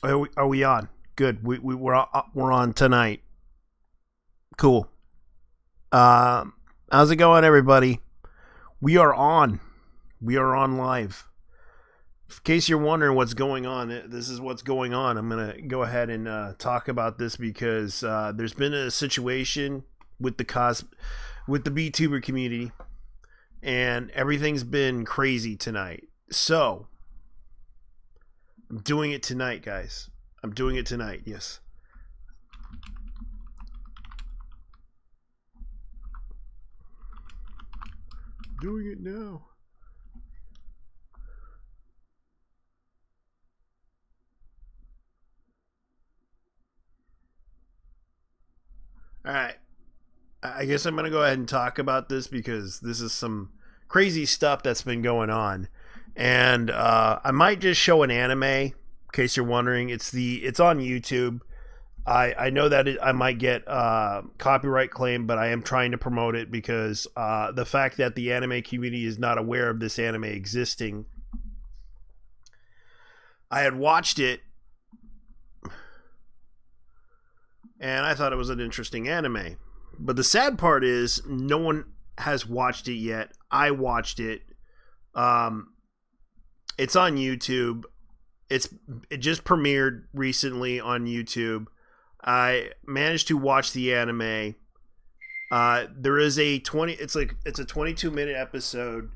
Are we on? Good. We're on tonight. Cool. How's it going, everybody? We are on. We are on live. In case you're wondering what's going on, this is what's going on. I'm gonna go ahead and talk about this because there's been a situation with with the VTuber community, and everything's been crazy tonight. So I'm doing it tonight, guys. I'm doing it tonight. Yes. Doing it now. All right. I guess I'm going to go ahead and talk about this because this is some crazy stuff that's been going on. And I might just show an anime in case you're wondering. It's on YouTube. I know that I might get copyright claim, but I am trying to promote it because the fact that the anime community is not aware of this anime existing. I had watched it, and I thought it was an interesting anime. But the sad part is no one has watched it yet. I watched it. It's on YouTube. It just premiered recently on YouTube. I managed to watch the anime. There is a 22-minute episode.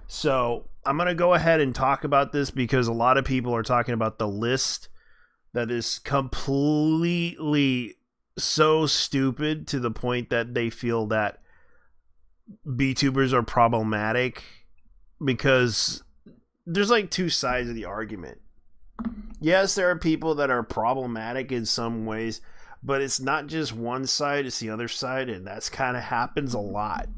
So I'm gonna go ahead and talk about this because a lot of people are talking about the list that is completely so stupid to the point that they feel that VTubers are problematic because there's like two sides of the argument. Yes, there are people that are problematic in some ways, but it's not just one side, it's the other side, and that's kind of happens a lot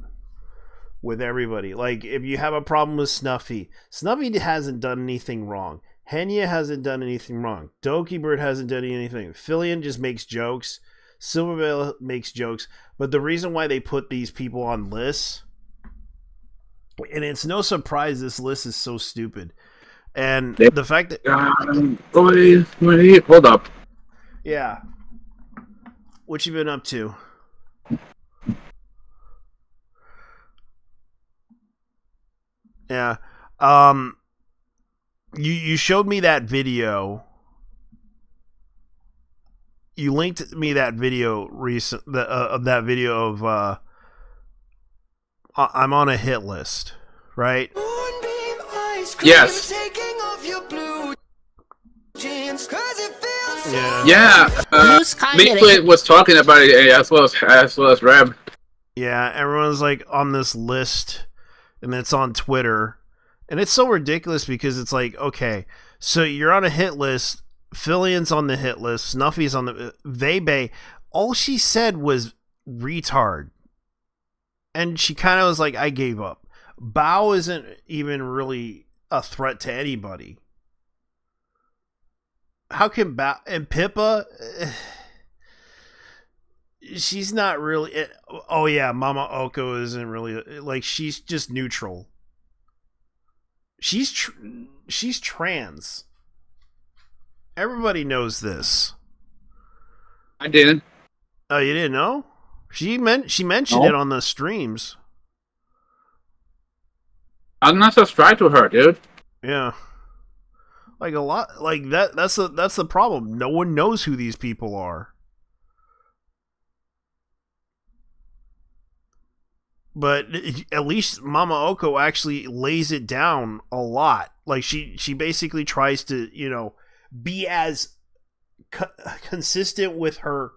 with everybody. Like, if you have a problem with Snuffy hasn't done anything wrong. Henya hasn't done anything wrong. Dokibird hasn't done anything. Fillion just makes jokes. Silverveil makes jokes. But the reason why they put these people on lists, and it's no surprise this list is so stupid. And the fact that... wait, hold up. Yeah. What you been up to? Yeah. You showed me that video. You linked me that video of that video of I'm on a hit list, right? Yes. Yeah. Bigfoot was talking about it as well as Reb. Yeah, everyone's like on this list, and it's on Twitter, and it's so ridiculous because it's like, okay, so you're on a hit list. Fillion's on the hit list. Snuffy's on the Vebe. All she said was retard, and she kind of was like, I gave up. Bao isn't even really a threat to anybody. How can Bao and Pippa? She's not really. Oh yeah, Mama Oko isn't really like. She's just neutral. She's trans. Everybody knows this. I didn't. Oh, you didn't know? She mentioned it on the streams. I'm not subscribed to her, dude. Yeah. Like a lot, like that's the problem. No one knows who these people are. But at least Mama Oko actually lays it down a lot. Like she basically tries to, be as consistent with her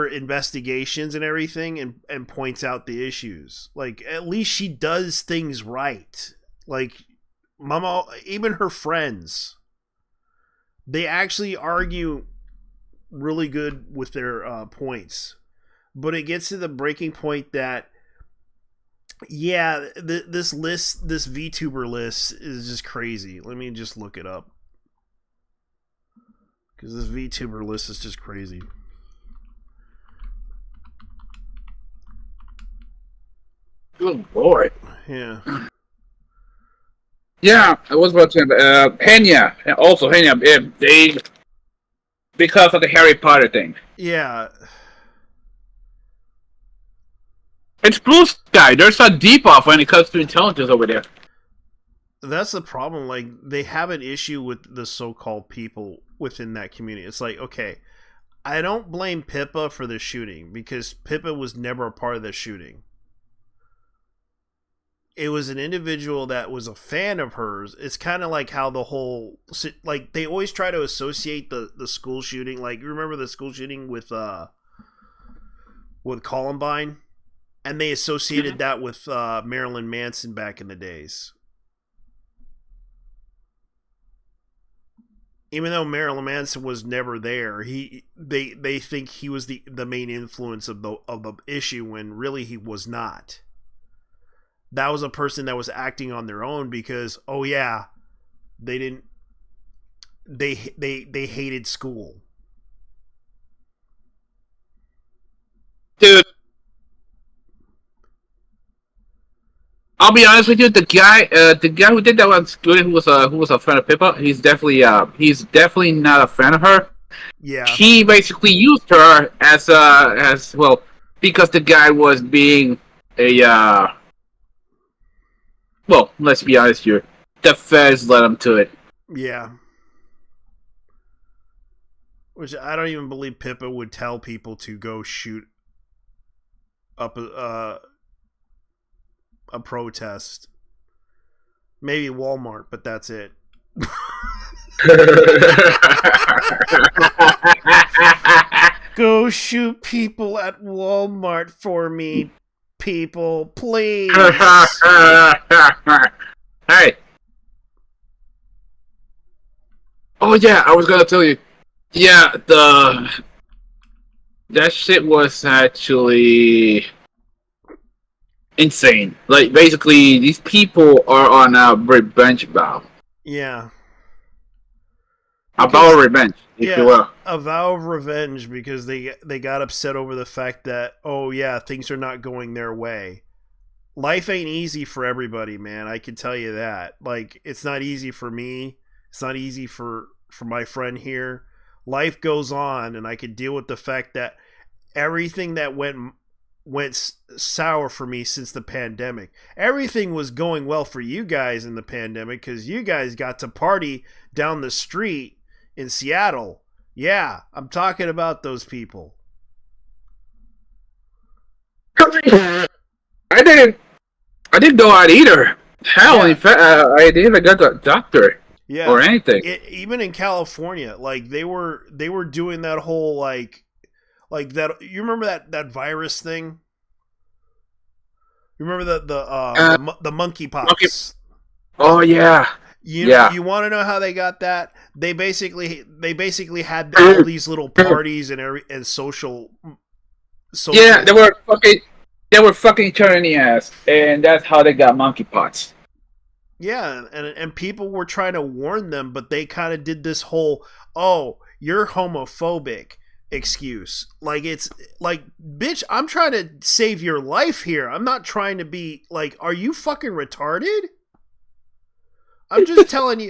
investigations and everything and points out the issues. Like, at least she does things right. Like, Mama, even her friends, they actually argue really good with their points. But it gets to the breaking point that, yeah, this VTuber list is just crazy. Let me just look it up. Because this VTuber list is just crazy. Good lord. Yeah. Yeah, I was watching Henya, also Henya. They because of the Harry Potter thing. Yeah. It's blue sky. There's a deep off when it comes to intelligence over there. That's the problem. Like, they have an issue with the so-called people within that community. It's like, okay, I don't blame Pippa for the shooting because Pippa was never a part of the shooting. It was an individual that was a fan of hers. It's kind of like how the whole, like, they always try to associate the school shooting. Like, you remember the school shooting with Columbine, and they associated that with Marilyn Manson back in the days. Even though Marilyn Manson was never there, they think he was the main influence of the issue when really he was not. That was a person that was acting on their own because, oh yeah, they hated school. Dude, I'll be honest with you. The guy who did that one, who was a fan of Pippa, he's definitely not a fan of her. Yeah, he basically used her as well because the guy was being a well, let's be honest here. The feds led him to it. yeah. Which I don't even believe Pippa would tell people to go shoot up a protest. Maybe Walmart, but that's it. Go shoot people at Walmart for me, people, please. Hey. Oh yeah, I was gonna tell you. Yeah, that shit was actually insane. Like, basically, these people are on a revenge vow. Yeah. A vow of revenge, if you will. A vow of revenge because they got upset over the fact that, oh yeah, things are not going their way. Life ain't easy for everybody, man. I can tell you that. Like, it's not easy for me. It's not easy for my friend here. Life goes on, and I could deal with the fact that everything that went sour for me since the pandemic. Everything was going well for you guys in the pandemic because you guys got to party down the street in Seattle. Yeah, I'm talking about those people. I didn't go out either. Hell, yeah. In fact, I didn't even got a doctor. Yeah, or anything. Even in California, like they were doing that whole like that. You remember that virus thing? You remember the monkeypox? Oh yeah. You want to know how they got that? They basically had all these little parties and social. Yeah, they were fucking each other in the ass, and that's how they got monkeypox. Yeah, and people were trying to warn them, but they kind of did this whole, oh, you're homophobic excuse. Like, it's like, bitch, I'm trying to save your life here. I'm not trying to be like, are you fucking retarded? I'm just telling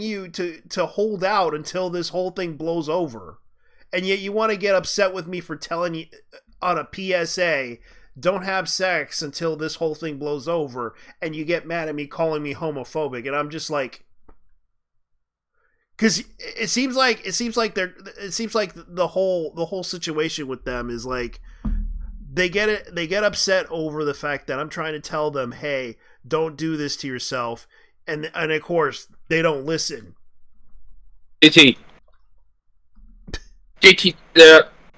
you to hold out until this whole thing blows over. And yet you want to get upset with me for telling you on a PSA, don't have sex until this whole thing blows over, and you get mad at me calling me homophobic, and I'm just like, because it seems like the whole situation with them is like they get upset over the fact that I'm trying to tell them, hey, don't do this to yourself, and of course they don't listen. JT,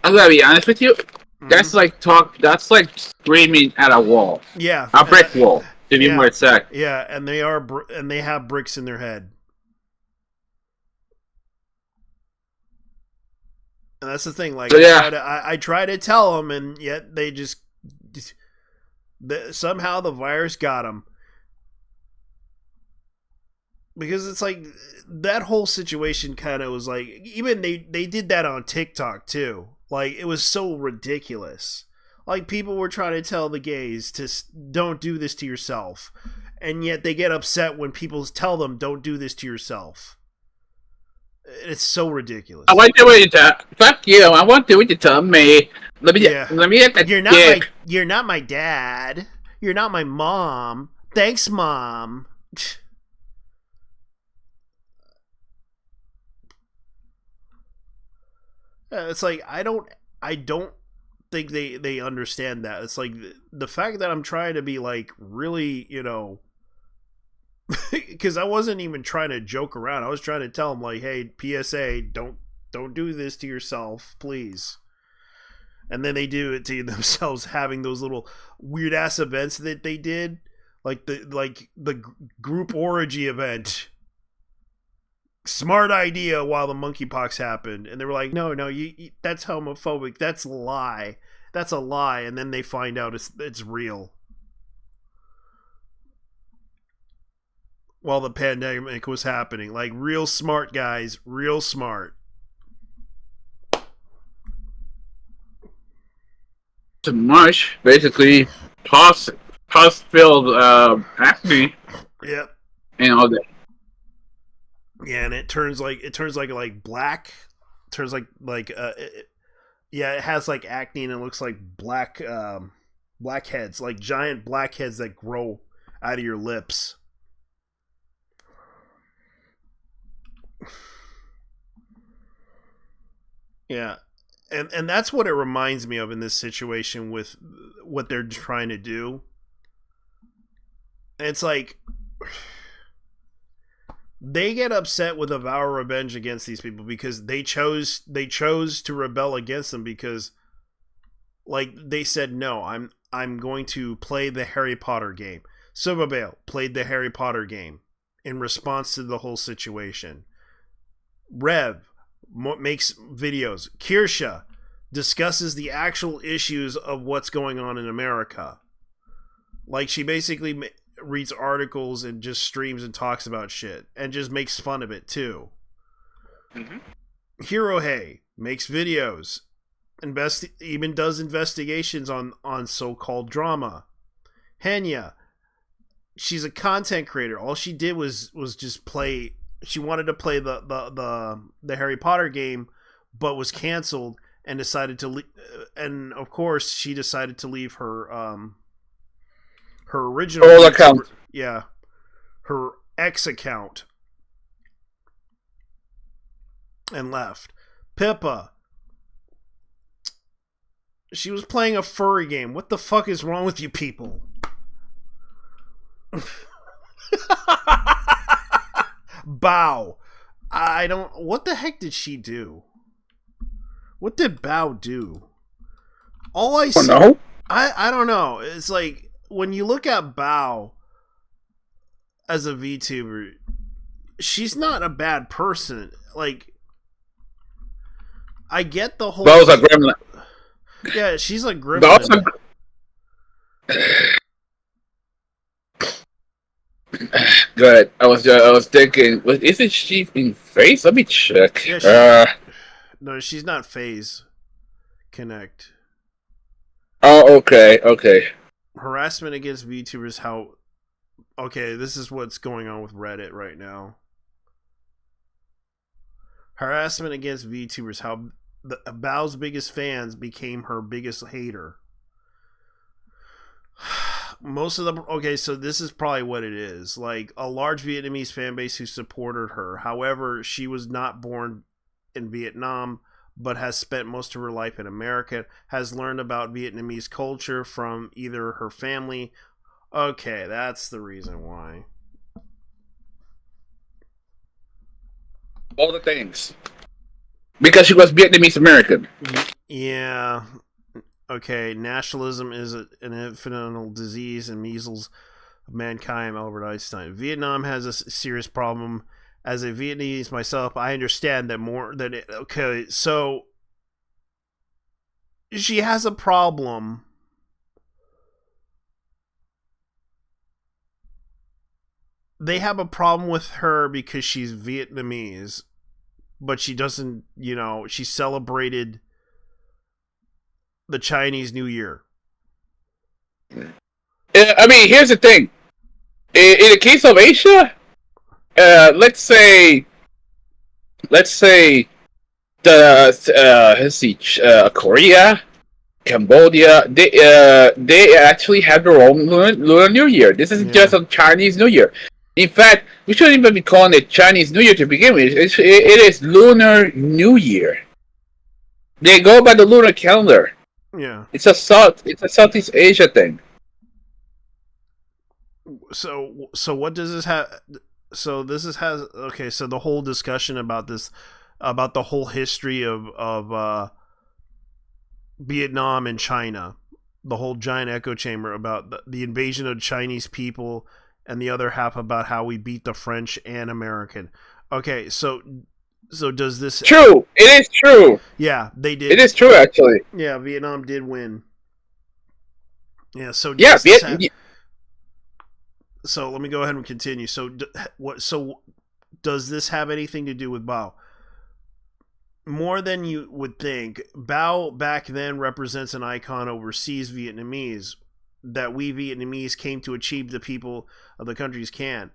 I'm gonna be honest with you. That's like screaming at a wall. Yeah, a brick wall. To be more exact. Yeah, and they have bricks in their head, and that's the thing. Like, so, yeah. I try to tell them, and yet they just somehow the virus got them. Because it's like that whole situation kind of was like, even they did that on TikTok too. Like, it was so ridiculous. Like, people were trying to tell the gays to don't do this to yourself. and yet they get upset when people tell them, "Don't do this to yourself." It's so ridiculous. I want to do it. Fuck you! I want to do it to tell me. Let me get that. You're not my dad. You're not my mom. Thanks, Mom. It's like I don't think they understand that. It's like the fact that I'm trying to be like really, because I wasn't even trying to joke around. I was trying to tell them like, hey, PSA, don't do this to yourself, please. And then they do it to themselves, having those little weird ass events that they did, like the group orgy event. Smart idea while the monkeypox happened, and they were like, no, you that's homophobic, that's a lie, and then they find out it's real while the pandemic was happening. Like, real smart guys, real smart. Mush, basically, pus filled acne. Yep. And all that. Yeah, and it turns like black. It turns like it has like acne, and it looks like blackheads, like giant blackheads that grow out of your lips. Yeah. And that's what it reminds me of in this situation with what they're trying to do. And it's like they get upset with Avow Revenge against these people because they chose to rebel against them because, like, they said, no, I'm going to play the Harry Potter game. Silver Bale played the Harry Potter game in response to the whole situation. Rev makes videos. Kirsha discusses the actual issues of what's going on in America. Like, she basically reads articles and just streams and talks about shit and just makes fun of it too. Mm-hmm. Hirohei makes videos, even does investigations on so-called drama. Henya, she's a content creator. All she did was just play. She wanted to play the Harry Potter game, but was canceled and decided to and of course she decided to leave her original account. Yeah. Her X account. And left. Pippa. She was playing a furry game. What the fuck is wrong with you people? Bao. What the heck did she do? What did Bao do? All I see. No. I don't know. It's like, when you look at Bao as a VTuber, she's not a bad person. Like, I get the whole. Bao's a gremlin. Yeah, she's a gremlin. Good. I was thinking, isn't she in FaZe? Let me check. Yeah, no, she's not FaZe Connect. Oh, okay. Harassment against VTubers. Okay, this is what's going on with Reddit right now. Harassment against VTubers. How Bao's biggest fans became her biggest hater. Most of them. Okay, so this is probably what it is. Like, a large Vietnamese fan base who supported her. However, she was not born in Vietnam, but has spent most of her life in America, has learned about Vietnamese culture from either her family. Okay, that's the reason why. All the things. Because she was Vietnamese American. Yeah. Okay, nationalism is an infernal disease and measles of mankind, Albert Einstein. Vietnam has a serious problem. As a Vietnamese myself, I understand that more than it. Okay, so she has a problem. They have a problem with her because she's Vietnamese, but she doesn't, she celebrated the Chinese New Year. I mean, here's the thing. In the case of Asia, let's say let's see, Korea, Cambodia, they actually have their own Lunar New Year. This isn't just a Chinese New Year. In fact, we shouldn't even be calling it Chinese New Year to begin with. It is Lunar New Year. They go by the lunar calendar. Yeah. It's a Southeast Asia thing. So what does this have? So so the whole discussion about this, about the whole history of Vietnam and China, the whole giant echo chamber about the invasion of Chinese people, and the other half about how we beat the French and American. Okay, so does this... True. It is true. Yeah, they did. It is true, actually. Yeah, Vietnam did win. Yeah, so... So let me go ahead and continue. So does this have anything to do with Bao? More than you would think. Bao back then represents an icon overseas Vietnamese that we Vietnamese came to achieve the people of the countries can.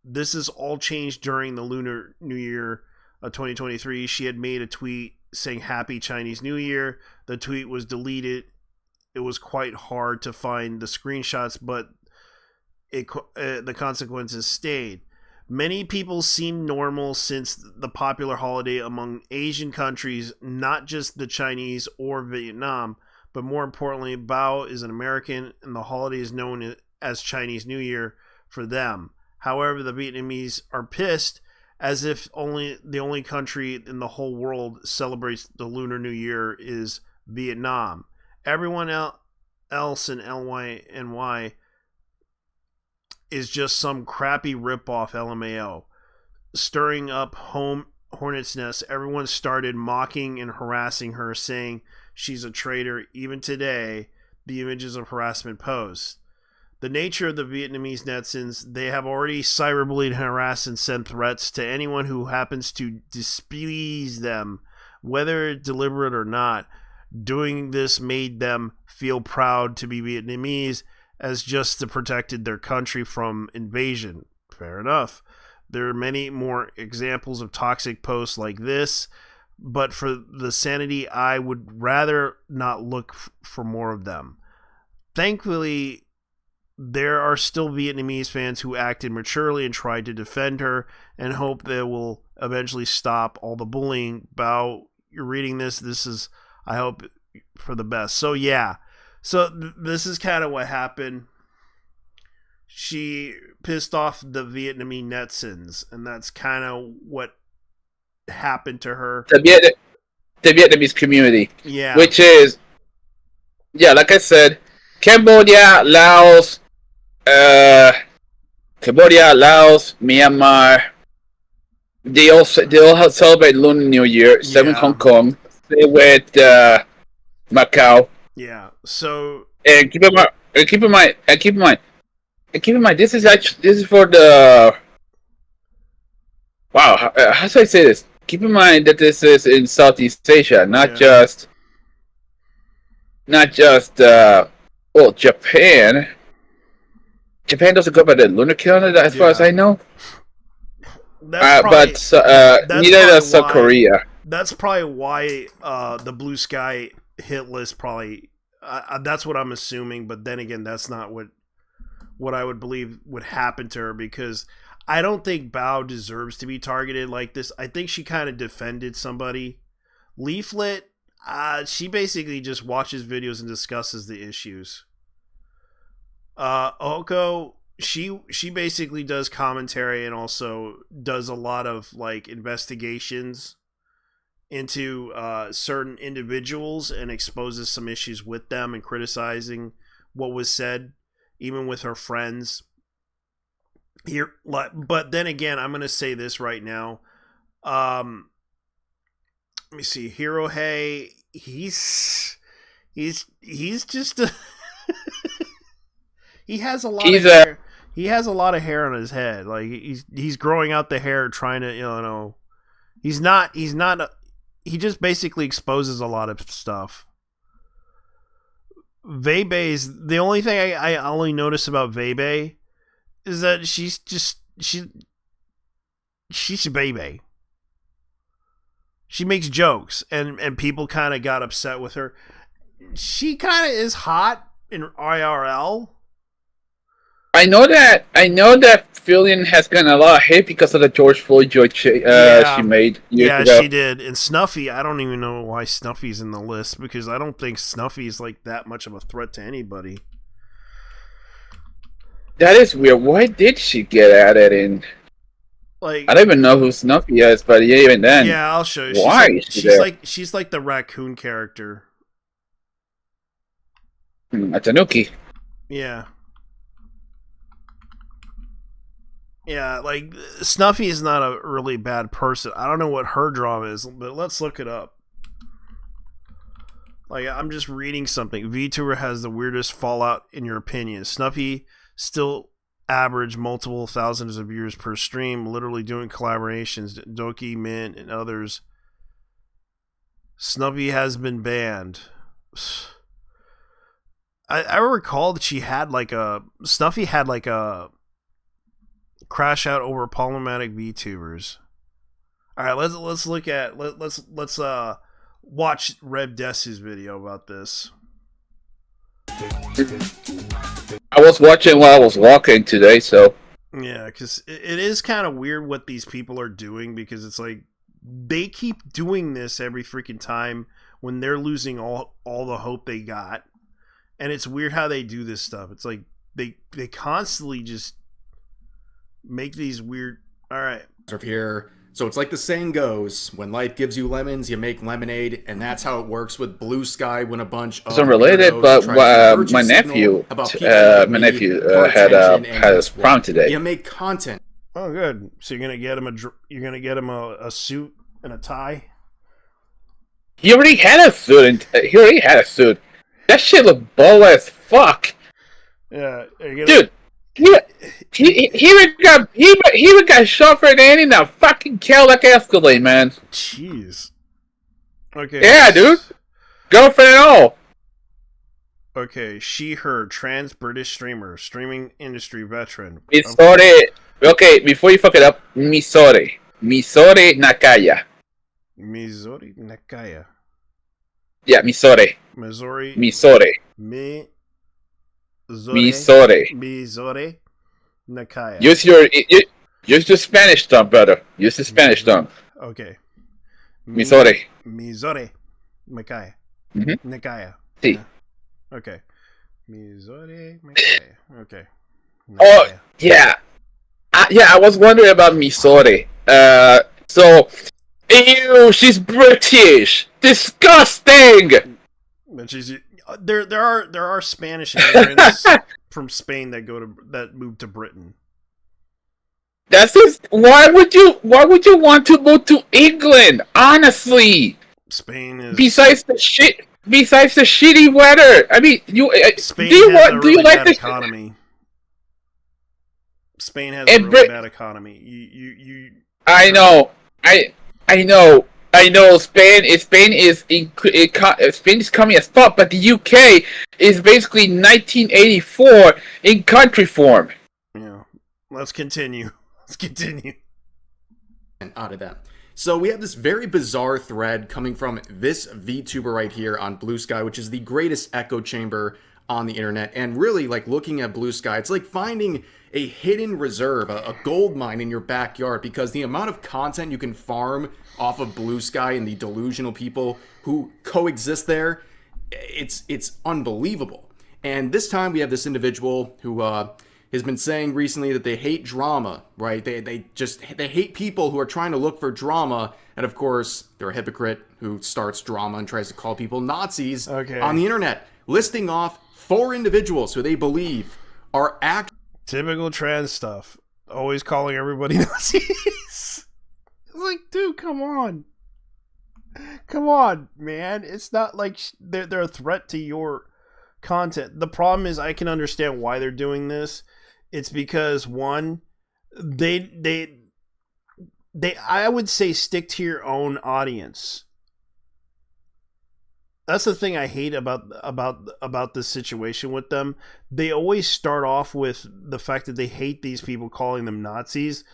This is all changed during the Lunar New Year of 2023. She had made a tweet saying Happy Chinese New Year. The tweet was deleted. It was quite hard to find the screenshots, but the consequences stayed. Many people seem normal since the popular holiday among Asian countries, not just the Chinese or Vietnam, but more importantly, Bao is an American and the holiday is known as Chinese New Year for them. However, the Vietnamese are pissed as if the only country in the whole world celebrates the Lunar New Year is Vietnam. Everyone else in LYNY is just some crappy ripoff LMAO. Stirring up hornet's nest, everyone started mocking and harassing her, saying she's a traitor. Even today, the images of harassment post. The nature of the Vietnamese netizens, they have already cyberbullied, harassed, and sent threats to anyone who happens to displease them, whether deliberate or not. Doing this made them feel proud to be Vietnamese, as just to protected their country from invasion. Fair enough. There are many more examples of toxic posts like this, but for the sanity, I would rather not look for more of them. Thankfully, there are still Vietnamese fans who acted maturely and tried to defend her, and hope they will eventually stop all the bullying. Bao, you're reading this. This is, I hope, for the best. So yeah. So this is kind of what happened. She pissed off the Vietnamese netizens, and that's kind of what happened to her. The Vietnamese community. Yeah. Which is, like I said, Cambodia, Laos, Myanmar. They all celebrate Lunar New Year. Same with Hong Kong. Same with Macau. Yeah. So and keep in mind. This is for the. Wow, how should I say this? Keep in mind that this is in Southeast Asia, not just Japan. Japan doesn't go by the lunar calendar, as far as I know. Neither does South Korea. That's probably why the Blue Sky hit list probably. That's what I'm assuming, but then again, that's not what I would believe would happen to her, because I don't think Bao deserves to be targeted like this. I think she kind of defended somebody. Leaflet, she basically just watches videos and discusses the issues. Oko, she basically does commentary and also does a lot of like investigations into certain individuals and exposes some issues with them and criticizing what was said, even with her friends. Here, but then again, I'm gonna say this right now. Let me see. Hirohei, he's just a he has a lot of hair. He has a lot of hair on his head. Like he's growing out the hair, trying to He's not. He just basically exposes a lot of stuff. Weibe's the only thing I only notice about Weibe is that she's a baby. She makes jokes, and people kind of got upset with her. She kind of is hot in IRL. I know that Fillion has gotten a lot of hate because of the George Floyd joke she made years ago. She did. And Snuffy, I don't even know why Snuffy's in the list, because I don't think Snuffy's like that much of a threat to anybody. That is weird. Why did she get at it? And like, I don't even know who Snuffy is, but even then, yeah, I'll show you. Why? She's like the raccoon character. A Tanuki. Yeah. Yeah, like, Snuffy is not a really bad person. I don't know what her drama is, but let's look it up. Like, I'm just reading something. VTuber has the weirdest fallout in your opinion. Snuffy still average multiple thousands of viewers per stream, literally doing collaborations. Doki, Mint, and others. Snuffy has been banned. I recall that Snuffy had like a crash out over problematic VTubers. All right, let's look at let's watch Reb Desu's video about this. I was watching while I was walking today, so yeah, because it is kind of weird what these people are doing, because it's like they keep doing this every freaking time when they're losing all the hope they got, and it's weird how they do this stuff. It's like they constantly just make these weird. All right, here. So it's like the saying goes, when life gives you lemons, you make lemonade, and that's how it works with Blue Sky when a bunch of... It's unrelated, but my nephew had a prom today. You make content. Oh, good. So you're gonna get him a suit and a tie? He already had a suit. That shit looked bull as fuck. Yeah, dude. He even got shot for that in a fucking Cadillac Escalade, man. Jeez. Okay. Yeah, dude. Girlfriend and all. Okay, her trans British streamer, streaming industry veteran. Misore. Okay, before you fuck it up, Misore Nakaya. Misore Nakaya. Yeah, Misore. Misore Nakaya. Use your Spanish tongue, brother. Use the Spanish tongue. Okay. Misore Nakaya. Mm-hmm. Nakaya. Sí. Yeah. Okay. Misore Nakaya. Okay. Nakaya. Oh yeah. I was wondering about Misore. So, ew, she's British. Disgusting. But she's there are Spanish immigrants from Spain that moved to Britain. That's just why would you want to go to England? Honestly, Spain is besides the shitty weather. I mean, Spain has a really bad economy. Spain has a really bad economy. You. I know. Spain is coming as fuck, but the UK is basically 1984 in country form. Yeah. Let's continue. And out of that. So we have this very bizarre thread coming from this VTuber right here on Blue Sky, which is the greatest echo chamber on the internet. And really, like, looking at Blue Sky, it's like finding a hidden reserve, a gold mine in your backyard, because the amount of content you can farm off of Blue Sky and the delusional people who coexist there, it's unbelievable. And this time we have this individual who has been saying recently that they hate drama, right? They hate people who are trying to look for drama, and of course they're a hypocrite who starts drama and tries to call people Nazis on the internet, listing off 4 individuals who they believe are typical trans stuff. Always calling everybody Nazis. Like, dude, come on, man. It's not like they're a threat to your content. The problem is, I can understand why they're doing this. It's because, one, they I would say stick to your own audience. That's the thing I hate about this situation with them. They always start off with the fact that they hate these people, calling them Nazis.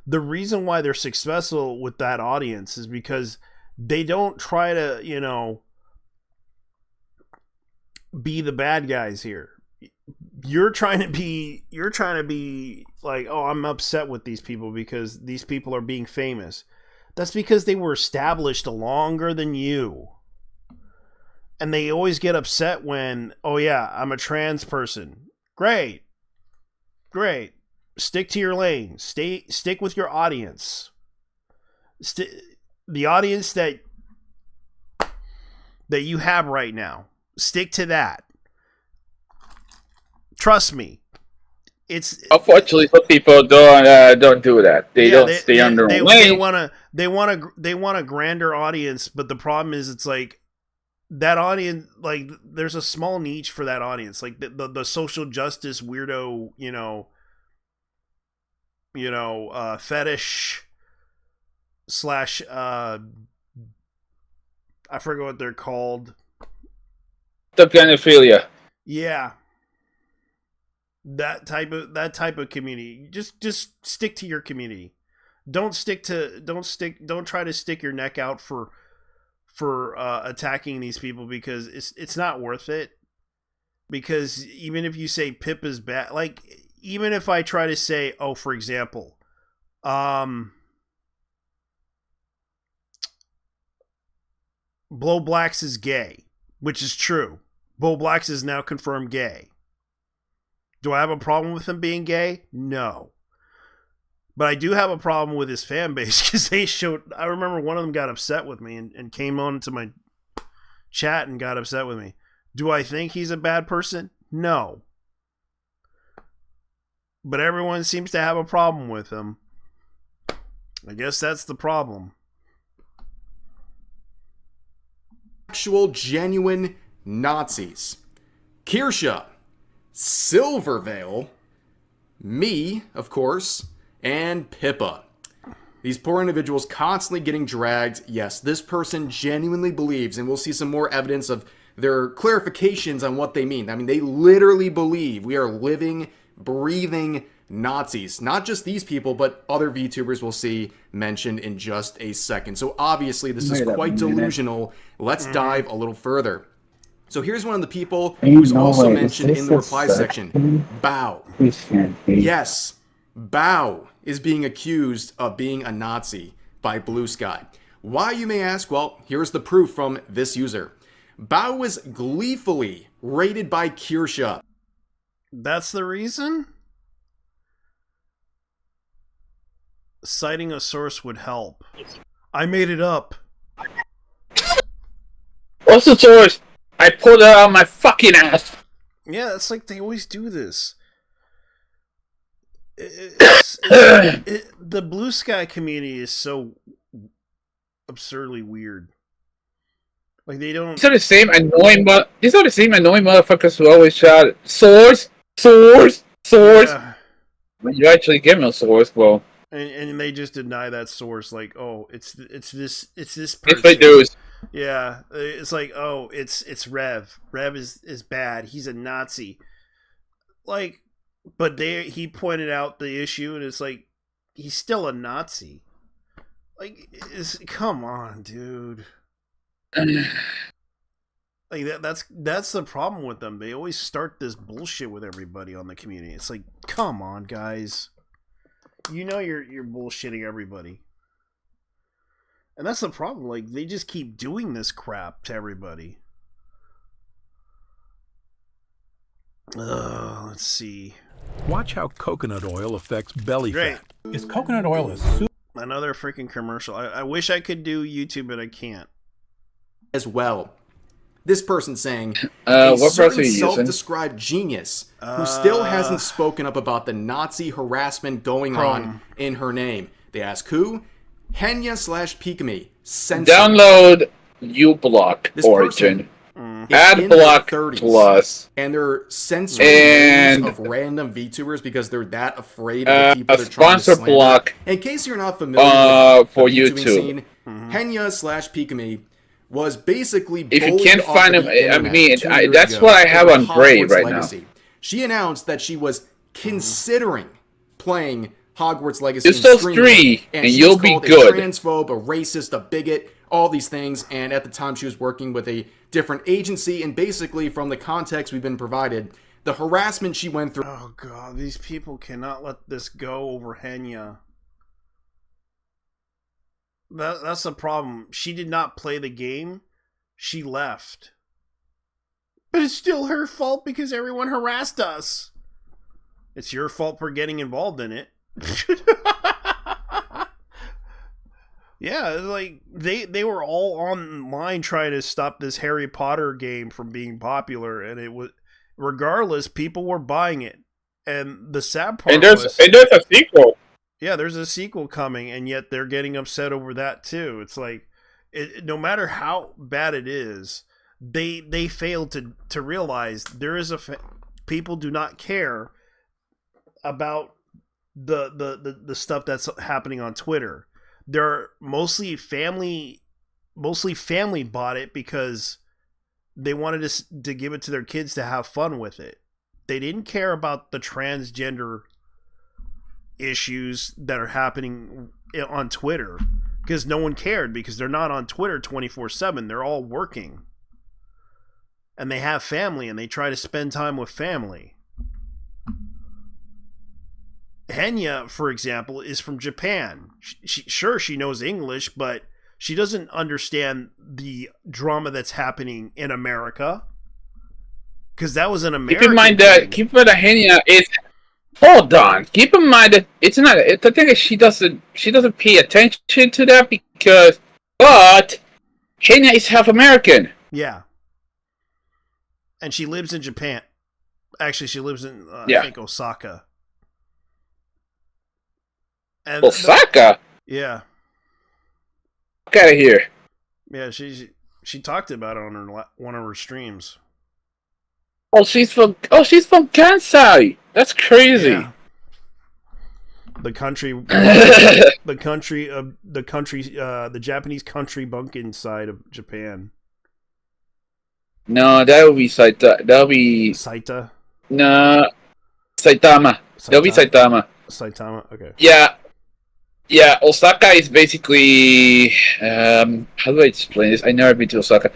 The reason why they're successful with that audience is because they don't try to, be the bad guys here. You're trying to be like, oh, I'm upset with these people because these people are being famous. That's because they were established longer than you. And they always get upset when, oh yeah, I'm a trans person. Great. Stick to your lane. Stick with your audience. The audience that you have right now. Stick to that. Trust me. It's unfortunately some people don't do that. They don't stay on their own lane. They want a grander audience, but the problem is it's like that audience, like there's a small niche for that audience, like the social justice weirdo, fetish / I forget what they're called. The pedophilia. Yeah. That type of community. Just stick to your community. Don't try to stick your neck out for attacking these people, because it's not worth it. Because even if you say Pip is bad, like even if I try to say, oh, for example, Blow Blacks is gay, which is true. Blow Blacks is now confirmed gay. Do I have a problem with him being gay? No. But I do have a problem with his fan base, because I remember one of them got upset with me and came on to my chat and got upset with me. Do I think he's a bad person? No. But everyone seems to have a problem with him. I guess that's the problem. Actual genuine Nazis. Kirsha, Silverveil, me, of course, and Pippa. These poor individuals constantly getting dragged. Yes, this person genuinely believes, and we'll see some more evidence of their clarifications on what they mean. I mean, they literally believe we are living, breathing Nazis. Not just these people, but other VTubers we'll see mentioned in just a second. So obviously this is quite delusional. Let's dive a little further. So here's one of the people who's also mentioned in the reply section. Bao. Yes, Bao is being accused of being a Nazi by Blue Sky. Why, you may ask? Well, here's the proof from this user. Bao was gleefully rated by Kirsha. That's the reason? Citing a source would help. I made it up. What's the source? I pulled it out of my fucking ass. Yeah, it's like they always do this. The Blue Sky community is so absurdly weird. Like they don't. These are the same annoying motherfuckers who always shout swords. Yeah. When you actually give them a source, well. And they just deny that source, like, oh, it's this person. If they do, yeah, it's like, oh, it's Rev. Rev is bad. He's a Nazi. Like, but he pointed out the issue, and it's like, he's still a Nazi. Like, come on, dude. Like that's the problem with them. They always start this bullshit with everybody on the community. It's like, come on, guys. You know you're bullshitting everybody. And that's the problem. Like, they just keep doing this crap to everybody. Let's see. Watch how coconut oil affects belly fat. Is coconut oil a soup? Another freaking commercial. I wish I could do YouTube, but I can't. As well. This person saying, what person are you self-described genius who still hasn't spoken up about the Nazi harassment going on in her name. They ask who? Henya/Pikami. Download uBlock Origin. AdBlock Plus. And they're censoring names of random VTubers because they're that afraid of the people they're trying to slander. Block. In case you're not familiar with for the YouTube scene, Henya/Pikami was basically if you bullied can't off find of him, the I internet mean, 2 years that's ago what I have over on Bray Hogwarts right Legacy. She announced that she was considering playing Hogwarts Legacy Just and those streaming three, it, and and she you'll was be called good. a transphobe, a racist, a bigot, all these things. And at the time, she was working with a different agency, and basically, from the context we've been provided, the harassment she went through. Oh god, these people cannot let this go over Henya. That's the problem. She did not play the game. She left. But it's still her fault because everyone harassed us. It's your fault for getting involved in it. Yeah, like they were all online trying to stop this Harry Potter game from being popular, and it was regardless, people were buying it. And the sad part there's was, a sequel. yeah, there's a sequel coming, and yet they're getting upset over that too. It's like, no matter how bad it is, they failed to realize there is people do not care about the stuff that's happening on Twitter. They're mostly family bought it because they wanted to give it to their kids to have fun with it. They didn't care about the transgender issues that are happening on Twitter because no one cared, because they're not on Twitter 24/7. They're all working. And they have family, and they try to spend time with family. Henya, for example, is from Japan. She knows English, but she doesn't understand the drama that's happening in America. Because that was an American Keep in mind thing. that Henya is. Hold on. Keep in mind that it's not. The thing is, she doesn't pay attention to that but Henya is half American. Yeah. And she lives in Japan. Actually, she lives in, I think, Osaka. And Osaka? Yeah. Get out of here. Yeah, she talked about it on one of her streams. Oh, she's from Kansai. That's crazy. Yeah. The Japanese country bumpkin side of Japan. No, that would be Saita. That would be Saita. No, Saitama. That would be Saitama. Saitama. Okay. Yeah. Osaka is basically. How do I explain this? I never been to Osaka.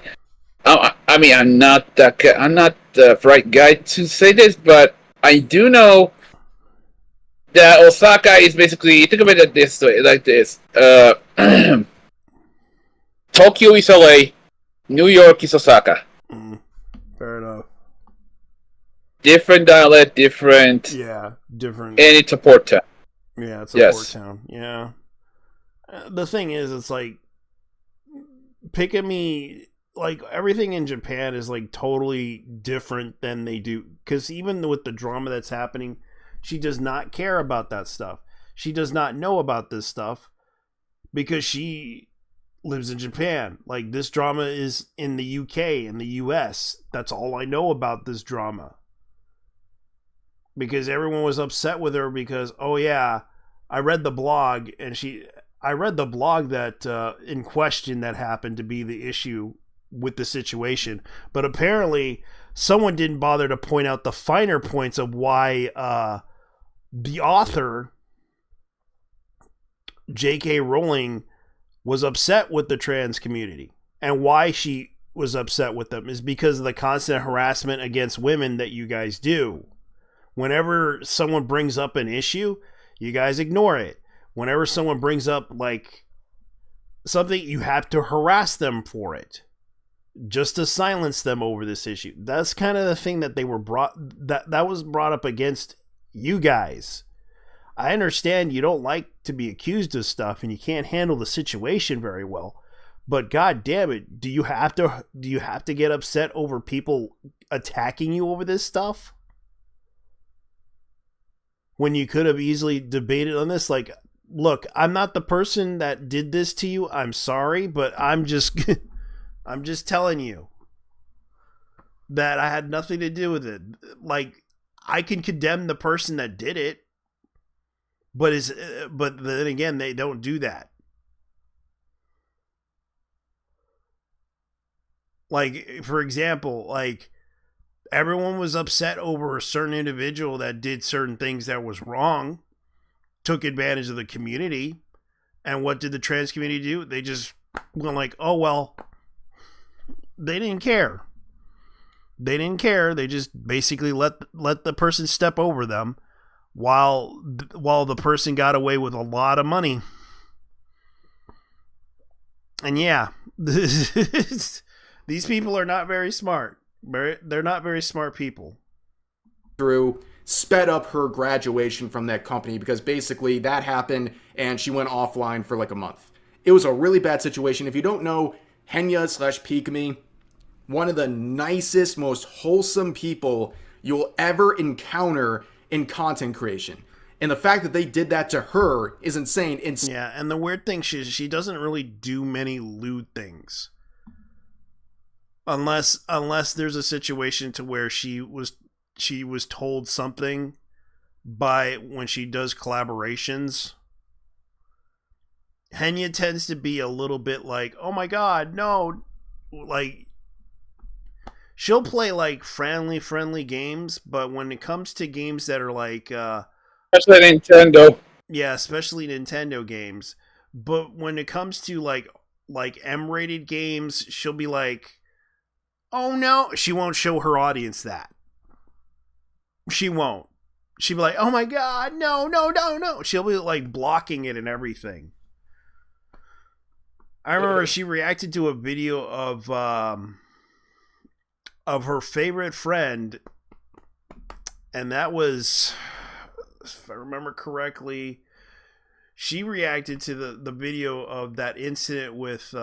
I mean, I'm not the right guy to say this, but I do know that Osaka is basically, think of it this way, like this. Tokyo is LA, New York is Osaka. Fair enough. Different dialect, different. Yeah, different. And it's a port town. Yeah, it's a port town. Yeah. The thing is, it's like, Pikami, like, everything in Japan is, like, totally different than they do. Because even with the drama that's happening, she does not care about that stuff. She does not know about this stuff because she lives in Japan. Like, this drama is in the UK, in the US. That's all I know about this drama. Because everyone was upset with her because, oh yeah, I read the blog that in question that happened to be the issue with the situation. But apparently someone didn't bother to point out the finer points of why the author, J.K. Rowling, was upset with the trans community. And why she was upset with them is because of the constant harassment against women that you guys do. Whenever someone brings up an issue, you guys ignore it. Whenever someone brings up, like, something, you have to harass them for it, just to silence them over this issue. That's kind of the thing that they were that was brought up against you guys. I understand you don't like to be accused of stuff and you can't handle the situation very well, but god damn it, do you have to get upset over people attacking you over this stuff? When you could have easily debated on this, like, look, I'm not the person that did this to you. I'm sorry, but I'm just telling you that I had nothing to do with it. Like, I can condemn the person that did it, but then again, they don't do that. Like, for example, like, everyone was upset over a certain individual that did certain things that was wrong, took advantage of the community. And what did the trans community do? They just went like, oh, well, they didn't care. They didn't care. They just basically let the person step over them while the person got away with a lot of money. And yeah, these people are not very smart. They're not very smart people. Drew sped up her graduation from that company because basically that happened and she went offline for like a month. It was a really bad situation. If you don't know, Henya/Pikami, one of the nicest, most wholesome people you'll ever encounter in content creation. And the fact that they did that to her is insane. Yeah, and the weird thing, she doesn't really do many lewd things. Unless there's a situation to where she was told something by when she does collaborations. Henya tends to be a little bit like, oh my god, no, like, she'll play like friendly games, but when it comes to games that are like especially Nintendo. Yeah, especially Nintendo games. But when it comes to like M-rated games, she'll be like, oh no, she won't show her audience that. She won't. She'll be like, oh my god, no. She'll be like blocking it and everything. I remember she reacted to a video of her favorite friend, and that was, if I remember correctly, she reacted to the video of that incident with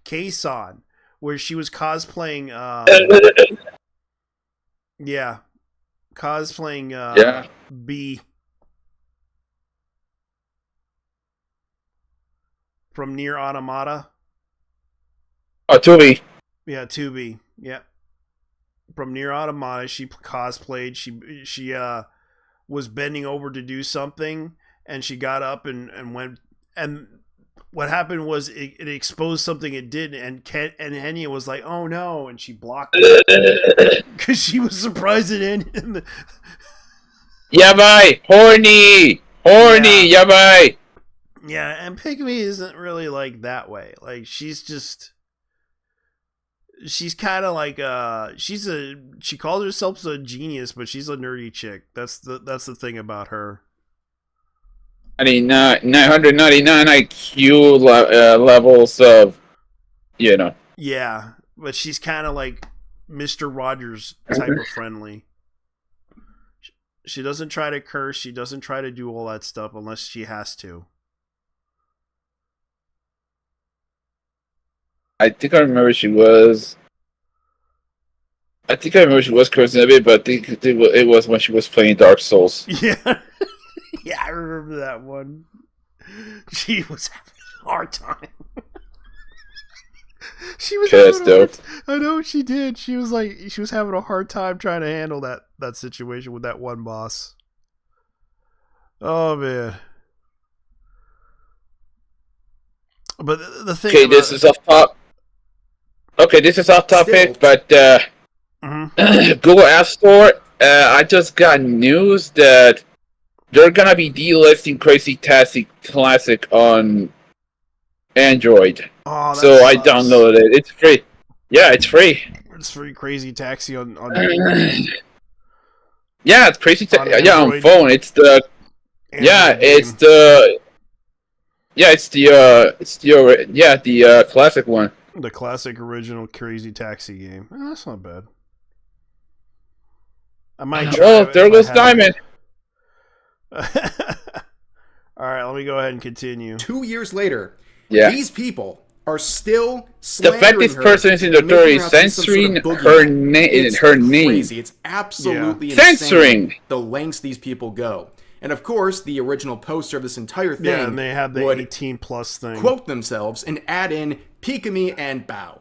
K-san, where she was cosplaying B from Nier Automata. Oh, Tubi. Yeah, Tubi. Yeah. From Nier Automata, she cosplayed. She was bending over to do something, and she got up and went. And what happened was it exposed something it did, and Henya was like, "Oh no!" and she blocked it because she was surprised it ended. Yabai, horny, Yeah. yabai. Yeah, and Pikami isn't really like that way. Like, she's kind of like she calls herself a genius, but she's a nerdy chick. That's the thing about her. I mean, 999 IQ levels of, you know. Yeah, but she's kind of like Mr. Rogers type of friendly. She doesn't try to curse. She doesn't try to do all that stuff unless she has to. I think I remember she was cursing a bit, but I think it was when she was playing Dark Souls. Yeah. Yeah, I remember that one. She was having a hard time. She was I know she did. She was having a hard time trying to handle that situation with that one boss. Oh man. But the thing. Okay, this is off top. Okay, this is off topic, but Google App Store. I just got news that they're gonna be delisting Crazy Taxi Classic on Android. Oh, so sucks. I downloaded it. It's free. Yeah, it's free. It's free. Crazy Taxi on yeah, it's Crazy Taxi. Yeah, on Android. phone. It's the Android yeah, game. it's the classic one. The classic original Crazy Taxi game. That's not bad. I might try Well, it there if I goes have Diamond. it. All right, let me go ahead and continue. 2 years later, Yeah. these people are still The slandering fact this her person is in the and making authority her out to be some censoring sort of her boogeyman. It's name. crazy. It's absolutely Yeah. insane Censoring. the lengths these people go. And of course, the original poster of this entire thing Yeah, and they have the would 18 plus thing. quote themselves and add in Pikami and Bao.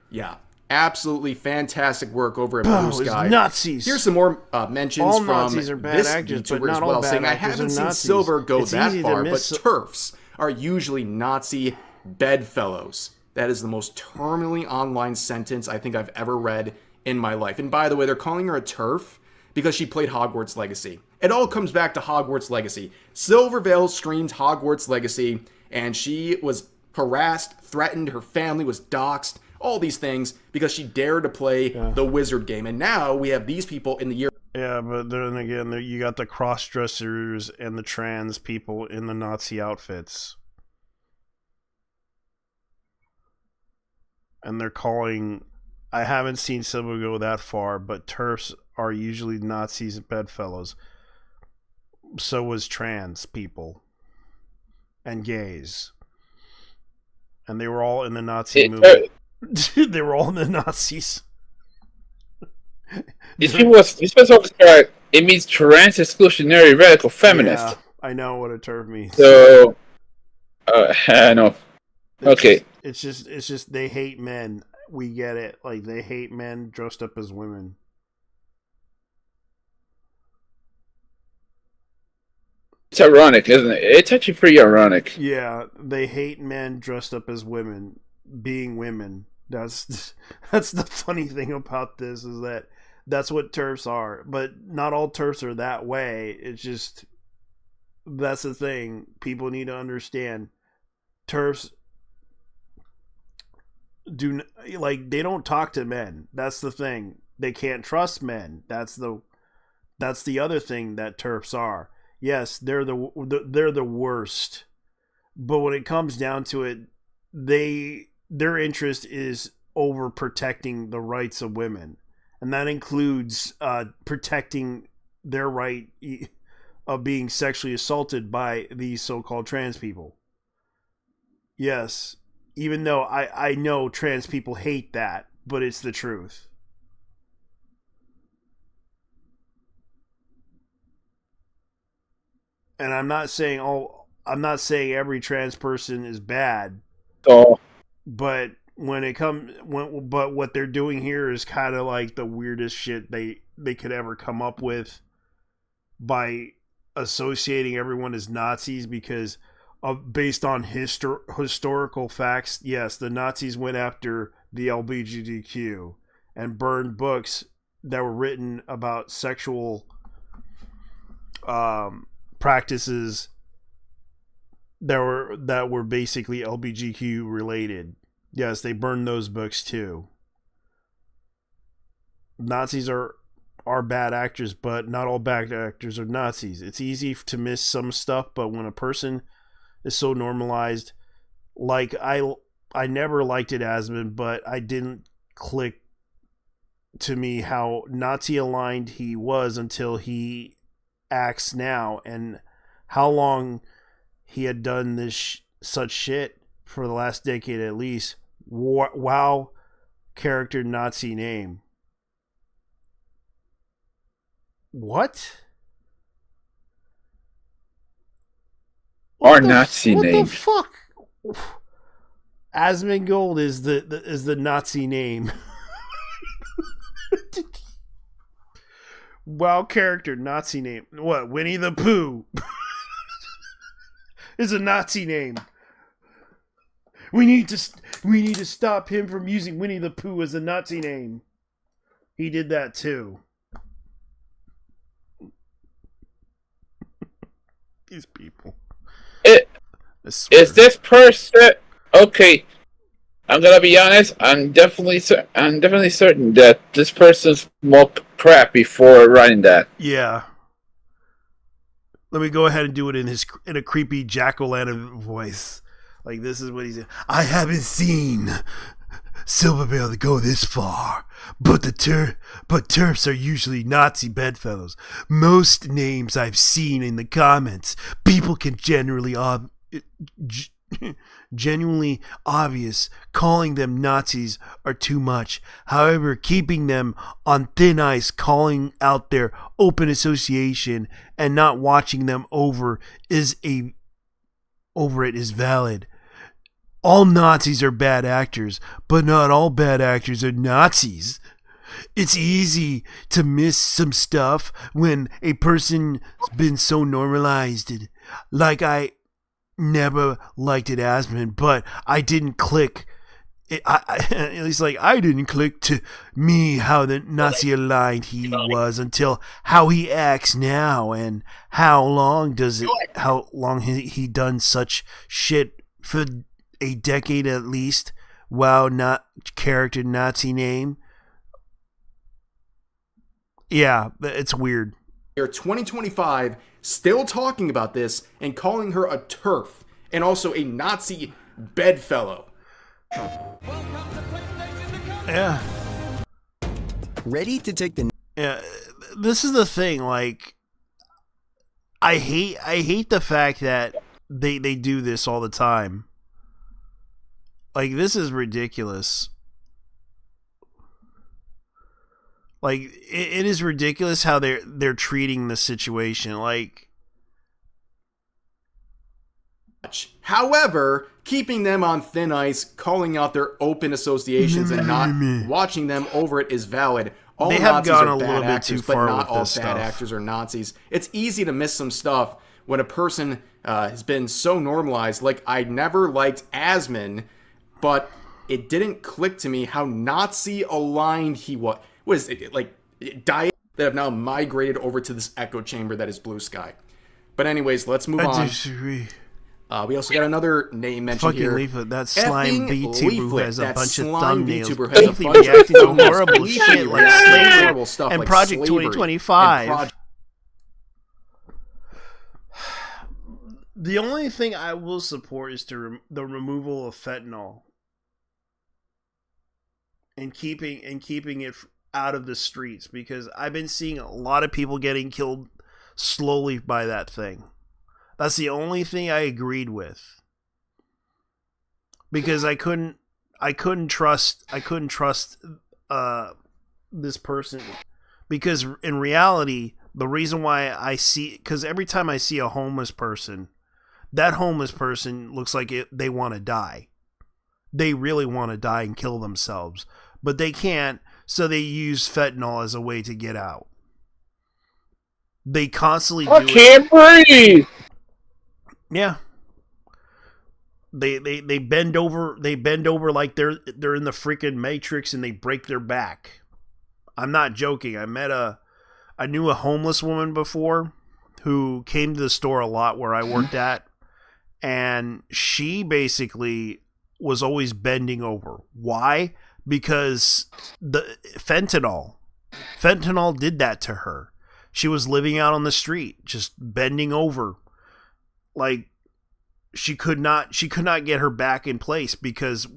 Yeah, absolutely fantastic work over at Bao Blue is Sky. Nazis. Here's some more mentions all from Nazis are bad this actors, but YouTuber not as all well, bad saying, I actors haven't are seen Nazis. Silver go It's that easy to far, but miss- TERFs are usually Nazi bedfellows. That is the most terminally online sentence I think I've ever read in my life. And by the way, they're calling her a TERF because she played Hogwarts Legacy. It all comes back to Hogwarts Legacy. Silverveil streamed Hogwarts Legacy, and she was harassed, threatened, her family was doxxed, all these things because she dared to play the wizard game. And now we have these people in the year. Yeah, but then again, you got the cross-dressers and the trans people in the Nazi outfits. And they're calling... I haven't seen someone go that far, but TERFs are usually Nazis and bedfellows. So was trans people. And gays. And they were all in the Nazi movement. They were all in the Nazis. This was also correct. It means trans exclusionary radical feminist. Yeah, I know what a TERF means. So, I know. Okay. It's just they hate men. We get it. Like, they hate men dressed up as women. It's ironic, isn't it? It's actually pretty ironic. Yeah, they hate men dressed up as women, being women. That's the funny thing about this, is that that's what TERFs are. But not all TERFs are that way. It's just, that's the thing. People need to understand. TERFs they don't talk to men. That's the thing. They can't trust men. That's the other thing that TERFs are. Yes, they're the worst. But when it comes down to it, their interest is over protecting the rights of women. And that includes protecting their right of being sexually assaulted by these so-called trans people. Yes, even though I know trans people hate that, but it's the truth. And I'm not saying every trans person is bad. Oh. But but what they're doing here is kind of like the weirdest shit they could ever come up with, by associating everyone as Nazis because based on historical facts. Yes, the Nazis went after the LGBTQ and burned books that were written about sexual practices that were basically LGBTQ related. Yes, they burned those books too. Nazis are bad actors, but not all bad actors are Nazis. It's easy to miss some stuff, but when a person is so normalized, like I never liked it, Asmund, but I didn't click to me how Nazi aligned he was until he acts now, and how long he had done this such shit for the last decade at least. Wow, character Nazi name. What? Our Nazi name. What the fuck? Asmongold is the Nazi name. Wow, character Nazi name. What? Winnie the Pooh is a Nazi name. We need to stop him from using Winnie the Pooh as a Nazi name. He did that too. These people. Is this person okay? I'm gonna be honest. I'm definitely certain that this person smoked crap before writing that. Yeah. Let me go ahead and do it in a creepy jack-o'-lantern voice. Like, this is what he said. I haven't seen Silverveil to go this far, but TERFs are usually Nazi bedfellows. Most names I've seen in the comments, people can genuinely obvious calling them Nazis are too much. However, keeping them on thin ice, calling out their open association and not watching them over it is valid. All Nazis are bad actors, but not all bad actors are Nazis. It's easy to miss some stuff when a person's been so normalized. Like, I never liked it, Asmund, but I didn't click He's like, I didn't click to me how the Nazi aligned he was until how he acts now, and how long he done such shit for a decade at least. Wow, not character Nazi name. Yeah, it's weird. Year 2025, still talking about this and calling her a TERF and also a Nazi bedfellow. Yeah. Ready to take the... Yeah, this is the thing, like, I hate the fact that they do this all the time. Like, this is ridiculous. Like, it is ridiculous how they're treating the situation. Like, however, keeping them on thin ice, calling out their open associations, and not watching them over it is valid. All they have Nazis gone are a bad little bit actors, too far but not with all this bad stuff. actors are Nazis. It's easy to miss some stuff when a person has been so normalized. Like, I never liked Asman, but it didn't click to me how Nazi aligned he was. What is it, like, diet that have now migrated over to this echo chamber that is Blue Sky. But anyways, let's move on. disagree. We also got another name mentioned Fucking here. Leaflet, that slime Effing VTuber who Leaflet, has a that bunch of slime thumbnails VTuber has a briefly bunch of reacting to thumbnails, horrible briefly shit like reacting to slavery horrible stuff and like Project slavery 2025. and The only thing I will support is the removal of fentanyl and keeping it out of the streets, because I've been seeing a lot of people getting killed slowly by that thing. That's the only thing I agreed with, because I couldn't trust this person, because in reality the reason why because every time I see a homeless person, that homeless person looks like they want to die. They really want to die and kill themselves, but they can't, so they use fentanyl as a way to get out. They constantly I can't breathe. Yeah. They bend over like they're in the freaking Matrix, and they break their back. I'm not joking. I knew a homeless woman before who came to the store a lot where I worked at, and she basically was always bending over. Why? Because the fentanyl did that to her. She was living out on the street, just bending over. Like, she could not get her back in place because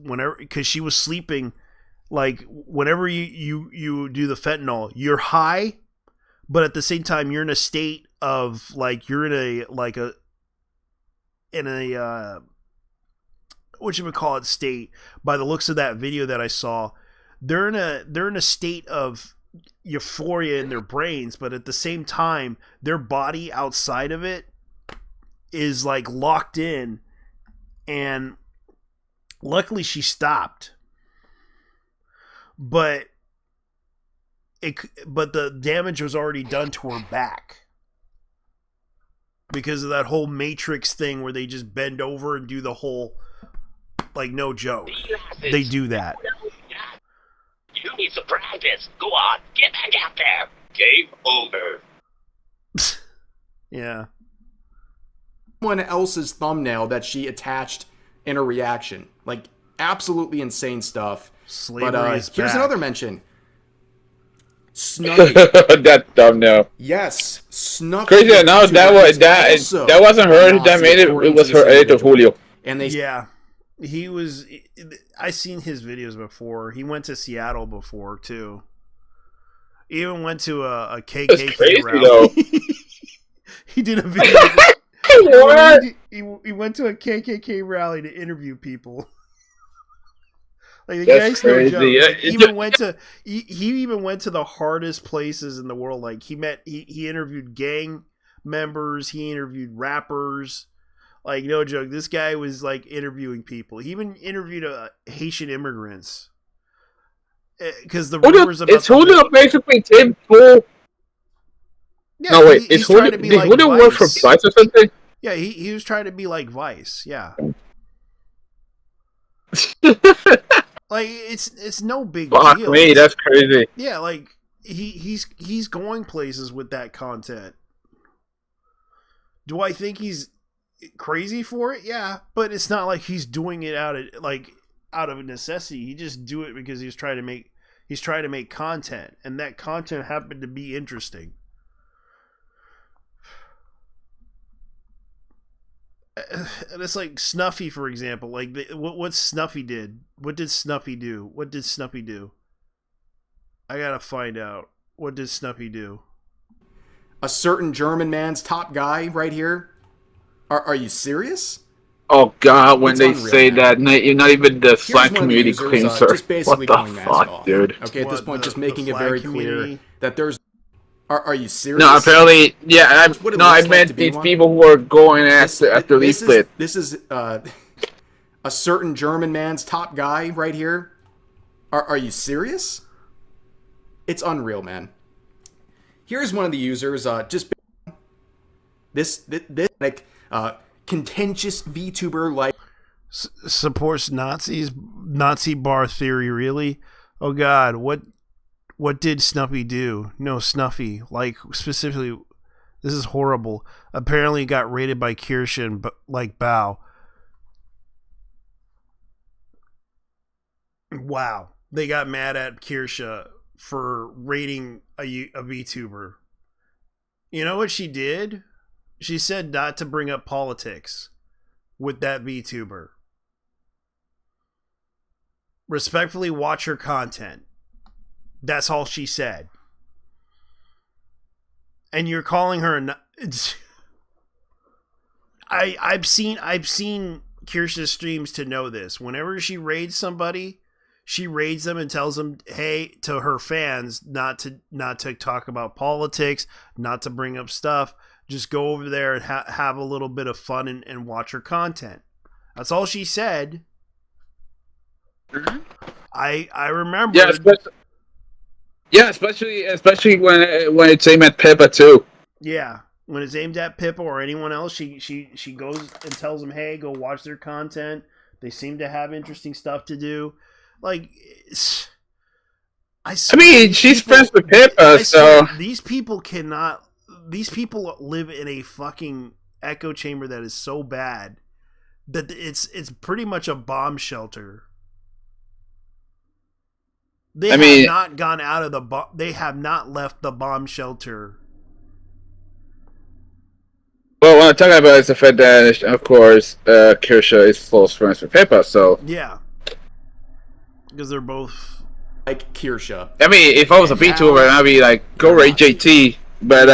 she was sleeping. Like, whenever you do the fentanyl, you're high, but at the same time you're in a state of, like, you're in a whatchamacallit state. By the looks of that video that I saw, they're in a state of euphoria in their brains, but at the same time their body outside of it is like locked in. And luckily she stopped, but the damage was already done to her back because of that whole Matrix thing where they just bend over and do the whole, like, no joke, they do that. You need some practice. Go on, get back out there. Game over. Yeah. Someone else's thumbnail that she attached in a reaction. Like, absolutely insane stuff. Slavery But is here's back. another mention. Snuffy. That thumbnail. Yes, Snuffy. Crazy enough, that wasn't her that made it. It was her editor Julio. And they Yeah. I seen his videos before. He went to Seattle before too. He even went to a KKK crazy, rally. though. He did a video. What? He went to a KKK rally to interview people. Like, the That's guy's no crazy. joke. Yeah, Like, he even went to the hardest places in the world. Like, he interviewed gang members, he interviewed rappers. Like, no joke, this guy was like interviewing people. He even interviewed Haitian immigrants. Because the rumors about Julio basically Tim Pool? Yeah, No, wait, he's is trying Julio, to be did like Julio work for Vice. Vice or something? Yeah, he was trying to be like Vice. Yeah. Like it's no big Fuck deal. me, that's crazy. Yeah, like he's going places with that content. Do I think he's crazy for it? Yeah, but it's not like he's doing it out of necessity. He just do it because he's trying to make content, and that content happened to be interesting. And it's like Snuffy, for example. Like what Snuffy did. What did Snuffy do? What did Snuffy do? I gotta find out. What did Snuffy do? A certain German man's top guy right here. Are you serious? Oh God, when It's they unreal, say man. that, you're not even the Here's Slack one of the community users, cleanser. just basically What going the mask fuck, off. dude? Okay, at this What, point, just the making it flag very community? clear that there's. Are you serious? No, apparently, yeah. That's what it I looks like meant to be these one. people who are going after leaflet. This is a certain German man's top guy right here. Are you serious? It's unreal, man. Here's one of the users. Just this like contentious VTuber like Supports Nazi bar theory. Really? Oh God, what did Snuffy do? No, Snuffy, like specifically, this is horrible. Apparently got raided by Kirsten, but like Bao. Wow, they got mad at Kirsha for raiding a VTuber. You know what she did? She said not to bring up politics with that VTuber. Respectfully watch her content. That's all she said. And you're calling her I've seen Kirsten's streams to know this. Whenever she raids somebody, she raids them and tells them, hey, to her fans, not to talk about politics, not to bring up stuff. Just go over there and have a little bit of fun and watch her content. That's all she said. I remember. Yeah, especially when it's aimed at Pippa too. Yeah, when it's aimed at Pippa or anyone else, she goes and tells them, hey, go watch their content. They seem to have interesting stuff to do. Like, I mean, she's friends with Pippa, so these people cannot. These people live in a fucking echo chamber that is so bad that it's pretty much a bomb shelter. They have not gone out of the they have not left the bomb shelter. Well, what I'm talking about is the fact that, of course, Kirsha is close friends with Pippa, so yeah, because they're both like Kirsha. I mean, if I was a VTuber, I'd be like, go raid JT, but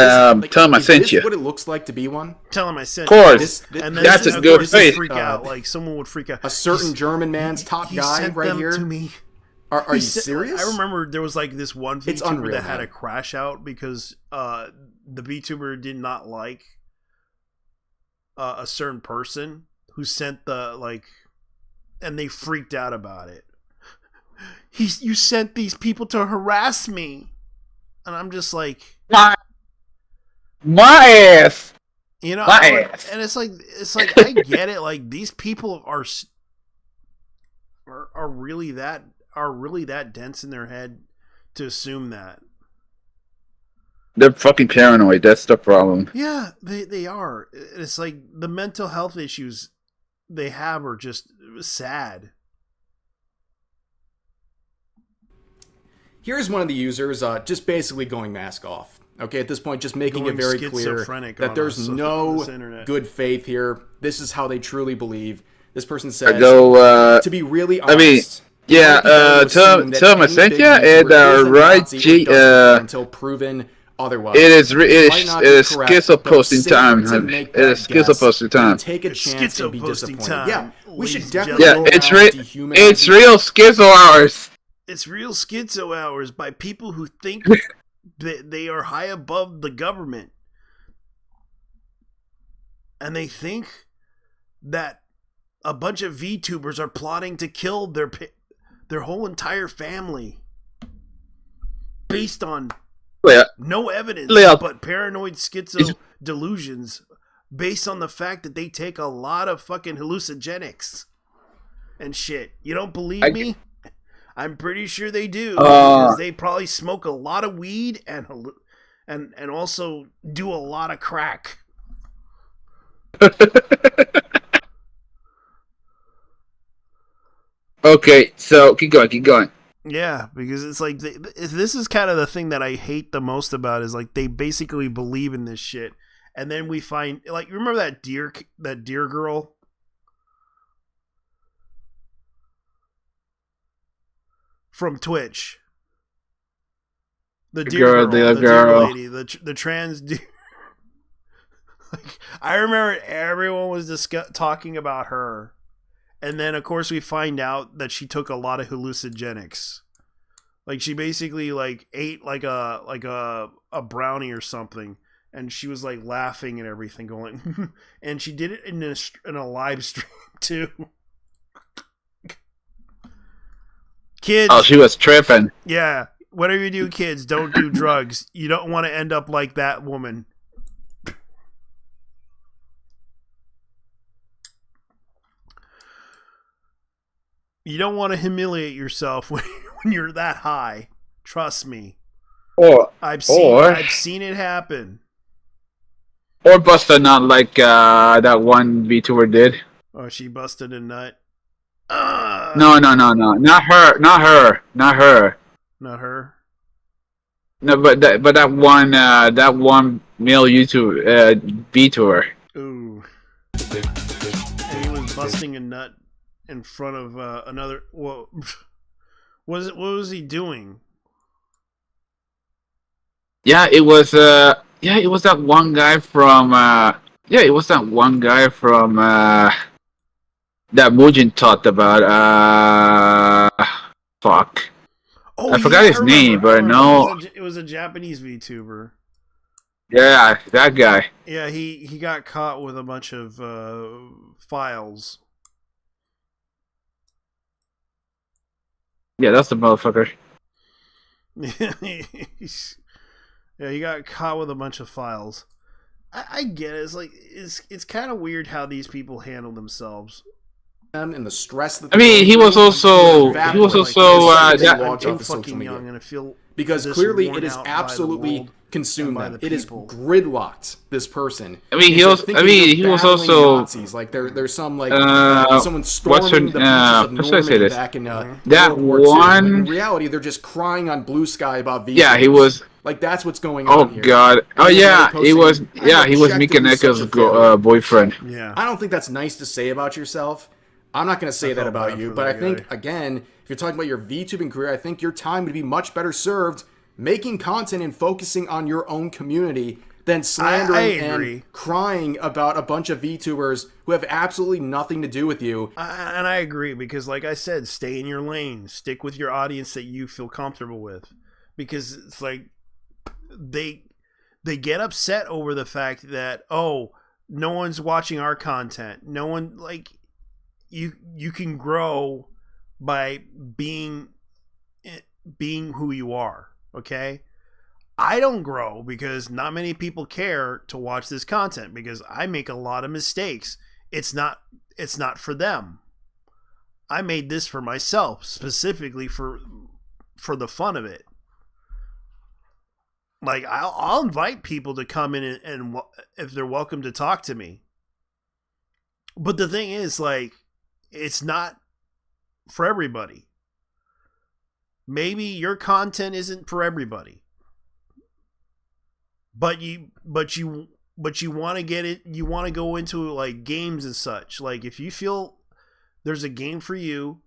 tell him I sent you. What it looks like to be one? Tell him I sent you. Of you. course, And then that's a good face. Freak out, like someone would freak out. A certain German man's top guy right them here. To me. Are you serious? I remember there was like this one VTuber unreal, that had man. a crash out because the VTuber did not like a certain person who sent and they freaked out about it. You sent these people to harass me, and I'm just like, my ass. you know, my ass. And it's like I get it. Like these people are really that dense in their head to assume that. They're fucking paranoid. That's the problem. Yeah, they are. It's like the mental health issues they have are just sad. Here's one of the users just basically going mask off. Okay, at this point, just making it very clear that there's no good faith here. This is how they truly believe. This person says, to be really honest, yeah, tell him I sent you, and right, until proven otherwise. It is schizo posting time, honey. It is schizo posting time. Take a chance and be disappointed. Yeah, we should Yeah, definitely. it's real schizo hours. It's real schizo hours by people who think that they are high above the government, and they think that a bunch of VTubers are plotting to kill their whole entire family based on no evidence but paranoid schizo delusions based on the fact that they take a lot of fucking hallucinogenics and shit. You don't believe me? I'm pretty sure they do because they probably smoke a lot of weed and also do a lot of crack. Okay, so keep going. Yeah, because it's like this is kind of the thing that I hate the most about is like they basically believe in this shit, and then we find like remember that deer girl from Twitch, the deer lady, the trans deer. Like, I remember everyone was talking about her. And then, of course, we find out that she took a lot of hallucinogenics. Like she basically like ate like a brownie or something, and she was like laughing and everything, going. And she did it in a live stream too. Kids. Oh, she was tripping. Yeah, whatever you do, kids, don't do drugs. You don't want to end up like that woman. You don't want to humiliate yourself when you're that high. Trust me. I've seen it happen. Or bust a nut like that one VTuber did. Oh, she busted a nut. No, not her. Not her. No, but that one male YouTube VTuber. Ooh. And he was busting a nut in front of another. What was he doing? It was that one guy from that Mujin talked about. Fuck. Oh, I forgot his name, but no. It was a Japanese VTuber. Yeah, that guy. Yeah, he got caught with a bunch of files. Yeah, that's the motherfucker. Yeah, he got caught with a bunch of files. I get it. It's like it's kind of weird how these people handle themselves. And the stress that he was also too fucking young, and I feel because clearly it is absolutely consumed them. It is gridlocked this person. He was also Nazis. Like there's some like someone storming the beaches of Normandy back in that World War II. one. Like, in reality, they're just crying on Blue Sky about VTubers. Yeah, he was. Like that's what's going on here. Oh god. Oh yeah, he was. Yeah, he was Mikaneko's boyfriend. Yeah. I don't think that's nice to say about yourself. I'm not going to say that about you, but I think, again, if you're talking about your VTubing career, I think your time would be much better served making content and focusing on your own community than slandering and crying about a bunch of VTubers who have absolutely nothing to do with you. And I agree, because like I said, stay in your lane. Stick with your audience that you feel comfortable with. Because it's like they get upset over the fact that, oh, no one's watching our content. No one, like... You can grow by being who you are, okay? I don't grow because not many people care to watch this content because I make a lot of mistakes. It's not for them. I made this for myself, specifically for the fun of it. Like I'll invite people to come in and if they're welcome to talk to me. But the thing is, like, it's not for everybody. Maybe your content isn't for everybody. But you want to get it, you want to go into like games and such. Like if you feel there's a game for you,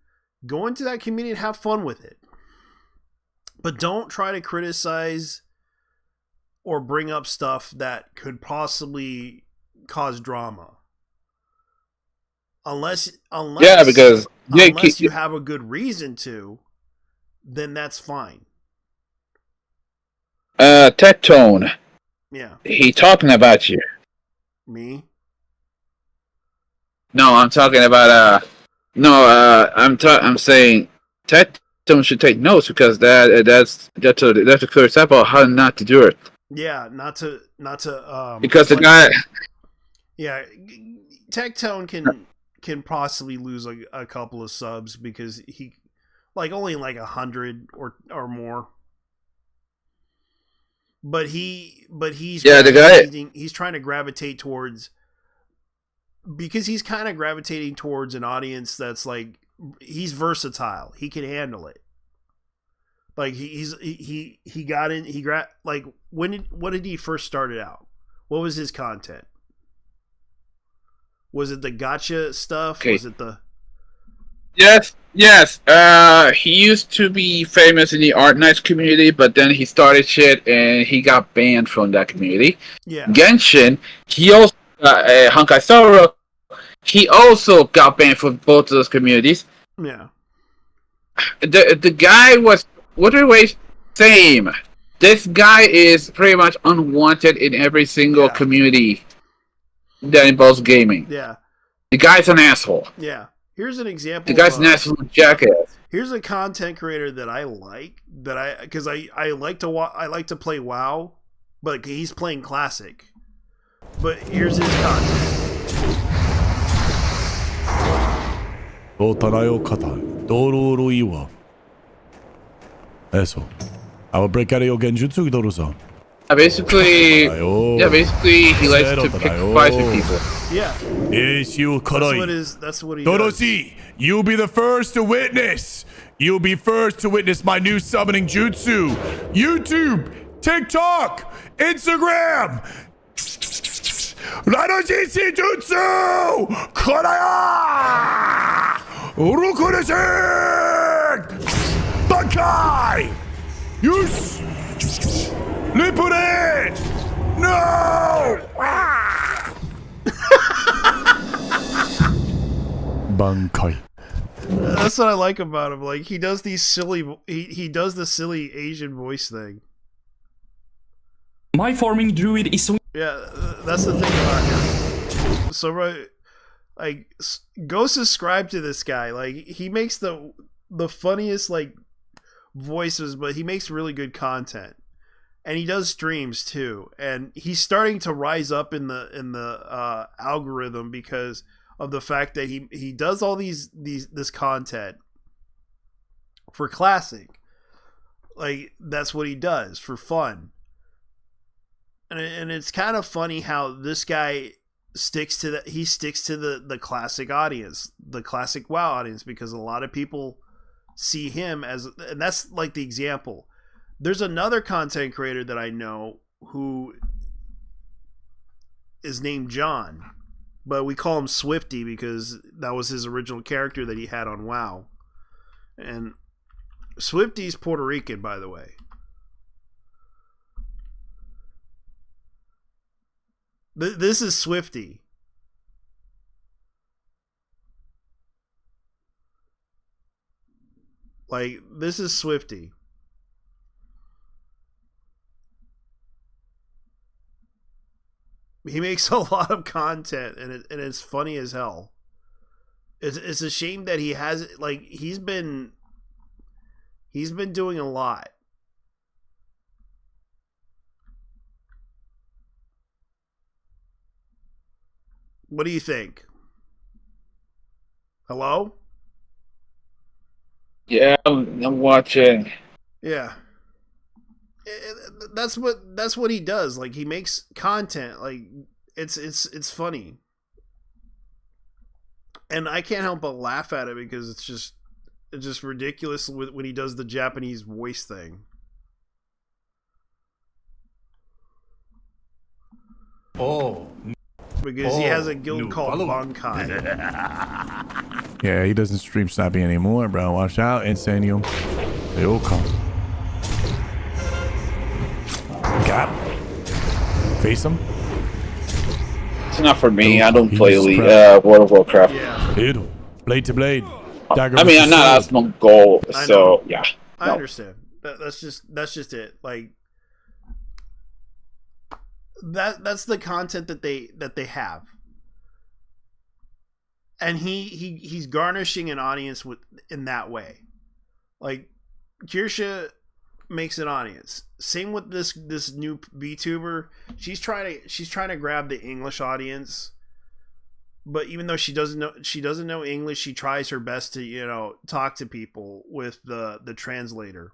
go into that community and have fun with it. But don't try to criticize or bring up stuff that could possibly cause drama. Unless you have a good reason to, then that's fine. Ted Tone. Yeah. He talking about you. Me? No, I'm talking about I'm saying Ted Tone should take notes because that's a clear example of how not to do it. Yeah, not to because the guy. Yeah, Tectone can possibly lose a couple of subs because like only like 100 or more. But he's the trying to gravitate towards, because he's kind of gravitating towards an audience that's like, he's versatile. He can handle it. Like he like what did he first started out? What was his content? Was it the gotcha stuff? Okay. Was it the Yes. He used to be famous in the Art Nights community, but then he started shit and he got banned from that community. Yeah. Genshin, he also Honkai Star Rail, he also got banned from both of those communities. Yeah. The guy was literally same. This guy is pretty much unwanted in every single community that involves gaming. Yeah. The guy's an asshole. Yeah. Here's an example. The guy's an absolute jackass. Here's a content creator that I like, because I like to play WoW, but he's playing classic. But here's his content. お互いを語る道路の岩 Eso. I will break out of your genjutsu, Doro-san. Basically, he likes to pick fights with people. Yeah. That's what he does. You'll be the first to witness. You'll be first to witness my new summoning jutsu. YouTube, TikTok, Instagram. Radojishi jutsu! Koraya! Urukureshi! Bankai! Yush! Lipure! No! Bankai. That's what I like about him. Like, he does these silly. He does the silly Asian voice thing. My farming druid is so. Yeah, that's the thing about him. So, right, like, go subscribe to this guy. Like, he makes the funniest like voices, but he makes really good content, and he does streams too. And he's starting to rise up in the algorithm because of the fact that he does all this content for classic. Like, that's what he does for fun. And it's kind of funny how this guy sticks to the classic audience, the classic WoW audience, because a lot of people see him as, and that's like the example. There's another content creator that I know who is named John, but we call him Swifty because that was his original character that he had on WoW. And Swifty's Puerto Rican, by the way. This is Swifty. Like, this is Swifty. He makes a lot of content, and it's funny as hell. It's a shame that he has, like, he's been doing a lot. What do you think? Hello? Yeah, I'm watching. Yeah. That's what he does. Like, he makes content. Like, it's funny. And I can't help but laugh at it because it's just ridiculous when he does the Japanese voice thing. Because he has a guild called Bankai. Yeah, he doesn't stream Snappy anymore, bro. Watch out, Insanio. They all come. Gap. Face him. It's not for me. I don't play World of Warcraft. Yeah. Blade to blade. Dagger I mean, I'm not as Mongol, so yeah. I understand. That's just it. Like, that's the content that they have, and he's garnishing an audience in that way. Like, Kirsha makes an audience. Same with this new VTuber. She's trying to grab the English audience, but even though she doesn't know English, she tries her best to talk to people with the translator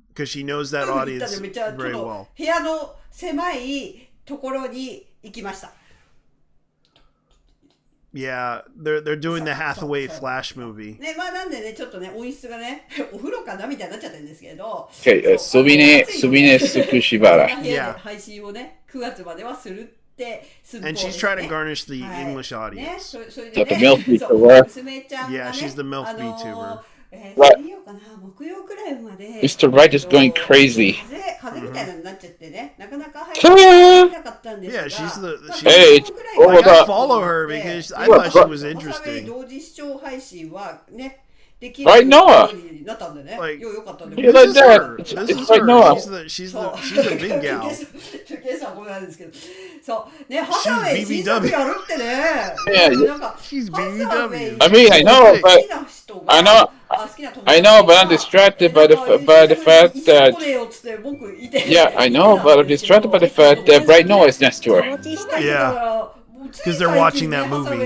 because she knows that audience very well. 部屋の狭いところに行きました。 Yeah, they're doing the Hathaway Flash movie. ね、まあなんでね、ちょっとね、音質がね、お風呂かなみたいになっちゃってるんですけど。Okay, Subine Tsukushibara. 配信をね、9月まではするって。And she's trying to garnish the English audience. The MILF VTuber. Yeah, she's the MILF VTuber. Mr. Right is going crazy. Yeah, she's the. Hey, I follow her because I thought she was interesting. Right, Noah. Like, you like that? It's right, Noah. She's the big gal. She's BBW. Yeah, she's BBW. I mean, I know, but I'm distracted by the fact that. Yeah, I know, but I'm distracted by the fact that Bright Noah is next to her. Yeah. Because they're watching that movie.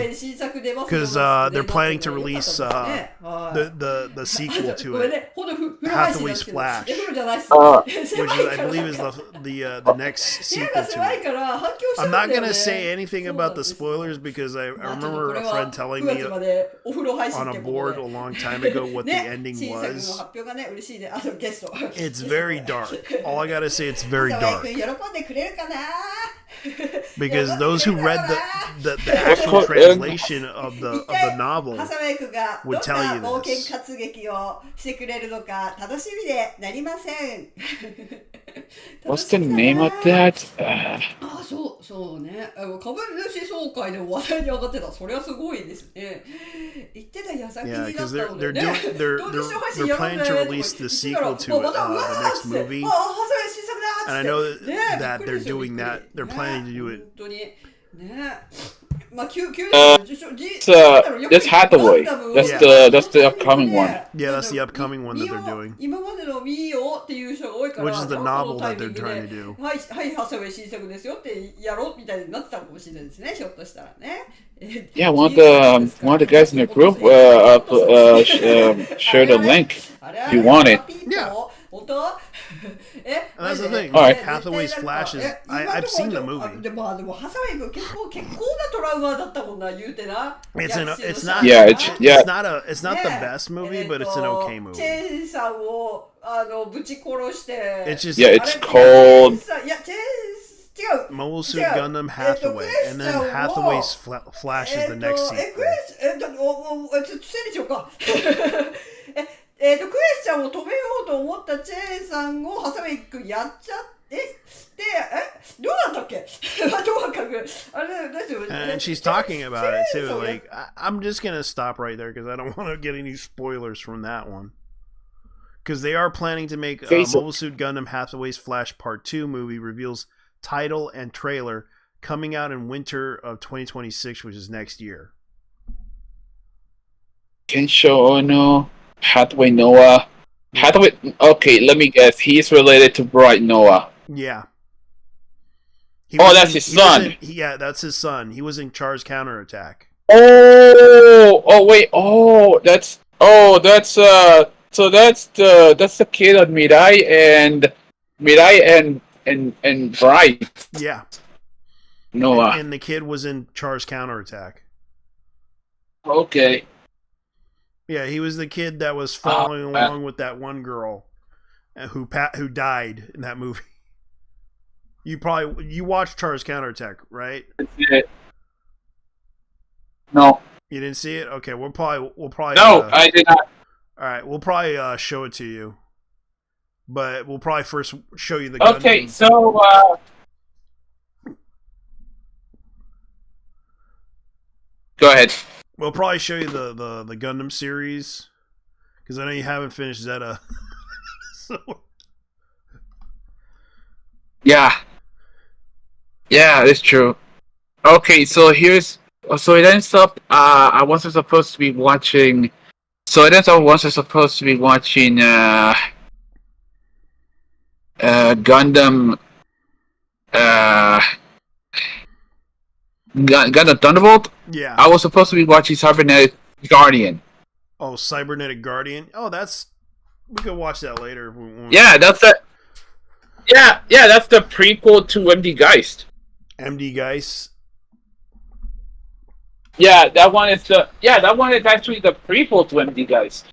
Because they're planning to release the sequel to it, Hathaway's Flash, which I believe is the next sequel to it. I'm not gonna say anything about the spoilers because I remember a friend telling me on a board a long time ago what the ending was. It's very dark. All I gotta say, it's very dark. Because those who read the actual translation of the novel would tell you this. What's the name of that? そうね。株主総会で話題に上がってた。それはすごいですね。言ってた矢先にだったのでね。Yeah, because they're planning to release the sequel to it, the next movie. And I know that they're doing that. They're planning to do it. That's Hathaway. That's the upcoming one. Yeah, that's the upcoming one that they're doing. Which is the novel that they're trying to do. Yeah, one of the guys in the group shared a link if you want it. Yeah. And that's the thing. All right. Hathaway's Flash is. I've seen the movie. It's not. Yeah, it's not the best movie, but it's an okay movie. It's just. Yeah, it's called. Mobile Suit Gundam Hathaway, and then Hathaway's Flash is the next sequel. クエスチャンを止めようと思ったチェーンさんをハサウェイ君やっちゃってどうだったっけともかくあれですよ And she's talking about it too. Like, I'm just gonna stop right there because I don't want to get any spoilers from that one. Because they are planning to make Mobile Suit Gundam Hathaway's Flash Part 2 movie reveals title and trailer coming out in winter of 2026, which is next year. Kensho Ono. Hathaway Noah. Hathaway. Okay, let me guess. He's related to Bright Noah. Yeah. That's his son. Yeah, that's his son. He was in Char's Counterattack. Wait. That's the kid of Mirai and Bright. Yeah. Noah. And the kid was in Char's Counterattack. Okay. Yeah, he was the kid that was following along with that one girl who died in that movie. You watched Char's Counterattack, right? No. You didn't see it? Okay, we'll probably. No, I did not. All right, we'll probably show it to you, but we'll probably first show you the. Gundam. Okay, so. Go ahead. We'll probably show you the Gundam series because I know you haven't finished Zeta. So. Yeah, that's true. Okay, so it ends up. I wasn't supposed to be watching. So it ends up. I wasn't supposed to be watching. Gundam. Gundam Thunderbolt. Yeah. I was supposed to be watching Cybernetic Guardian. Oh, Cybernetic Guardian. Oh, we could watch that later. Yeah, that's the. Yeah, that's the prequel to MD Geist. MD Geist. Yeah, that one is actually the prequel to MD Geist.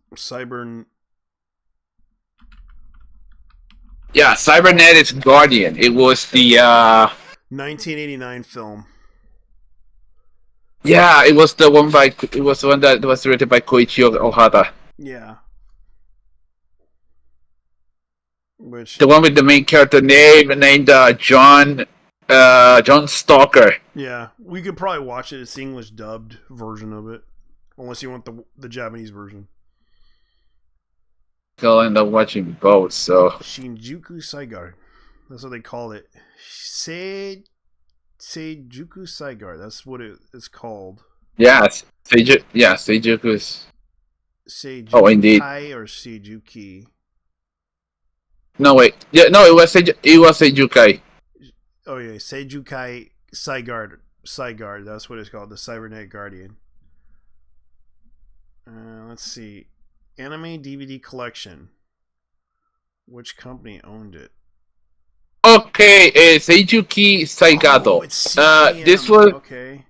Yeah, Cybernetics Guardian. It was the 1989 film. Yeah, it was the one that was directed by Koichi Ohata. Yeah. The one with the main character named John Stalker. Yeah, we could probably watch it. It's the English dubbed version of it, unless you want the Japanese version. I'll end up watching both. So Shinjuku Saigar, that's what they call it. Seijuku Saigar. That's what it's called. Yes, Seijuku's. Seijuku. Oh, indeed. Or Seijuki. No wait. Yeah, no, it was Seijukai. Oh yeah, Seijukai Saigar. That's what it's called. The Cybernetic Guardian. Let's see. Anime DVD collection. Which company owned it? Okay, Seijuki Saigado. This was okay.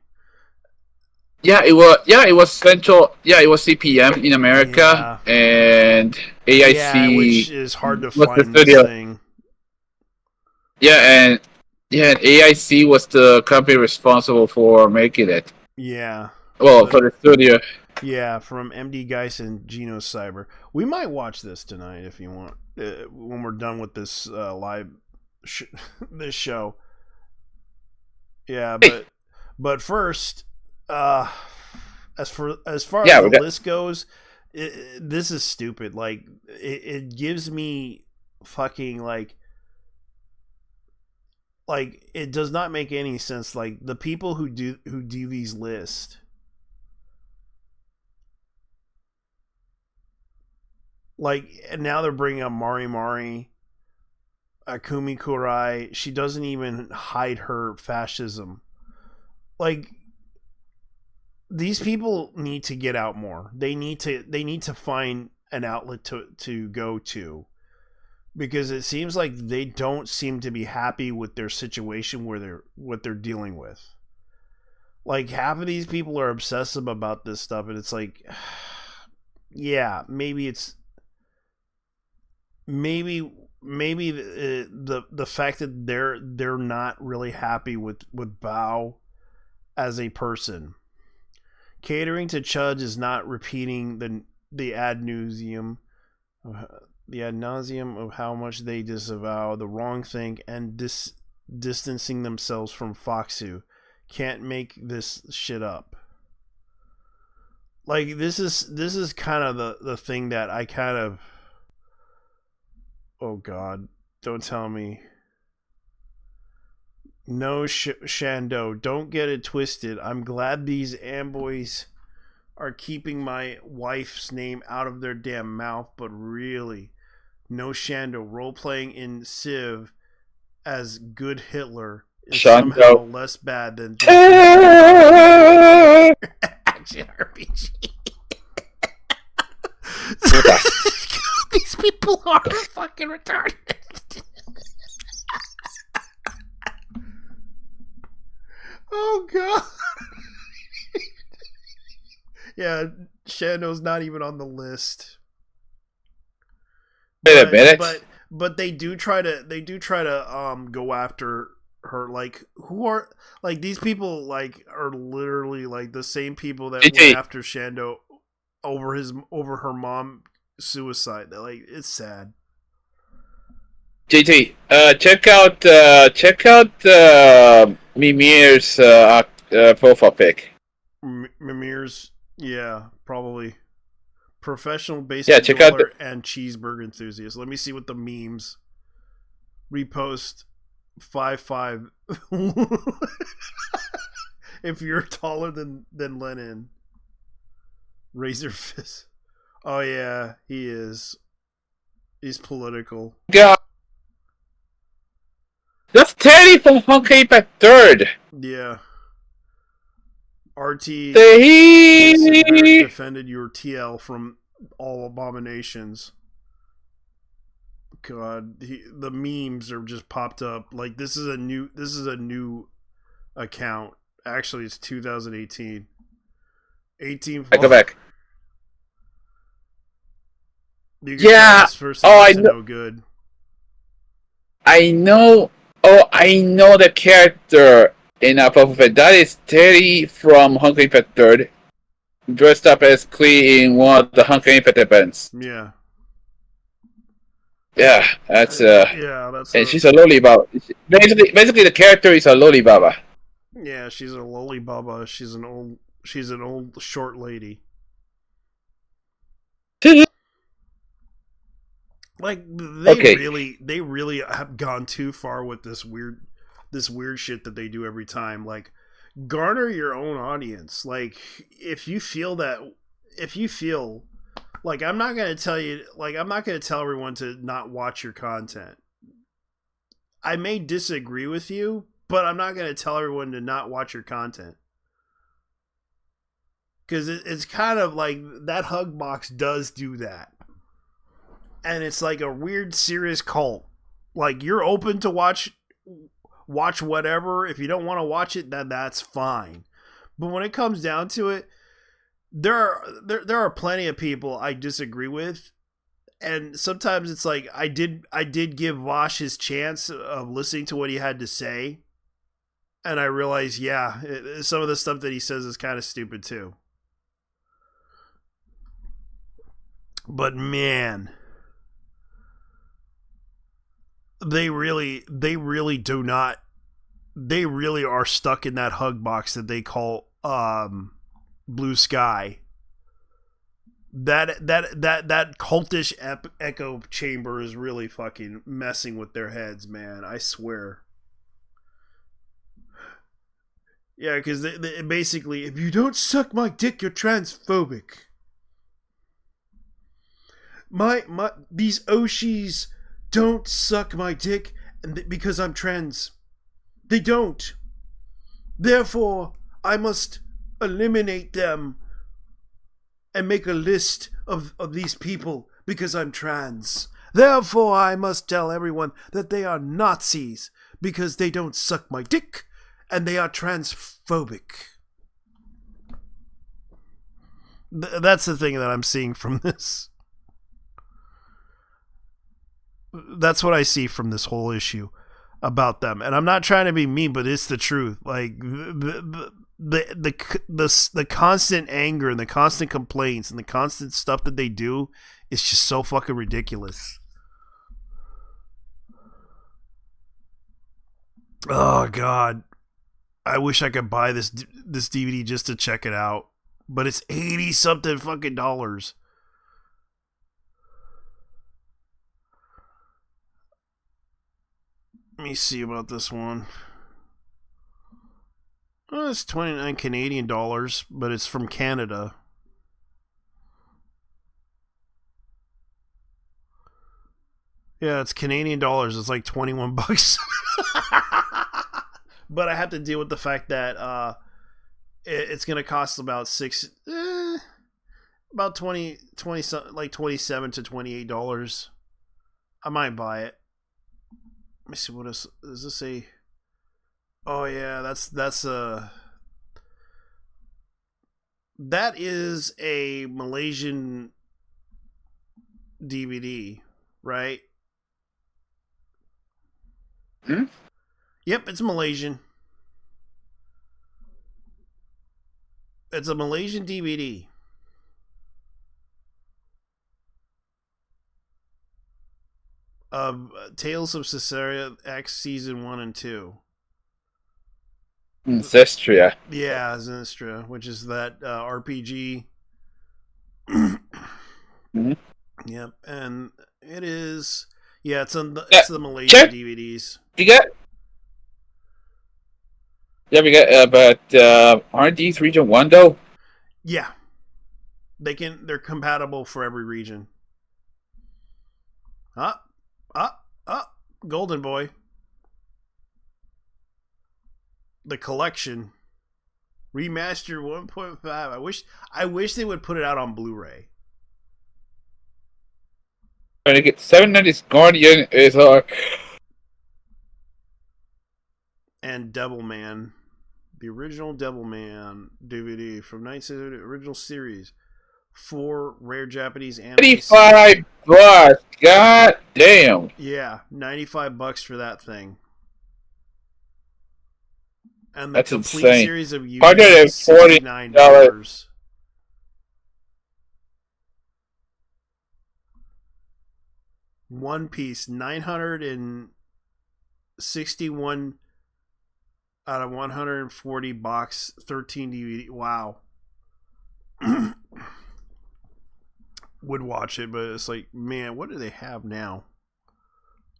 Yeah, it was central. Yeah, it was CPM in America and AIC. Yeah, which is hard to find the studio. This thing. And AIC was the company responsible for making it. Yeah. Well, for the studio. Yeah, from MD Geist and Geno Cyber. We might watch this tonight if you want. When we're done with this this show. Yeah, but first, as far as the list goes, this is stupid. Like it gives me fucking like it does not make any sense. Like the people who do these lists. Like, and now they're bringing up Mari, Akumi Kurai. She doesn't even hide her fascism. Like, these people need to get out more. They need to find an outlet to go to. Because it seems like they don't seem to be happy with their situation what they're dealing with. Like, half of these people are obsessive about this stuff, and it's like, yeah, maybe the fact that they're not really happy with Bao as a person. Catering to Chud is not repeating the ad nauseum of how much they disavow the wrong thing and distancing themselves from Foxu. Can't make this shit up. Like this is kind of the thing that I kind of. Oh God, don't tell me. No, Shando, don't get it twisted. I'm glad these amboys are keeping my wife's name out of their damn mouth, but really, no Shando, role-playing in Civ as good Hitler is somehow less bad than just action RPG. These people are fucking retarded. Oh God. Yeah, Shando's not even on the list. Wait a minute. But they do try to go after her. Like, who are like these people? Like, are literally like the same people that went after Shando over her mom suicide. Like, it's sad. JT, check out Mimir's profile pic. Mimir's, yeah, probably professional baseball player and cheeseburger enthusiast. Let me see what the memes. Repost 5'5". If you're taller than Lenin, raise your fist. Oh yeah, he is. He's political. God, that's Teddy from Honkai Impact 3rd. Yeah. RT The heat. defended your TL from all abominations. God, the memes are just popped up. Like this is a new account. Actually, it's 2018. 18. I go back. You can tell this person I to know. no good. I know. Oh, I know the character in Boba Fett. That is Terry from Hunger Impact 3rd, dressed up as Klee in one of the Hunger Impact events. Yeah. Yeah, that's Yeah, that's. And she's a loli baba. Basically, the character is a loli baba. Yeah, she's a loli baba. She's an old short lady. Like they really have gone too far with this weird shit that they do every time. Like, garner your own audience. Like, if you feel like, I'm not gonna tell everyone to not watch your content. I may disagree with you, but I'm not gonna tell everyone to not watch your content. Because it's kind of like that hug box does do that. And it's like a weird, serious cult. Like, you're open to watch whatever. If you don't want to watch it, then that's fine. But when it comes down to it, there are plenty of people I disagree with, and sometimes it's like I did give Vosh his chance of listening to what he had to say, and I realized, some of the stuff that he says is kind of stupid too. But man, they really are stuck in that hug box that they call Blue Sky. That cultish echo chamber is really fucking messing with their heads, man. I swear. Yeah, because they basically, if you don't suck my dick, you're transphobic. These Oshis don't suck my dick because I'm trans. They don't. Therefore, I must eliminate them and make a list of these people because I'm trans. Therefore, I must tell everyone that they are Nazis because they don't suck my dick and they are transphobic. That's the thing that I'm seeing from this. That's what I see from this whole issue about them. And I'm not trying to be mean, but it's the truth. Like, the constant anger and the constant complaints and the constant stuff that they do is just so fucking ridiculous. Oh God, I wish I could buy this DVD just to check it out, but it's $80 something fucking dollars. Let me see about this one. Oh, it's 29 Canadian dollars, but it's from Canada. Yeah, it's Canadian dollars. It's like 21 bucks. But I have to deal with the fact that it's going to cost about about 20 like $27 to $28. I might buy it. Let me see, what is this a? Oh yeah, that is a Malaysian DVD, right? Hmm? Yep, it's Malaysian. It's a Malaysian DVD. Of Tales of Caesarea X Season 1 and 2. Zestria. Yeah, Zestria, which is that RPG. Mm-hmm. Yep, and it is... Yeah, it's the Malaysian DVDs. You got... Yeah, we got, but aren't these region 1 though? Yeah. They're compatible for every region. Golden Boy. The collection. Remastered 1.5. I wish they would put it out on Blu-ray. Trying to get 790's Guardian is And Devilman. The original Devilman DVD from 1970, original series. 4 rare Japanese anime. $85. God damn. Yeah, $95 for that thing. And the That's complete insane. series of Yu $140. $69. One Piece, 961 out of 140 box, 13 DVD. Wow. Would watch it, but it's like, man, what do they have now?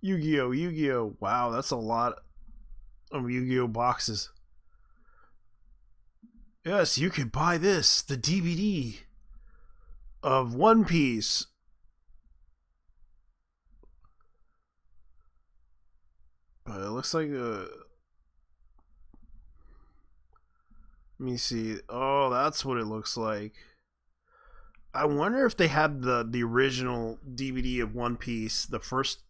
Yu-Gi-Oh! Wow, that's a lot of Yu-Gi-Oh! Boxes. Yes, you could buy this, the DVD of One Piece. But it looks like let me see. Oh, that's what it looks like. I wonder if they had the original DVD of One Piece, the first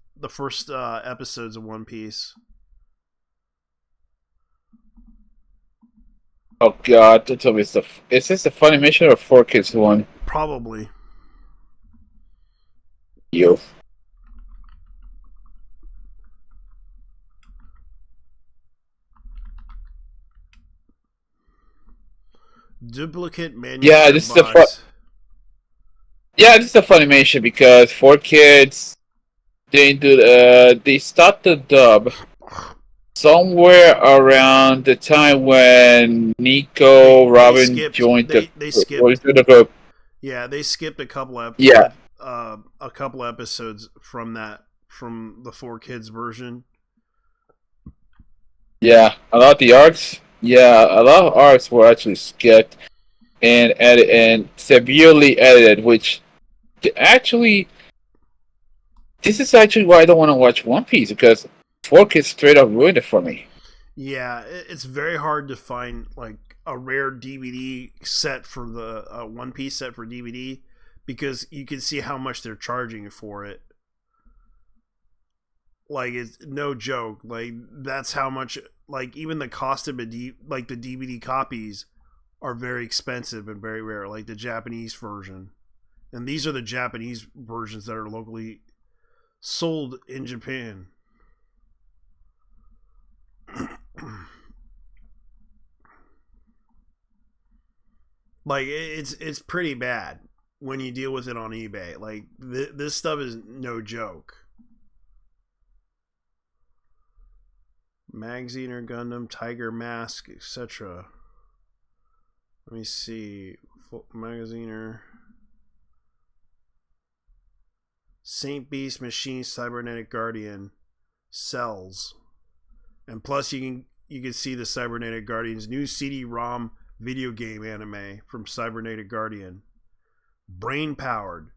episodes of One Piece. Oh God! Don't tell me is this the Funimation or 4Kids one? Probably. Yo. Duplicate manuscript Yeah, this box. This is the Funimation because 4Kids they stopped the dub somewhere around the time when Nico Robin joined the group. Yeah, they skipped a couple a couple episodes from the 4Kids version. Yeah, a lot of the arcs. Yeah, a lot of arcs were actually skipped and severely edited, which actually this is actually why I don't want to watch One Piece because 4Kids straight up ruined it for me. Yeah, it's very hard to find like a rare DVD set for the One Piece set for DVD because you can see how much they're charging for it. Like, it's no joke. Like, that's how much. Like, even the cost of the DVD copies are very expensive and very rare. Like the Japanese version, and these are the Japanese versions that are locally sold in Japan. Like, it's pretty bad when you deal with it on eBay. Like, this stuff is no joke. Magaziner, Gundam, Tiger Mask, etc. Let me see. Magaziner. Saint Beast, Machine, Cybernetic Guardian, Cells. And plus you can see the Cybernetic Guardian's new CD-ROM video game anime from Cybernetic Guardian. Brain powered.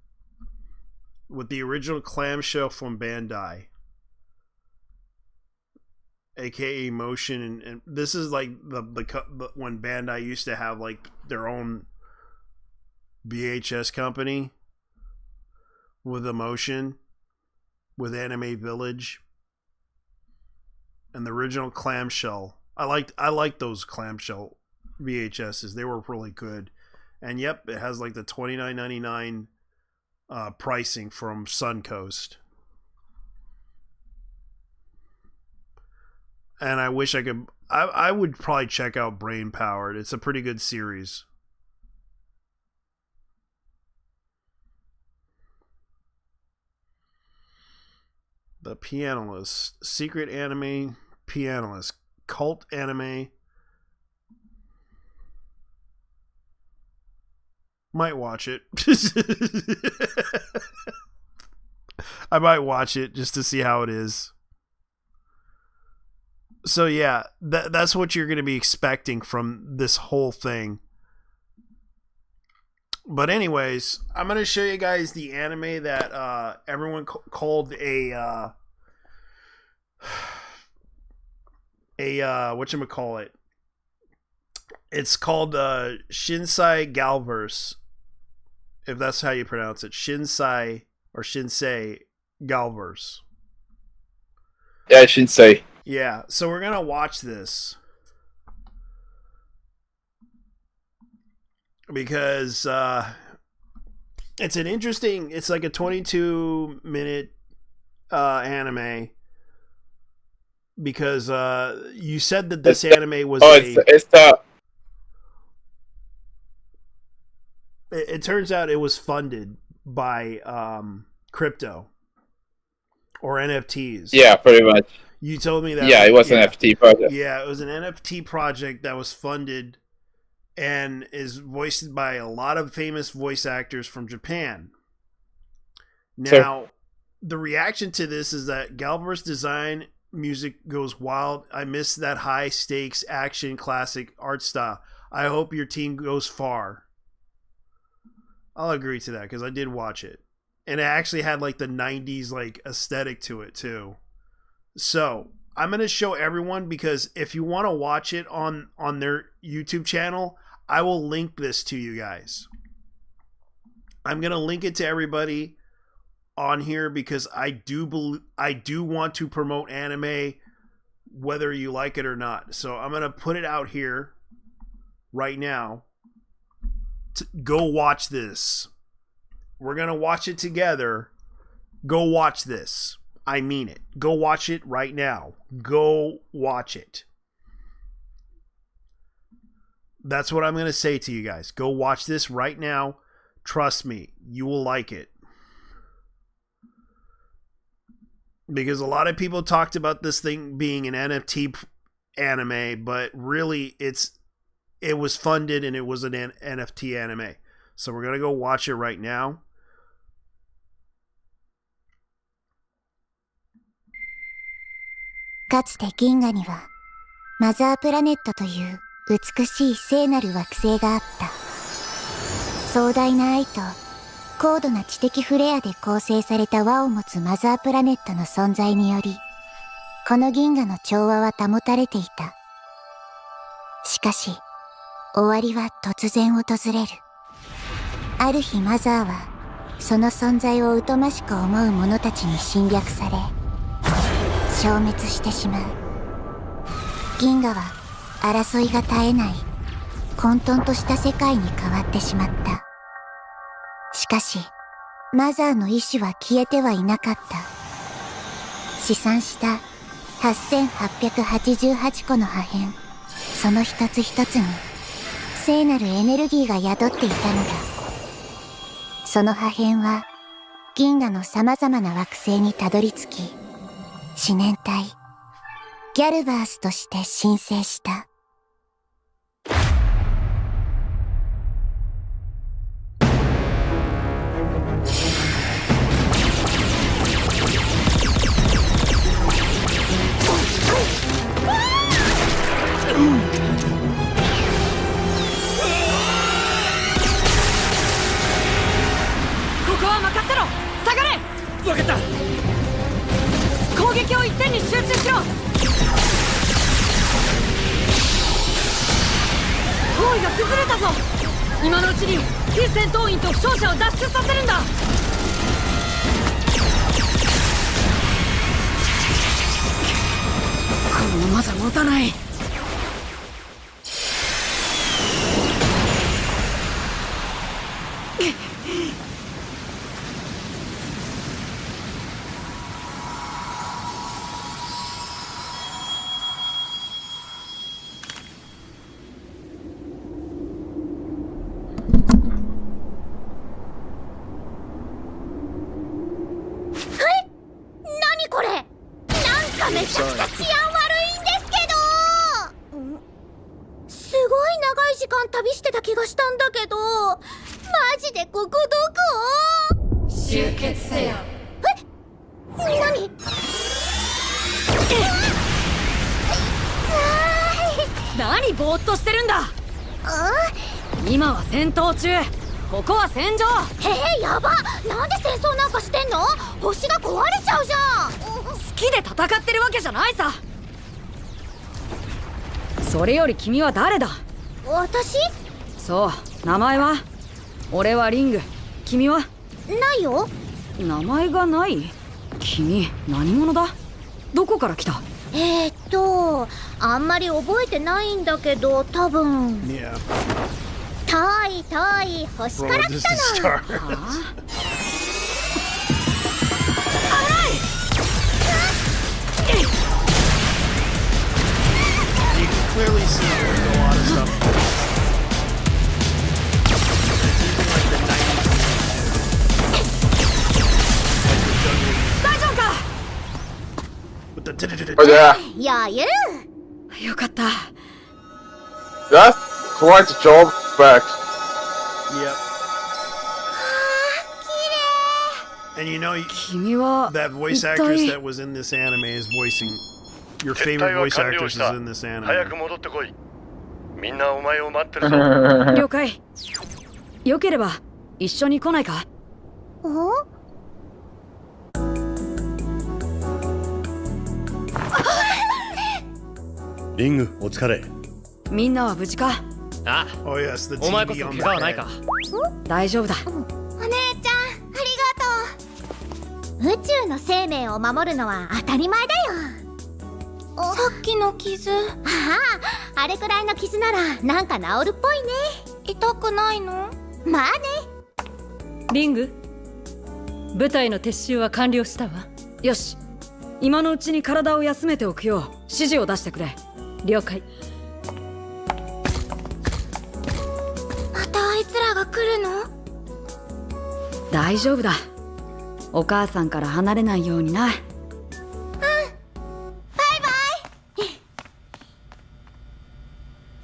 With the original clamshell from Bandai. AKA Motion, and this is like the when Bandai used to have like their own VHS company with Emotion, with Anime Village, and the original clamshell. I liked those clamshell VHSs. They were really good. And yep, it has like the $29.99 pricing from Suncoast. And I wish I could. I would probably check out Brain Powered. It's a pretty good series. The Pianist, Secret Anime Pianist, Cult Anime. Might watch it. I might watch it just to see how it is. So yeah, that's what you're going to be expecting from this whole thing. But anyways, I'm going to show you guys the anime that everyone called a whatchamacallit, It's called Shinsei Galverse, if that's how you pronounce it. Shinsei Galverse. Yeah, Shinsei. Yeah, so we're gonna watch this because it's an interesting. It's like a 22-minute anime. Because you said that this anime was it turns out it was funded by crypto or NFTs. Yeah, pretty much. You told me that. Yeah, it was an NFT project. Yeah, it was an NFT project that was funded and is voiced by a lot of famous voice actors from Japan. Now, the reaction to this is that Galver's design music goes wild. I miss that high stakes action classic art style. I hope your team goes far. I'll agree to that because I did watch it. And it actually had like the 90s like aesthetic to it too. So I'm going to show everyone because if you want to watch it on their YouTube channel, I will link this to you guys. I'm going to link it to everybody on here because I do want to promote anime whether you like it or not. So I'm going to put it out here right now. Go watch this. We're going to watch it together. Go watch this. I mean it. Go watch it right now. Go watch it. That's what I'm going to say to you guys. Go watch this right now. Trust me, you will like it. Because a lot of people talked about this thing being an NFT anime, but really it was funded and it was an NFT anime. So we're going to go watch it right now. Kaつて銀河にはマザープラネットという美しい聖なる惑星があった。壮大な愛と高度な知的フレアで構成された輪を持つマザープラネットの存在により、この銀河の調和は保たれていた。しかし、終わりは突然訪れる。ある日マザーは、その存在を疎ましく思う者たちに侵略され、消滅してしまう。銀河は争いが絶えない混沌とした世界に変わってしまった。しかし、マザーの意志は消えてはいなかった。試算した8888個の破片、その一つ一つに聖なるエネルギーが宿っていたのだ。その破片は銀河の様々な惑星にたどり着き、思念体ギャルバースとして申請した。ここは任せろ。下がれ。分かった。攻撃を一点に集中しろ。包囲が崩れたぞ。今のうちに非戦闘員と負傷者を脱出させるんだ。このままじゃ持たない。めちゃくちゃ治安悪いんですけど。すごい長い時間旅してた気がしたんだけど、マジでここどこ？集結せよ。何？何ぼーっとしてるんだ。今は戦闘中。ここは戦場。やば。なんで戦争なんかしてんの？星が壊れちゃうじゃん。好きで戦ってるわけじゃないさ。それより君は誰だ？私？そう、名前は？俺はリング。君は？ないよ。名前がない？君、何者だ？どこから来た？あんまり覚えてないんだけど、多分。Yeah. 遠い遠い星から来たの。はあYou can clearly see there's a lot of stuff. It's even like the 90s. 大丈夫か？ With the Oh yeah, 余裕。よかった。 that's quite a job back. Yep. And you know, 君は that voice 一 actress 体 that was in this anime is voicing your favorite voice actress is in this anime. 早く戻ってこい。みんなお前を待ってるぞ。了解。よければ一緒に来ないか？リングお疲れ。みんなは無事か？あ、 Oh yes, the お前こ TV そ on 怪 the 我はないか。 head. 大丈夫だ。お姉ちゃん、ありがとう。宇宙の生命を守るのは当たり前だよ。さっきの傷。あれくらいの傷ならなんか治るっぽいね。痛くないの？まあね。リング、部隊の撤収は完了したわ。よし、今のうちに体を休めておくよう指示を出してくれ。了解。またあいつらが来るの？大丈夫だ。お母さんから離れないようにな。リ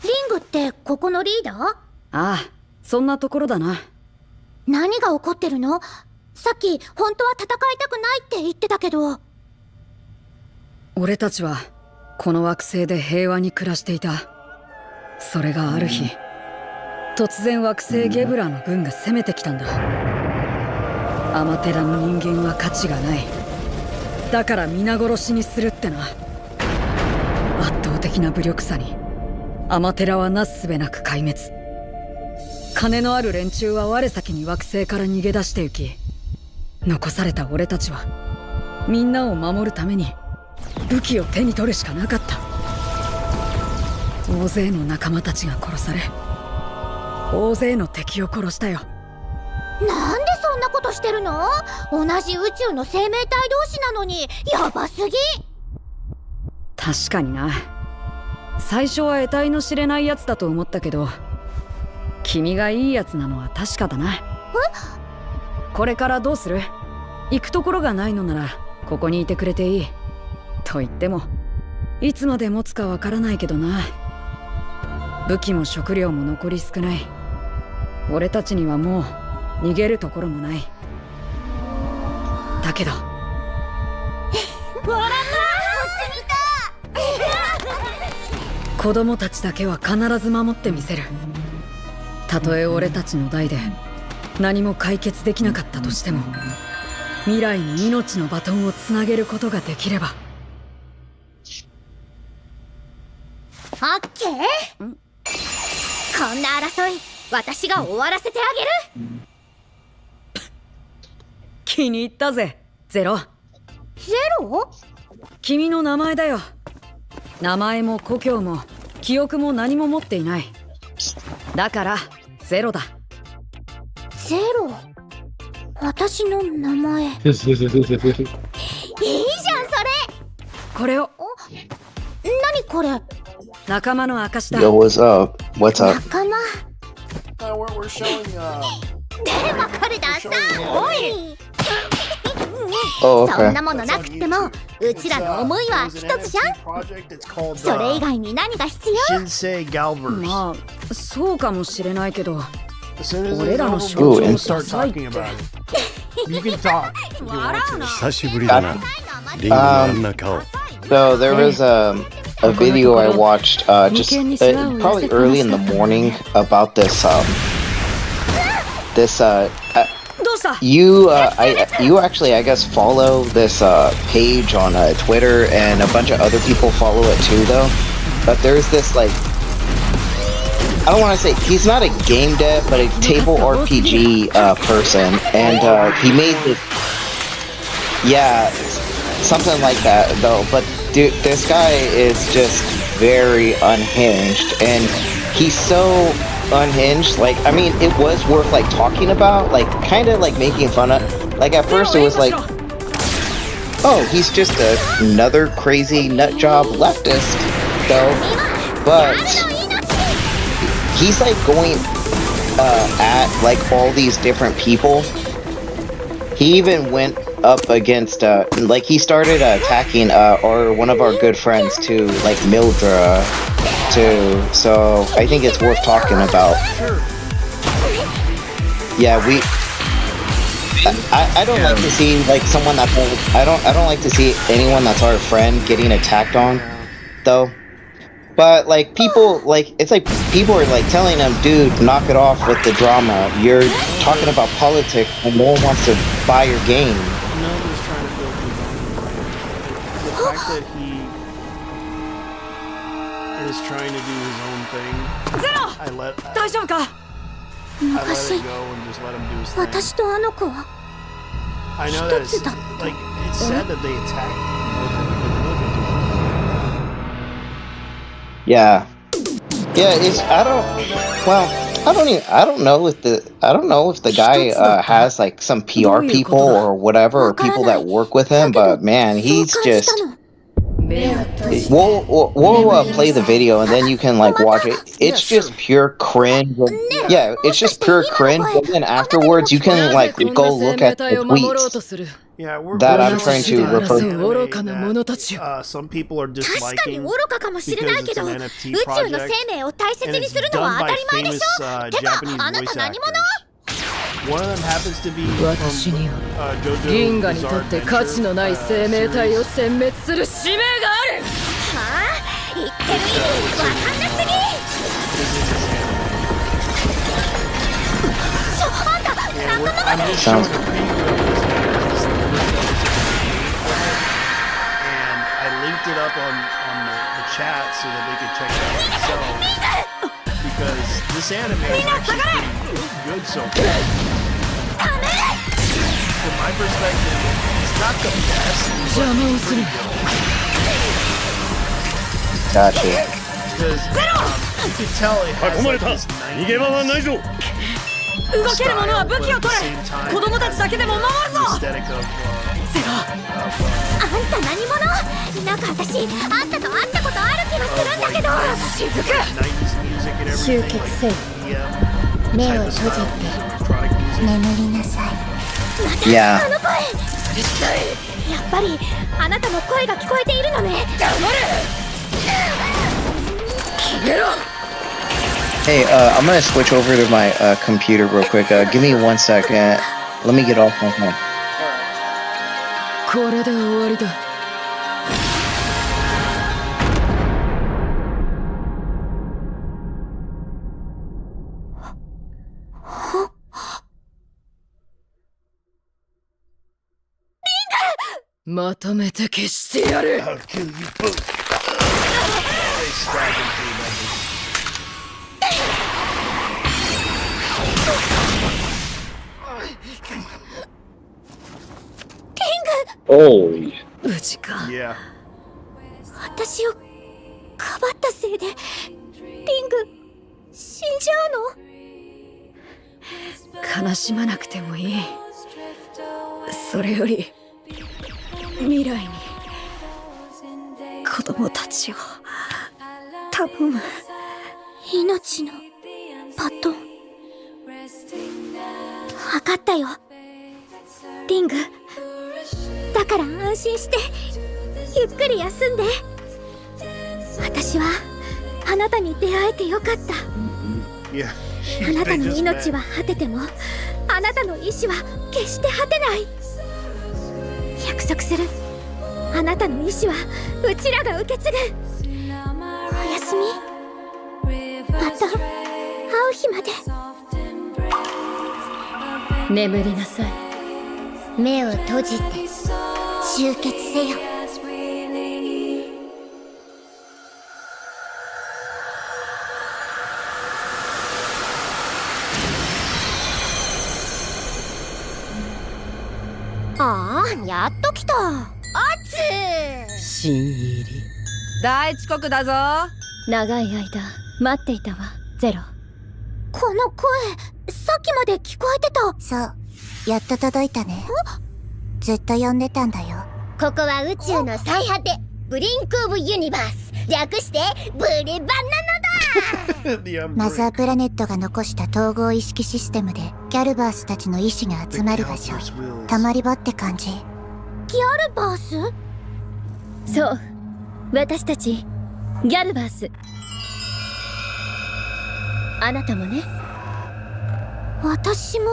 ングってここのリーダー？ああ、そんなところだな。何が起こってるの？さっき本当は戦いたくないって言ってたけど。俺たちはこの惑星で平和に暮らしていた。それがある日、突然惑星ゲブラの軍が攻めてきたんだ。アマテラの人間は価値がない。だから皆殺しにするってな。圧倒的な武力差にアマテラはなすすべなく壊滅。金のある連中は我先に惑星から逃げ出してゆき、残された俺たちはみんなを守るために武器を手に取るしかなかった。大勢の仲間たちが殺され、大勢の敵を殺したよ。なんでそんなことしてるの？同じ宇宙の生命体同士なのにやばすぎ。確かにな。最初は得体の知れないやつだと思ったけど、君がいいやつなのは確かだな。これからどうする？行くところがないのならここにいてくれていい。と言ってもいつまで持つかわからないけどな。武器も食料も残り少ない。俺たちにはもう逃げるところもない。だけど子供たちだけは必ず守ってみせる。たとえ俺たちの代で何も解決できなかったとしても、未来に命のバトンをつなげることができれば。オッケー。こんな争い私が終わらせてあげる。気に入ったぜ、ゼロ。ゼロ？君の名前だよ。名前も故郷も記憶も何も持っていない。だからゼロだ。ゼロ？私の名前。いいじゃんそれ。これを。何これ？仲間の証だ。 Yo, what's up? What's up? 仲間。We're showing でわかるださ。おい。Oh, okay. そんなものなくてもうちらの思いは一つじゃん。それ以外に何が必要？まあそうかもしれないけど、 俺らの仕事をダサいって。久しぶりだな。リングのあんな顔。 So there was a video I watched just probably early in the morning about this you actually I guess follow this page on Twitter, and a bunch of other people follow it too though. But there's this like I don't want to say he's not a game dev, but a table RPG person, and he made this. Yeah, something like that though. But dude, this guy is just very unhinged, and he's so unhinged. Like, I mean, it was worth like talking about, like kind of like making fun of. Like at first it was like, oh, he's just another crazy nutjob leftist, though. But he's like going at like all these different people. He even went up against like he started attacking one of our good friends too, like Mildra too. So I think it's worth talking about. Yeah, I don't like to see like someone that's I don't like to see anyone that's our friend getting attacked on, though. But like people, like it's like people are like telling him, dude, knock it off with the drama. You're talking about politics and no one wants to buy your game. Nobody's trying to build people. The fact that he is trying to do his own thing, I let it go and just let him do his thing. I know that it's like it's sad that they attacked. Yeah, it's I don't know if the guy has like some PR people or whatever, or people that work with him, but man, he's just. We'll play the video and then you can like watch it. It's just pure cringe. Yeah, it's just pure cringe. But then afterwards, you can like go look at the tweets. Yeah, that I'm trying to refer to. Some people are disliking because it's an NFT project, and it's done by famous Japanese voice actors. One of them happens to be from JoJo's Bizarre Adventures. Sounds good. And I linked it up on the chat so that they could check it out themselves. Because this anime is actually pretty good so far. From my perspective, it's not the best, but it's pretty good. Gotcha. Because you can tell it has like this 90s style, but at the same time, it has the aesthetic of あんた何者？なんか私あんたと会ったことある気がするんだけど。集結せよ。目を閉じて眠りなさい。いや。あの声。やっぱりあなたの声が聞こえているのね。黙れ。決めろ。Hey, I'm gonna switch over to my computer real quick. Give me 1 second. Let me get off my phone. これで終わりだ。まとめて消してやる。Oh. 無事か。Yeah. 私をかばったせいでリング死んじゃうの？悲しまなくてもいい。それより未来に子供たちを多分命のバトン。分かったよリング。だから安心してゆっくり休んで。私はあなたに出会えてよかった。あなたの命は果ててもあなたの意志は決して果てない。約束する。あなたの意志はうちらが受け継ぐ。おやすみ。また会う日まで。眠りなさい。目を閉じて集結せよ。ああ、やっと来た。新入り大遅刻だぞ。長い間待っていたわ、ゼロ。この声、さっきまで聞こえてた。そう、やっと届いたね。ずっと呼んでたんだよ。ここは宇宙の最果て、ブリンクオブユニバース、略してブリバナナだ。マザープラネットが残した統合意識システムでギャルバースたちの意志が集まる場所。たまり場って感じ。ギャルバース？そう、私たちギャルバース。あなたもね。私も。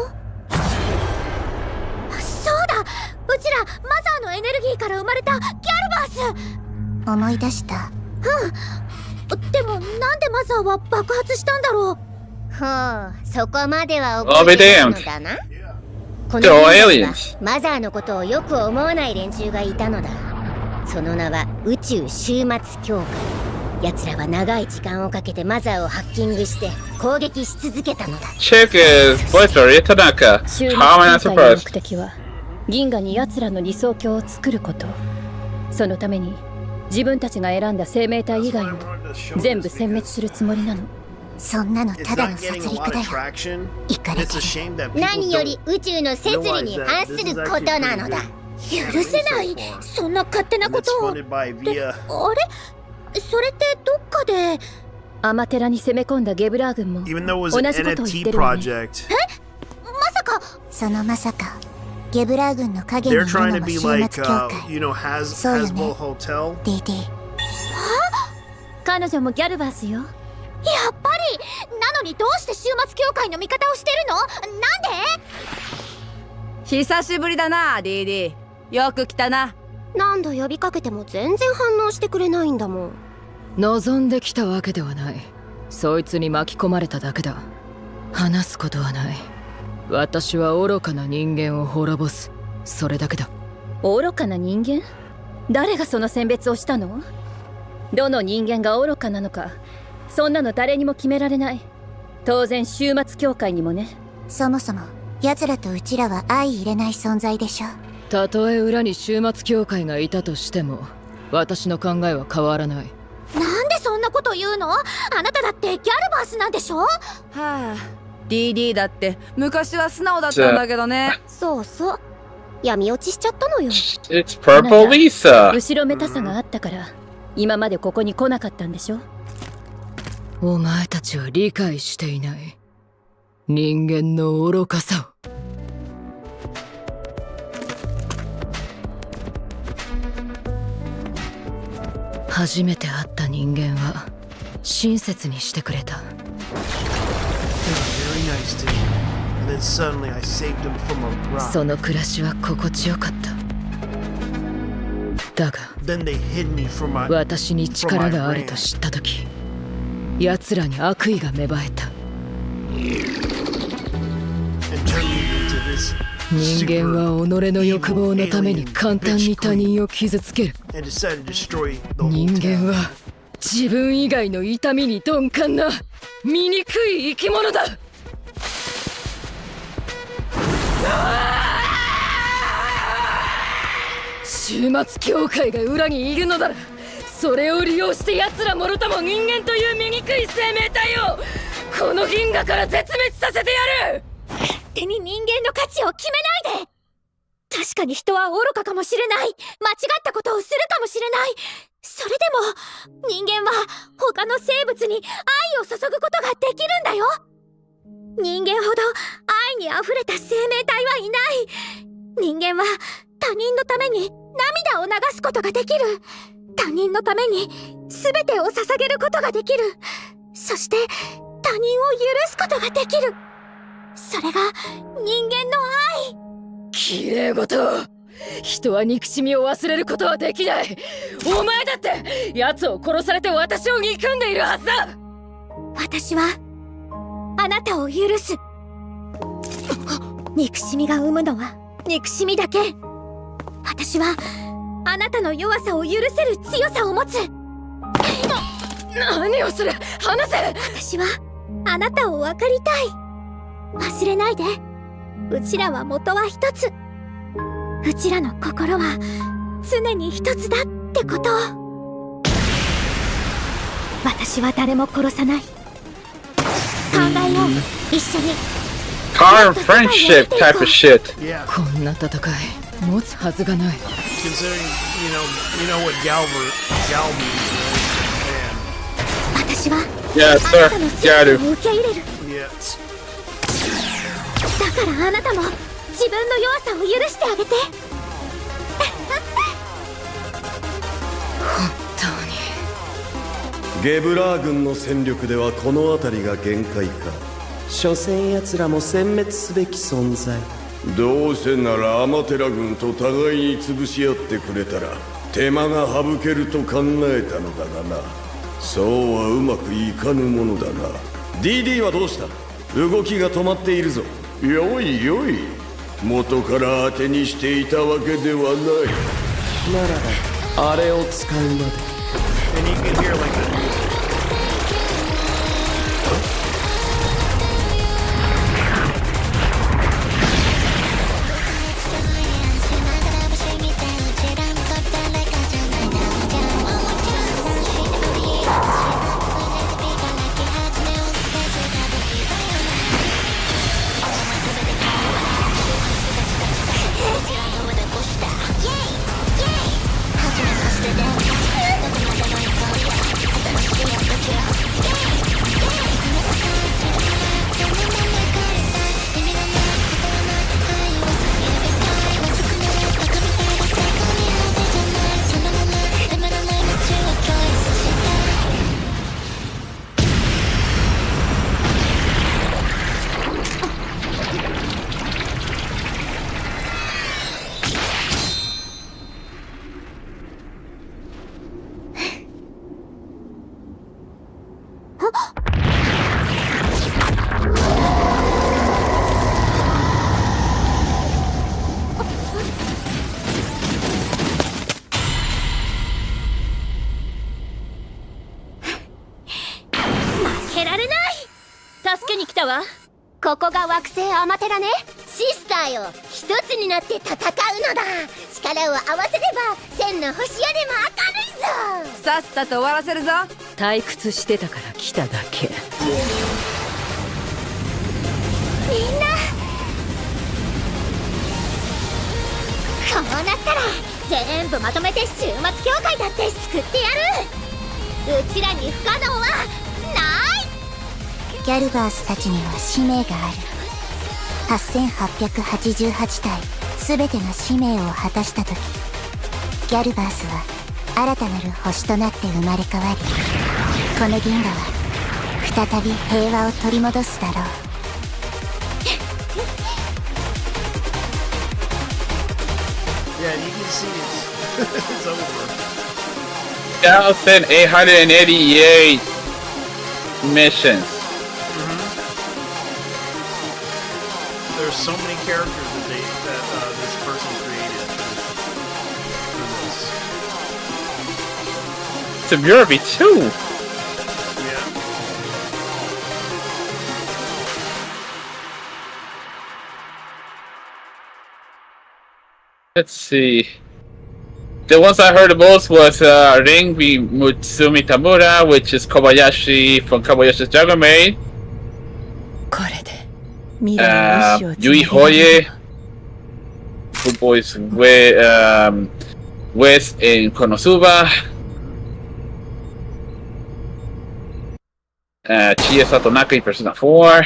そうだ、うちらマザーのエネルギーから生まれたギャルバース。思い出した。でもなんでマザーは爆発したんだろう。そこまでは覚えていないのだな。この世にはマザーのことをよく思わない連中がいたのだ。その名は宇宙終末協会。奴らは長い時間をかけてマザーをハッキングして攻撃し続けたのだ。Check is boyfriend Tanaka. 終末 How am I 協会の surprised? 目的は銀河に奴らの理想郷を作ること。そのために自分たちが選んだ生命体以外を全部殲滅するつもりなの。そんなのただの殺戮だよ。イカれてる。何より宇宙の摂理に反することなのだ。許せない。そんな勝手なことを。あれ、それってどっかでアマテラに攻め込んだゲブラー軍も同じことを言ってるわね。まさか。そのまさかゲブラー軍の影にいるのも終末協会。そうよね、DD。彼女もギャルバースよ。やっぱり。なのにどうして終末協会の味方をしてるの？なんで？久しぶりだな DD。 よく来たな。何度呼びかけても全然反応してくれないんだもん。望んできたわけではない。そいつに巻き込まれただけだ。話すことはない。私は愚かな人間を滅ぼす、それだけだ。愚かな人間？誰がその選別をしたの？どの人間が愚かなのか、そんなの誰にも決められない。当然終末協会にもね。そもそも奴らとうちらは相入れない存在でしょ。たとえ裏に終末協会がいたとしても私の考えは変わらない。なんでそんなこと言うの？あなただってギャルバースなんでしょ？はあ、DD だって昔は素直だったんだけどね。そうそう、闇落ちしちゃったのよ。 It's Purple Lisa. 後ろめたさがあったから今までここに来なかったんでしょ。お前たちは理解していない人間の愚かさを。初めて会った人間は親切にしてくれた。その暮らしは心地よかった。だが私に力があると知った時、奴らに悪意が芽生えた。人間は己の欲望のために簡単に他人を傷つける。人間は自分以外の痛みに鈍感な醜い生き物だ。終末協会が裏にいるのなら、それを利用して奴らもろとも人間という醜い生命体をこの銀河から絶滅させてやる。勝手に人間の価値を決めないで。確かに人は愚かかもしれない。間違ったことをするかもしれない。それでも人間は他の生物に愛を注ぐことができるんだよ。人間ほど愛にあふれた生命体はいない。人間は他人のために涙を流すことができる。他人のために全てを捧げることができる。そして他人を許すことができる。それが人間の愛。きれい事。人は憎しみを忘れることはできない。お前だって奴を殺されて私を憎んでいるはずだ。私はあなたを許す。憎しみが生むのは憎しみだけ。私はあなたの弱さを許せる強さを持つ。何をする？話せ。私はあなたを分かりたい。忘れないで。うちらは元は一つ。うちらの心は常に一つだってことを。私は誰も殺さない。考えよう、一緒に。 Car friendship type of shit. Yeah. こんな戦い持つはずがない。 Considering, you know what gal means. 私は Yes, あ sir. なたの姿 Got を it. 受け入れる。 Yes. だからあなたも自分の弱さを許してあげて。本当に。ゲブラー軍の戦力ではこの辺りが限界か。所詮奴らも殲滅すべき存在。どうせならアマテラ軍と互いに潰し合ってくれたら手間が省けると考えたのだがな。そうはうまくいかぬものだな。 DD はどうした？動きが止まっているぞ。よいよい、元から当てにしていたわけではない。ならばあれを使うまで。 And you can hear like the music.ここが惑星アマテラね。シスターよ、一つになって戦うのだ。力を合わせれば千の星よりも明るいぞ。さっさと終わらせるぞ。退屈してたから来ただけ。みんなこうなったら全部まとめて終末協会だって救ってやる。うちらに不可能はない。ギャルバースたちには使命がある。8888体全ての使命を果たした時、ギャルバースは新たなる星となって生まれ変わり、この銀河は再び平和を取り戻すだろう。Yeah, you can see it's over. 1,888 missions. There's so many characters that this person created for this. It's a Murabi too. Yeah. Let's see. The ones I heard the most was Ring Mutsumi Tamura, which is Kobayashi from Kobayashi's Dragon Maid. Yui Hoye, who voiced West in Konosuba. Chie Satonaka in Persona 4.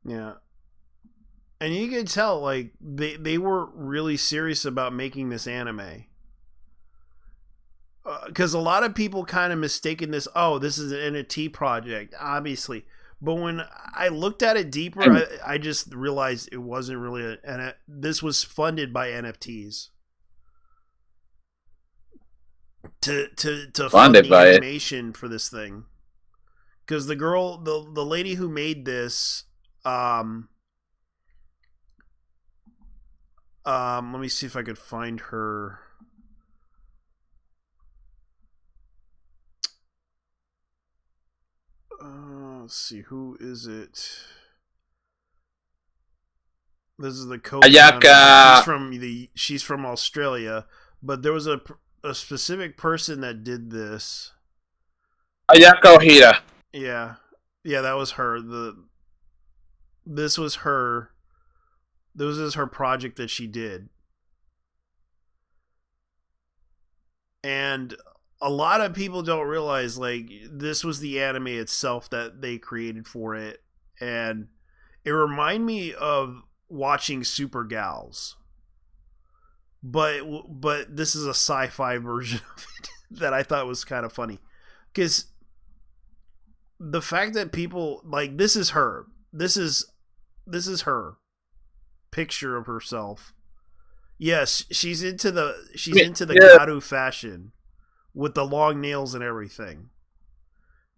Yeah. And you can tell, like, they were really serious about making this anime. Because a lot of people kind of mistaken this, oh, this is an NFT project, obviously. But when I looked at it deeper, I just realized it wasn't really this was funded by NFTs. To fund the animation for this thing. Because the girl, the lady who made this, let me see if I could find her. Let's see, who is it? This is the Ayaka. She's from Australia, but there was a specific person that did this. Ayaka Ohira. Yeah, that was her. This was her project that she did, and a lot of people don't realize like this was the anime itself that they created for it, and it reminded me of watching Super Gals, but this is a sci-fi version of it that I thought was kind of funny, because the fact that people like this is her picture of herself. Yes, she's into the Garu fashion with the long nails and everything,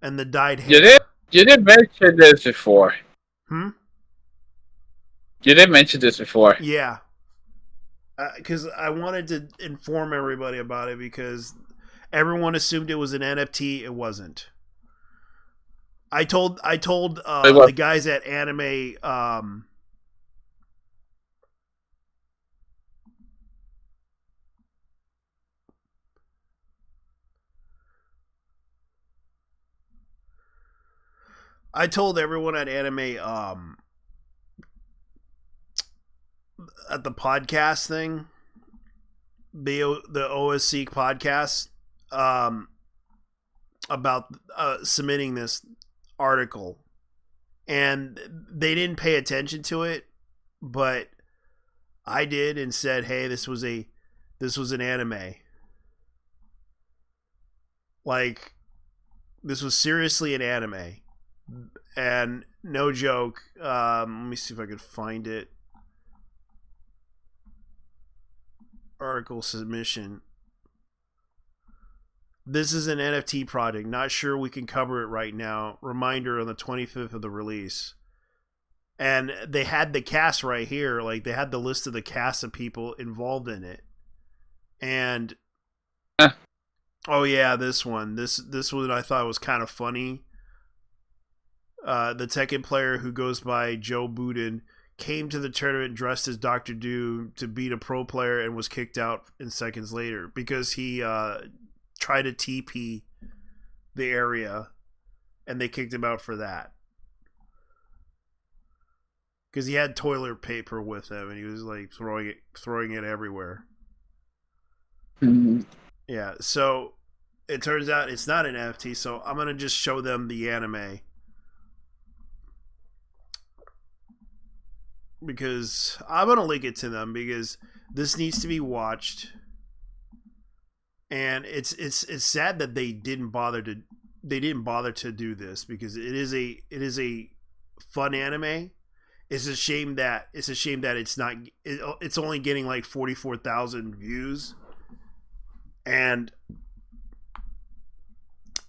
and the dyed hair. You did mention this before. You did mention this before. Yeah. Because I wanted to inform everybody about it because everyone assumed it was an NFT. It wasn't. I told the guys at Anime I told everyone at Anime at the podcast thing, the OSC podcast, about submitting this article, and they didn't pay attention to it, but I did and said, hey, this was an anime. Like, this was seriously an anime. And no joke, let me see if I could find it. Article submission. This is an NFT project. Not sure we can cover it right now. Reminder on the 25th of the release. And they had the cast right here. Like, they had the list of the cast of people involved in it. And oh yeah, this one. This one I thought was kind of funny. The Tekken player who goes by Joe Budin came to the tournament dressed as Dr. Doom to beat a pro player and was kicked out in seconds later because he tried to TP the area, and they kicked him out for that. Because he had toilet paper with him, and he was like throwing it everywhere. Mm-hmm. Yeah, so it turns out it's not an NFT, so I'm going to just show them the anime. Because I'm going to link it to them because this needs to be watched. And it's sad that they didn't bother to do this because it is a fun anime. It's a shame that it's only getting like 44,000 views. And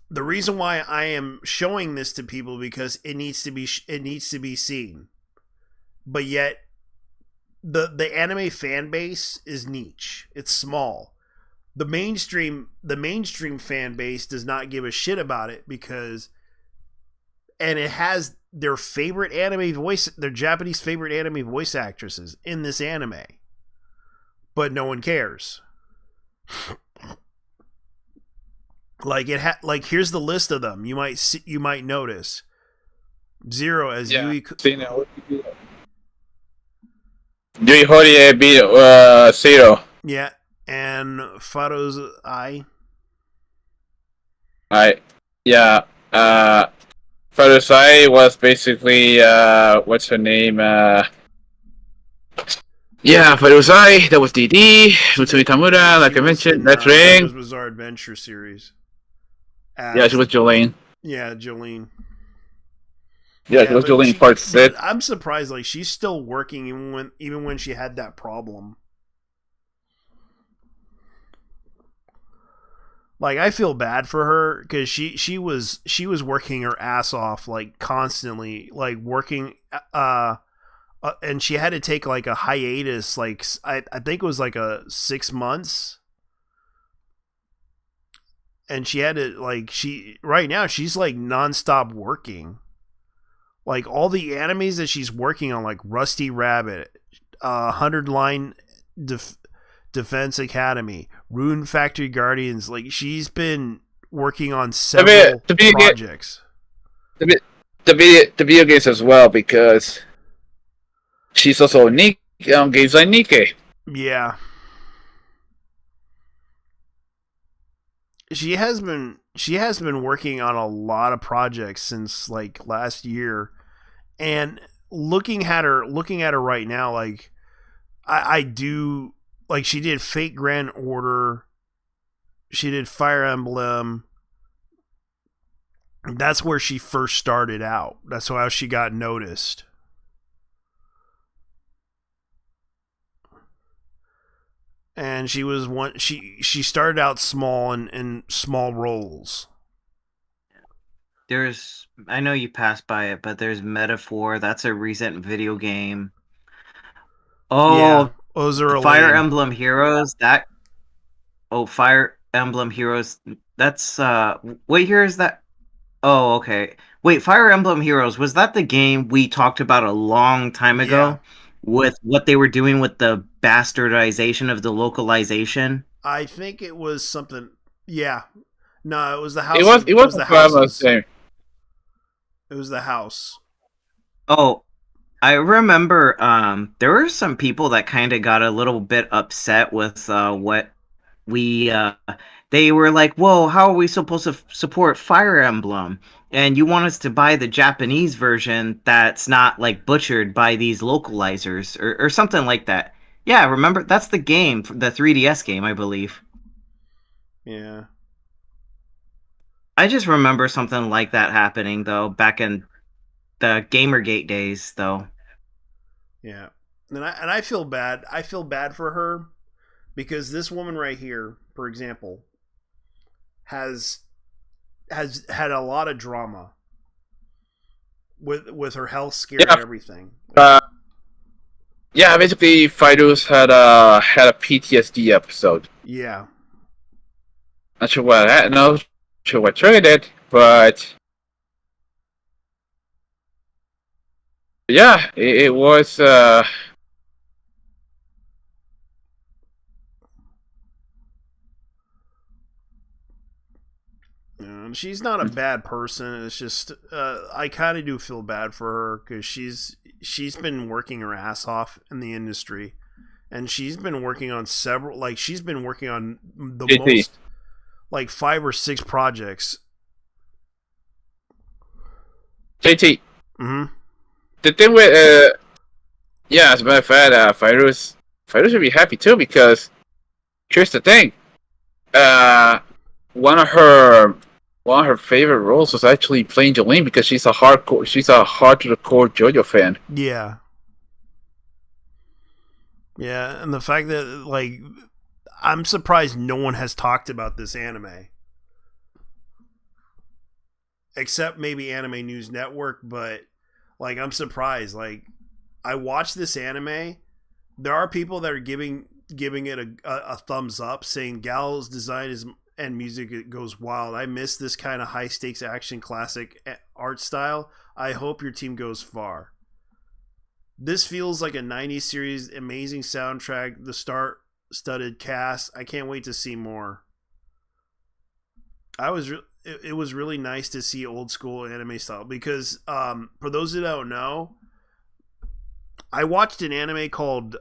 the reason why I am showing this to people because it needs to be seen. But yet the anime fan base is niche. It's small. The mainstream fan base does not give a shit about it and it has their Japanese favorite anime voice actresses in this anime. But no one cares. Like here's the list of them. You might notice. Zero as Yui. Yui Horie Zero. Yeah, and Faro's Eye. Yeah. Faro's Eye was basically what's her name? Yeah, Faro's Eye. That was DD. Mutsumi Tamura, like I mentioned. That's Ring. It was Bizarre Adventure series. Yeah, she was Jolene. Yeah, Jolene. Yeah, it was Jolene part 6. I'm surprised, like, she's still working even when she had that problem. Like, I feel bad for her because she was working her ass off, like, constantly, like, working, and she had to take like a hiatus, like I think it was like 6 months. And she had to, like, right now she's like nonstop working. Like all the animes that she's working on, like Rusty Rabbit, 100 Line Defense Academy, Rune Factory Guardians. Like, she's been working on several projects. The video games as well, because she's also on games like Nikkei. Yeah. She has been working on a lot of projects since like last year, and looking at her right now, like I do like, she did Fate Grand Order, she did Fire Emblem. That's where she first started out. That's how she got noticed. And she was she started out small in small roles. I know you passed by it, but there's Metaphor. That's a recent video game. Oh, yeah, those are Fire Emblem Heroes. Fire Emblem Heroes. That's what year is that? Oh, okay. Wait, Fire Emblem Heroes, was that the game we talked about a long time ago? Yeah. With what they were doing with the bastardization of the localization? I think it was something. Yeah, no, it was the house. It was the house. It was the house. Oh, I remember. There were some people that kind of got a little bit upset with what we. They were like, "Whoa, how are we supposed to support Fire Emblem? And you want us to buy the Japanese version that's not like butchered by these localizers or something like that." Yeah, remember, that's the game, the 3DS game, I believe. Yeah. I just remember something like that happening though back in the Gamergate days though. Yeah. And I feel bad. I feel bad for her because this woman right here, for example, has had a lot of drama with her health scare and everything. Yeah, basically, Fighters had a PTSD episode. Yeah. Not sure what triggered it, but yeah, it was. She's not a bad person. It's just I kind of do feel bad for her because she's been working her ass off in the industry, and she's been working on several. Like, she's been working on the most, like 5 or 6 projects. JT. Mm-hmm. The thing with yeah, as a matter of fact, Fighters would be happy too, because here's the thing. One of her favorite roles was actually playing Jolene, because she's a hard to the core JoJo fan. Yeah. Yeah, and the fact that, like, I'm surprised no one has talked about this anime. Except maybe Anime News Network, but, like, I'm surprised. Like, I watched this anime. There are people that are giving it a thumbs up, saying Gal's design and music goes wild. I miss this kind of high stakes action classic art style. I hope your team goes far. This feels like a 90s series, amazing soundtrack, the star-studded cast. I can't wait to see more. It was really nice to see old school anime style, because for those that don't know, I watched an anime called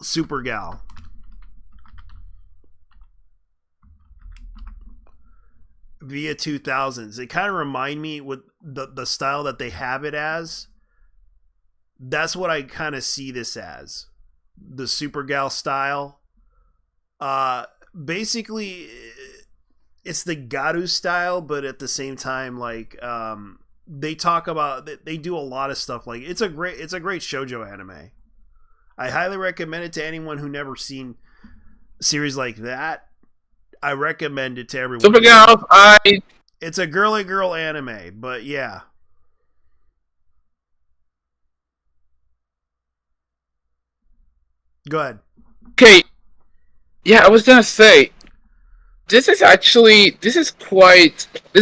Super Gal. Via 2000s. It kind of remind me with the style that they have it as. That's what I kind of see this as. The Super Gal style. Basically, it's the Garu style, but at the same time, like, they talk about, they do a lot of stuff. Like, it's a great shoujo anime. I highly recommend it to anyone who never seen a series like that. I recommend it to everyone. Super Gal, it's a girly girl anime, but yeah. Go ahead. Okay. Yeah, I was gonna say, this is quite a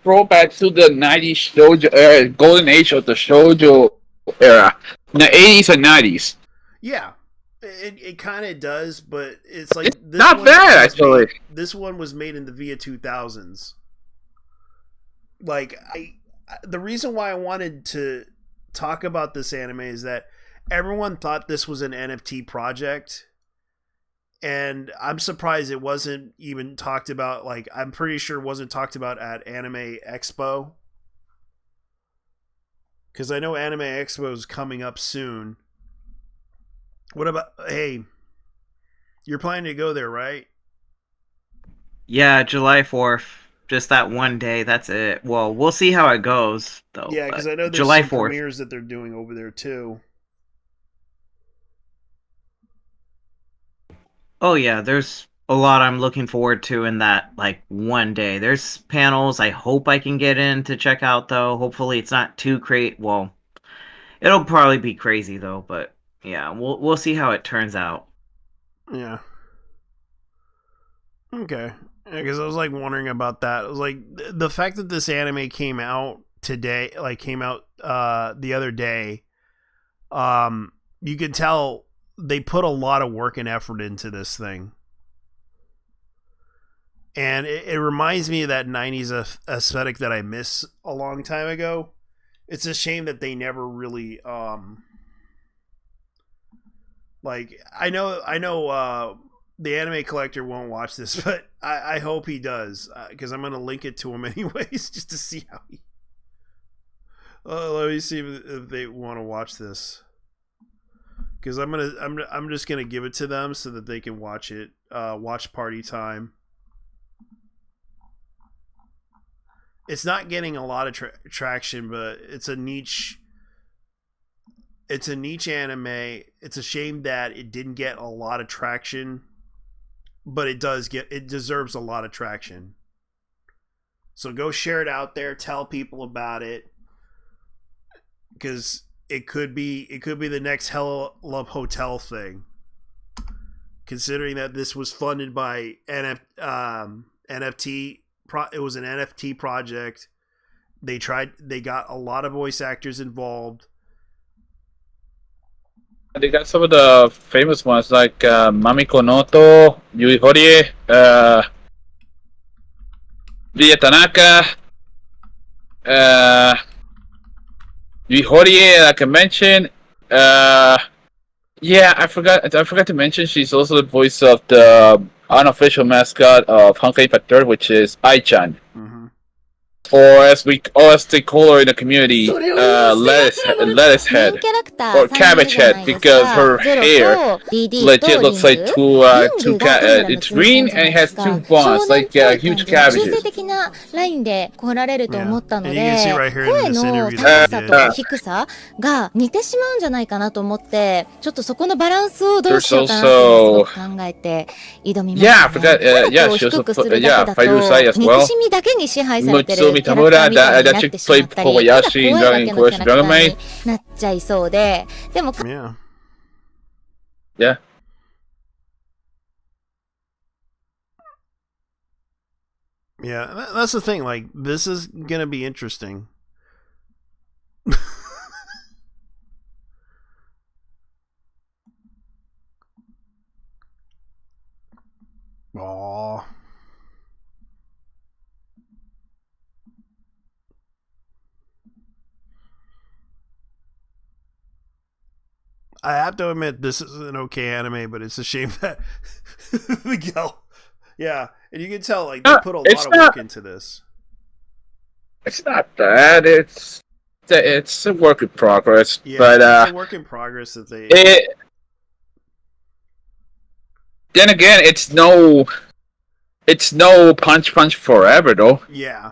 throwback to the 90s shoujo, golden age of the shoujo era, in the 80s and 90s. Yeah, it kind of does, but it's like this not one bad, was actually. this one was made in the VIA 2000s. Like the reason why I wanted to talk about this anime is that everyone thought this was an NFT project, and I'm surprised it wasn't even talked about. Like, I'm pretty sure it wasn't talked about at Anime Expo, because I know Anime Expo is coming up soon. What about, hey, you're planning to go there, right? Yeah, July 4th. Just that one day. That's it. Well, we'll see how it goes, though. Yeah, because I know there's July some 4th. premieres that they're doing over there too. Oh yeah, there's a lot I'm looking forward to in that like one day. There's panels I hope I can get in to check out though. Hopefully it's not too well, it'll probably be crazy though, but yeah, we'll see how it turns out. Yeah. Okay. Because I was like wondering about that. It was like the fact that this anime came out today, like came out the other day. You could tell they put a lot of work and effort into this thing, and it reminds me of that 90s aesthetic that I miss a long time ago. It's a shame that they never really like I know the anime collector won't watch this, but I hope he does, because I'm gonna link it to him anyways, just to see how he. Let me see if they want to watch this, because I'm just gonna give it to them so that they can watch it. Watch party time. It's not getting a lot of traction, but it's a niche. It's a niche anime. It's a shame that it didn't get a lot of traction. But it deserves a lot of traction. So go share it out there, tell people about it, because it could be the next Hell Love Hotel thing. Considering that this was funded by NFT, it was an NFT project. They got a lot of voice actors involved. They got some of the famous ones like Mamiko Noto, Yui Horie, Ria Tanaka, Yui Horie, like I mentioned. Yeah, I forgot to mention she's also the voice of the unofficial mascot of Honkai Impact 3rd, which is Ai-chan. Or as they call her in the community, lettuce head or cabbage head, because her hair legit looks like it's green and it has two bonds like huge cabbages. 的なラインで来られると思ったの And you can see で right here in 声 this の interview 高さ that と they did. 低さが似てしまうんじゃないかなと思ってちょっとそこのバランスをどうしようかなってすごく考えて挑みました Yeah, I forgot. Yeah, she also Fairusai as 憎 well. しみだけに支配されてる Mutsumi キャラクター Tamura, みたいに that なっ chick てしまっ played たりただ Kobayashi 怖 in いだ Dragon けのキャ Quest ラクタ Dragon ー Maid. になっちゃいそうででも Yeah. Yeah, that's the thing. Like, this is gonna be interesting. Aww. I have to admit, this is an okay anime, but it's a shame that Miguel. Yeah, and you can tell like they put a lot of work into this. It's not bad. It's a work in progress, Yeah, but it's a work in progress that they. Then again, it's no punch forever though. Yeah.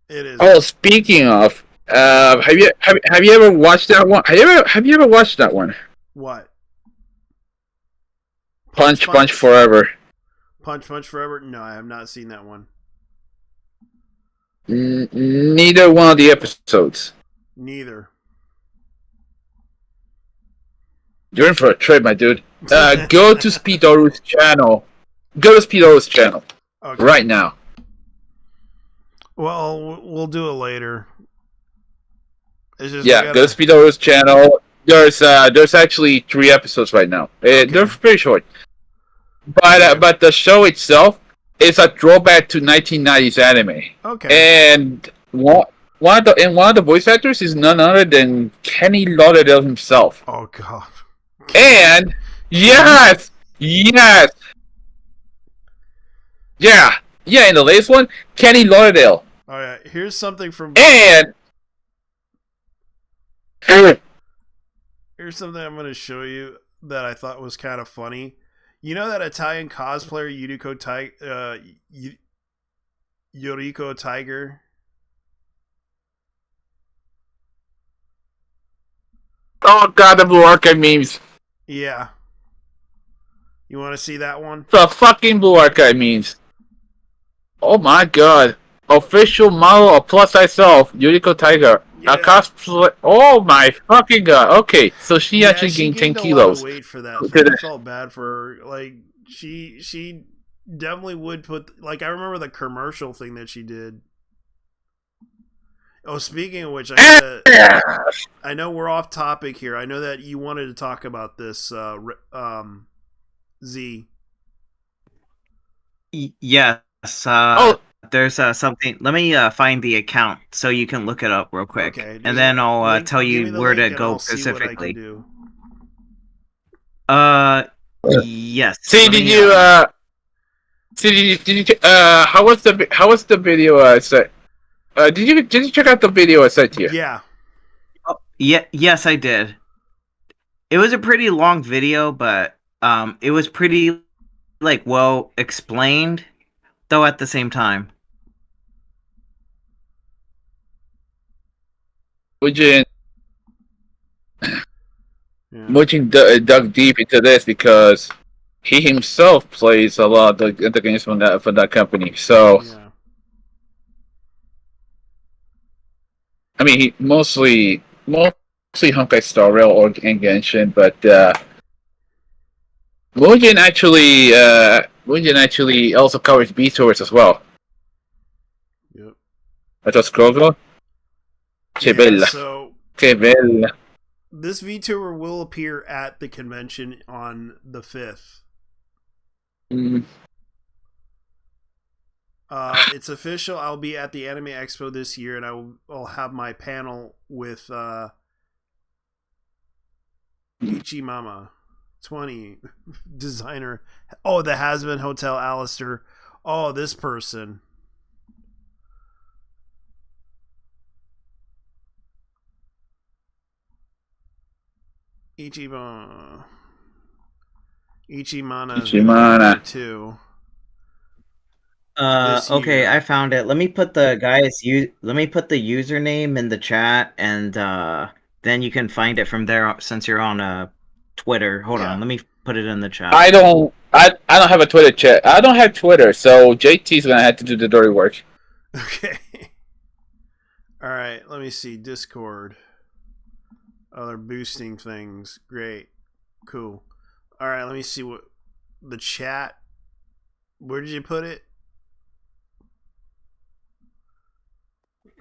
It is. Oh, speaking of, have you ever watched that one? Have you ever watched that one? What? Punch Forever. Punch Forever? No, I have not seen that one. Neither one of the episodes. Neither. You're in for a trip, my dude. Go to Speedoru's channel. Go to Speedoru's channel right now. Well, we'll do it later. It's just Yeah, go to Speedo's channel. There's actually 3 episodes right now. They're pretty short. But the show itself is a throwback to 1990s anime. Okay. And one of the voice actors is none other than Kenny Lauderdale himself. Oh god. And yes. Yeah, in the latest one, Kenny Lauderdale. All right, here's something from. And here's something I'm going to show you that I thought was kind of funny. You know that Italian cosplayer Yoriko Tiger? Oh god, the Blue Archive memes. Yeah. You want to see that one? The fucking Blue Archive memes. Oh my god. Official model of plus size self, Yuriko Tiger. A cosplay. Oh my fucking god. Okay, so she actually gained 10 kilos. Weight for that. So I felt bad for her. Like she definitely would put. Like I remember the commercial thing that she did. Oh, speaking of which, I know we're off topic here. I know that you wanted to talk about this, Z. Yes. There's something. Let me find the account so you can look it up real quick, and then I'll tell you where to go specifically. Yes. See, did you how was the video I sent? Did you check out the video I sent to you? Yeah. Oh, yeah. Yes, I did. It was a pretty long video, but it was pretty well explained, though at the same time. Mujin dug deep into this because he himself plays a lot of the games from that company. So, I mean, he mostly Honkai Star Rail and Genshin, but Mujin actually also covers VTubers as well. Yep. That's Krogo. Che bella. So che bella. This VTuber will appear at the convention on the 5th. It's official. I'll be at the Anime Expo this year, and I'll have my panel with Ichimama 20 designer. Oh, the Has-Been Hotel Alistair. Oh, this person. Ichimana 2. Okay, I found it. Let me put the username in the chat, and then you can find it from there since you're on Twitter. Hold on, let me put it in the chat. I don't have a Twitter chat. I don't have Twitter, so JT's gonna have to do the dirty work. Okay. All right, let me see Discord. Oh, they're boosting things. Great. Cool. All right, let me see what the chat. Where did you put it?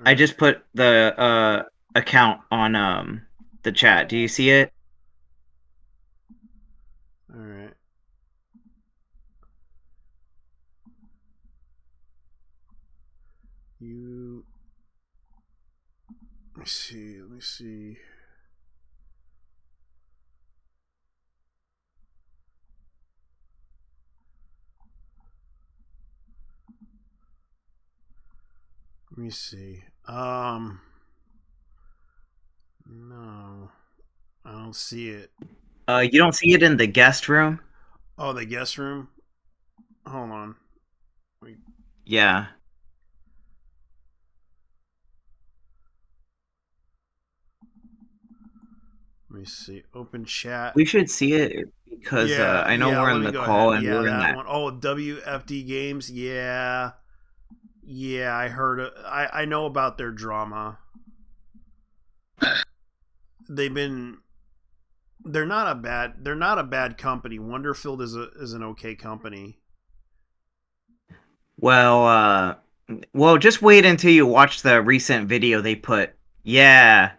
I just put the account on the chat. Do you see it? All right. Let me see. Let me see. No, I don't see it. You don't see it in the guest room? Oh, the guest room? Hold on. Wait. Yeah. Let me see. Open chat. We should see it because I know we're in the call and we're in that. One. Oh, WFD Games. Yeah. Yeah, I heard it. I know about their drama. They're not a bad company. Wonderfield is an okay company. Well, just wait until you watch the recent video they put. Yeah.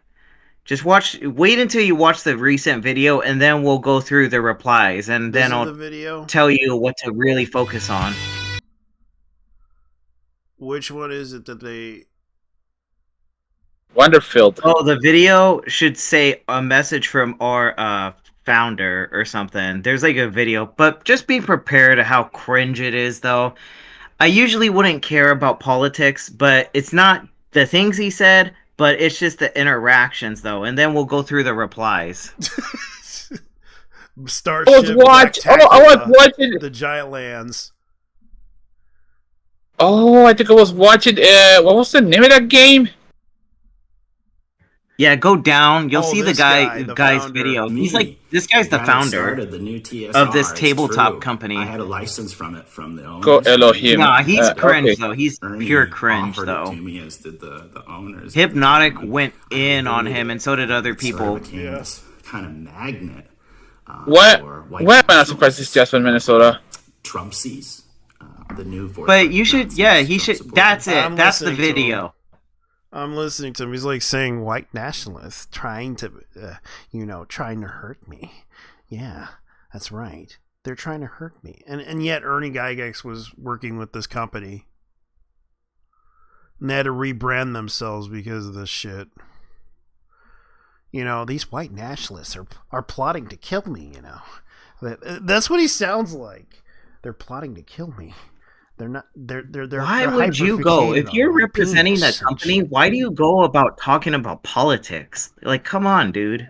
Just wait until you watch the recent video, and then we'll go through the replies, and then I'll tell you what to really focus on. Which one is it that they... Wonderfield. Oh, the video should say a message from our founder or something. There's like a video, but just be prepared to how cringe it is, though. I usually wouldn't care about politics, but it's not the things he said, but it's just the interactions, though. And then we'll go through the replies. Starship. I was watching the Giant Lands. Oh, I think I was watching. What was the name of that game? Yeah, go down. You'll see the guy's video. He's like, this guy's the founder of the new TSR. of this tabletop company. I had a license from it from the owners. Go Elohim. Nah, he's cringe okay. though. He's pure cringe though. To me as did the owners. Hypnotic went in on him, and so did other people. Became this kind of magnet. Why am I not surprised it's just in Minnesota? Trumpsies. The new. But you should, yeah, he should. That's it. That's the video. I'm listening to him. He's like saying white nationalists trying to, trying to hurt me. Yeah, that's right. They're trying to hurt me. And yet Ernie Gygax was working with this company. And they had to rebrand themselves because of this shit. These white nationalists are plotting to kill me, That's what he sounds like. They're plotting to kill me. They're not. They're. Why would you go if you're representing that company? Why do you go about talking about politics? Like, come on, dude.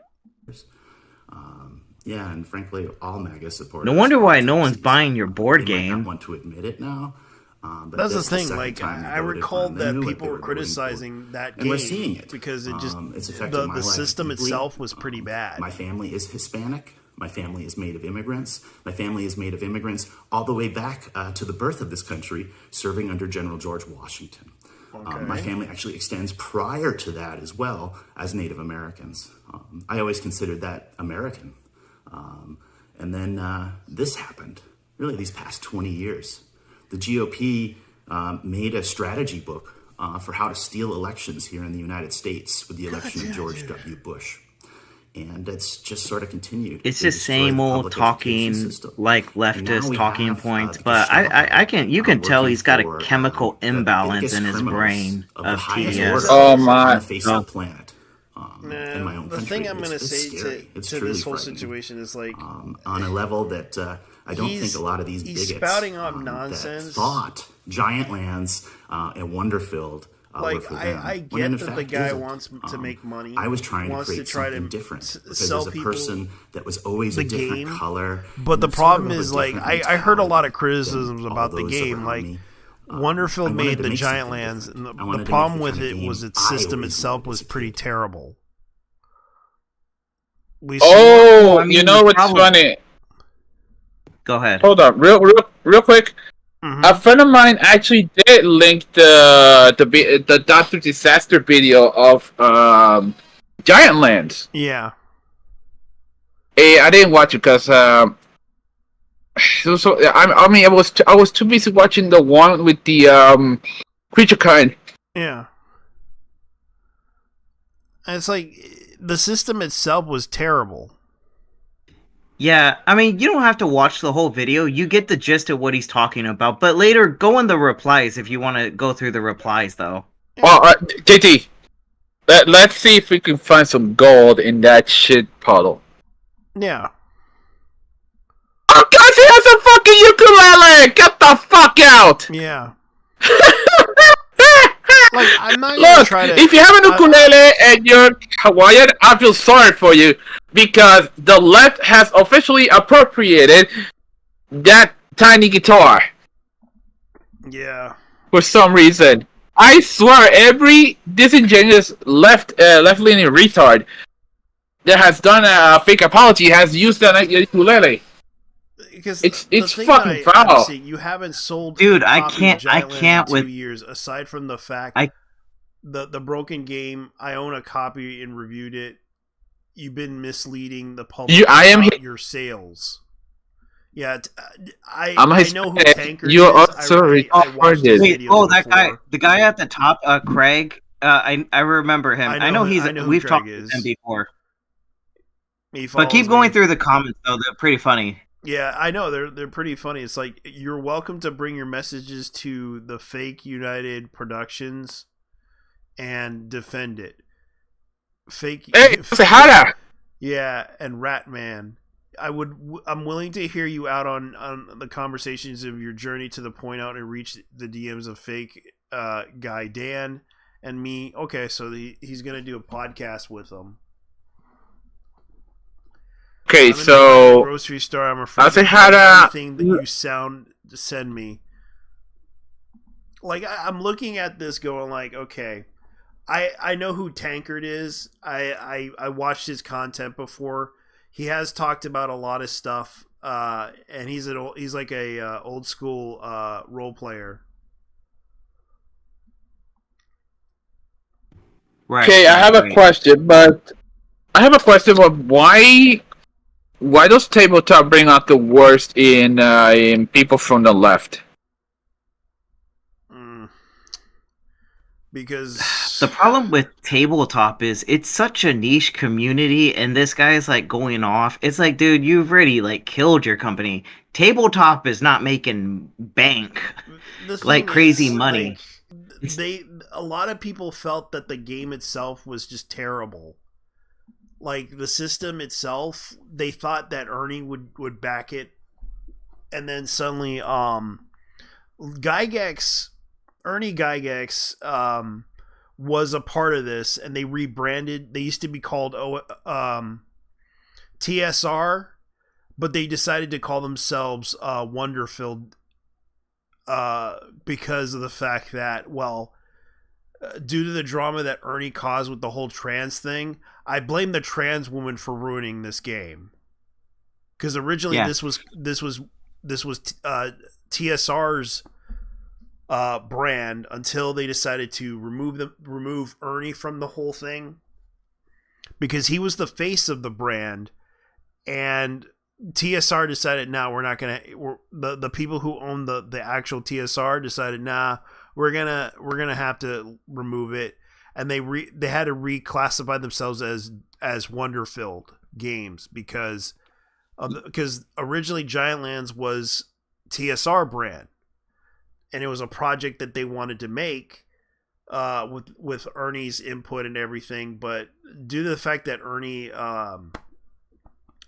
Yeah, and frankly, all MAGA supporters. No wonder why no one's buying your board They might game. not want to admit it now. But That's the this thing. second Like, time they I voted recalled for them. They that knew what people they were voting for. criticizing that And game we're seeing it because it just it's affected my the life system deeply. itself was pretty bad. My family is Hispanic. My family is made of immigrants. My family is made of immigrants all the way back to the birth of this country, serving under General George Washington. Okay. My family actually extends prior to that as well as Native Americans. I always considered that American. And then this happened, really these past 20 years. The GOP made a strategy book for how to steal elections here in the United States with the election of George W. Bush. And it's just sort of continued. It's just same old talking, like leftist talking points. But you can tell he's got a chemical imbalance in his brain of TDS. Oh my! On the face of the planet. In my own the country. thing I'm going to say to this whole frightening. situation is like on a level that I don't think a lot of these bigots spouting off nonsense that thought Giant Lands and Wonderfield were for them, I when in get that the fact guy isn't. wants to make money. I was trying to wants create try something to different because sell there's a people person that was always a different game. color. But the and problem sort of is a like different I heard a lot of mentality criticisms than about all the those game. around Like me. Wonderfield I wanted made to the make Giant something Lands, different. and I wanted the to problem make the with kind it of was game its I system always itself wanted was as a pretty kid. terrible. Oh, I mean, you know what's funny? Go ahead. Hold on, real quick. Mm-hmm. A friend of mine actually did link the Doctor Disaster video of Giant Lands. Yeah. I didn't watch it because I was too busy watching the one with the creature kind. Yeah. And it's like the system itself was terrible. Yeah, I mean, you don't have to watch the whole video. You get the gist of what he's talking about. But later, go in the replies if you want to go through the replies, though. Well, JT, let's see if we can find some gold in that shit puddle. Yeah. Oh, guys, he has a fucking ukulele! Get the fuck out! Yeah. Like, I'm not Look, gonna try to. if you have an ukulele and you're Hawaiian, I feel sorry for you because the left has officially appropriated that tiny guitar. Yeah. For some reason, I swear, every disingenuous left-leaning retard that has done a fake apology has used that ukulele. Because it's fucking foul. See, you haven't sold, dude. a I copy of can't Giant Lands in with 2 years. Aside from the fact the broken game, I own a copy and reviewed it. You've been misleading the public about your sales. Yeah, I know who Tankard You're is. also Wait, that guy, the guy at the top, Craig. I remember him. I know we've Greg talked is. with him before. He But keep follows going me. through the comments though; they're pretty funny. Yeah, I know they're pretty funny. It's like you're welcome to bring your messages to the fake United Productions and defend it. Fake. Hey, Sahara. Yeah, and Ratman. I'm willing to hear you out on the conversations of your journey to the point out and reach the DMs of fake guy Dan and me. Okay, so he's gonna do a podcast with them. Okay, I'm in the so grocery store. I'm afraid I'll say to how play to. anything that you send me. Like I'm looking at this, going like, okay, I know who Tankard is. I watched his content before. He has talked about a lot of stuff, and he's like a old school role player. Right. Okay, I have a question, but why does tabletop bring out the worst in people from the left? Because the problem with tabletop is it's such a niche community, and this guy's like going off. It's like, dude, you've already like killed your company. Tabletop is not making bank like crazy money. Like, a lot of people felt that the game itself was just terrible. Like the system itself, they thought that Ernie would back it, and then suddenly Ernie Gygax was a part of this, and they rebranded. They used to be called TSR, but they decided to call themselves Wonderfilled because of the fact that, well, due to the drama that Ernie caused with the whole trans thing, I blame the trans woman for ruining this game. Because originally this was TSR's brand until they decided to remove Ernie from the whole thing, because he was the face of the brand, and TSR decided, we're not gonna. The people who own the actual TSR decided, we're gonna have to remove it, and they had to reclassify themselves as Wonderfilled Games because originally Giant Lands was TSR brand, and it was a project that they wanted to make with Ernie's input and everything, but due to the fact that Ernie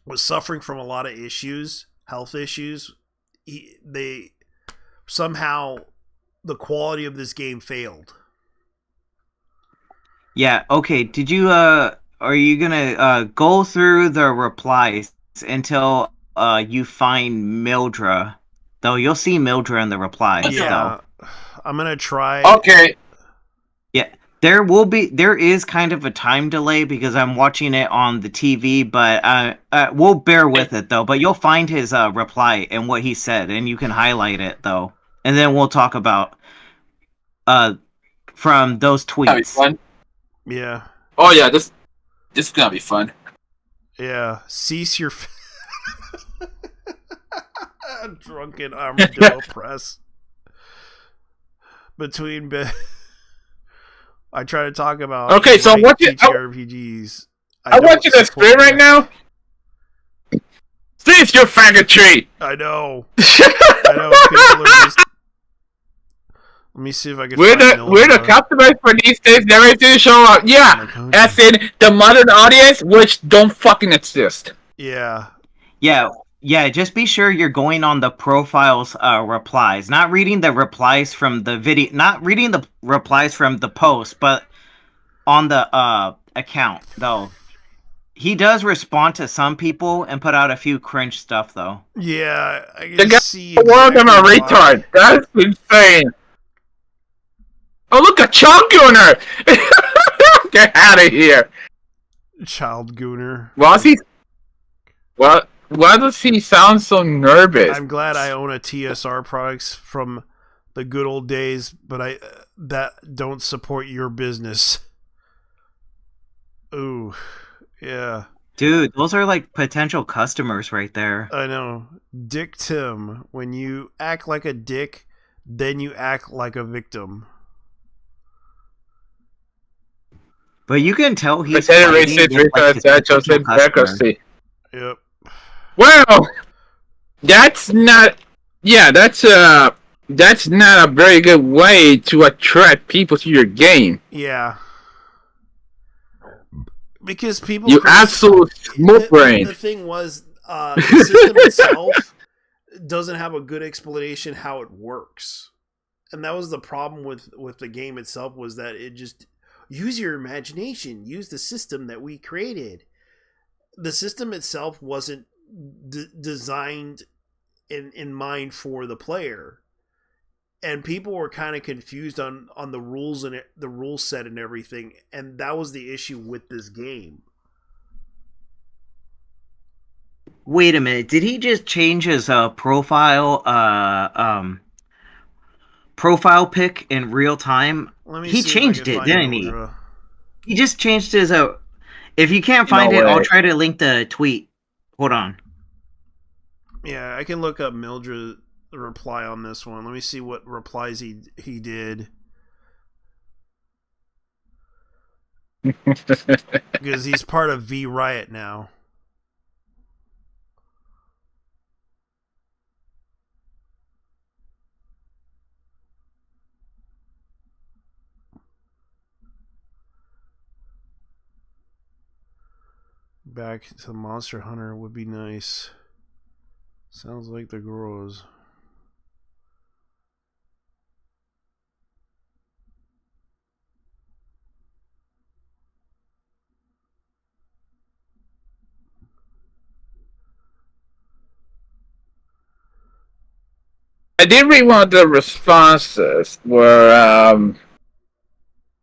was suffering from a lot of health issues, somehow the quality of this game failed. Yeah, okay. Did you are you gonna go through the replies until you find Mildra? Though you'll see Mildra in the replies. Yeah, I'm gonna try. Okay. Yeah, there is kind of a time delay because I'm watching it on the TV, but we'll bear with it though. But you'll find his reply and what he said, and you can highlight it though, and then we'll talk about from those tweets. That'd be fun. Yeah. Oh yeah, this is gonna be fun. Yeah. Cease your drunken armadillo press. I try to talk about so what RPGs. I want you to scream right now. Cease your faggotry. I know. I know. People are just... Let me see if I can. We're the customers for these days never to show up. Yeah, as in the modern audience, which don't fucking exist. Yeah. Yeah, just be sure you're going on the profile's replies, not reading the replies from the video, not reading the replies from the post, but on the account, though. He does respond to some people and put out a few cringe stuff, though. Yeah, I can see. The world of a retard. That's insane. Oh, look, a child gooner! Get out of here. Child gooner. Why does he sound so nervous? I'm glad I own a TSR products from the good old days, but that don't support your business. Ooh, yeah. Dude, those are like potential customers right there. I know. Dick Tim, when you act like a dick, then you act like a victim. But you can tell he's Potato fighting racist with, like, because his that chose potential customer. bankruptcy. Yep. Well, that's not. Yeah, that's not a very good way to attract people to your game. Yeah. Because people... You absolute smoke brain. The thing was, the system itself doesn't have a good explanation how it works. And that was the problem with the game itself, was that it just... Use your imagination. Use the system that we created. The system itself wasn't designed in mind for the player. And people were kind of confused on the rules and the rule set and everything. And that was the issue with this game. Wait a minute. Did he just change his profile pic in real time? He changed it, didn't he? He just changed his if you can't find it, I'll try to link the tweet. Hold on. Yeah, I can look up Mildred's reply on this one. Let me see what replies he did. Because he's part of V Riot now. Back to Monster Hunter would be nice. Sounds like the grows. I did read one of the responses where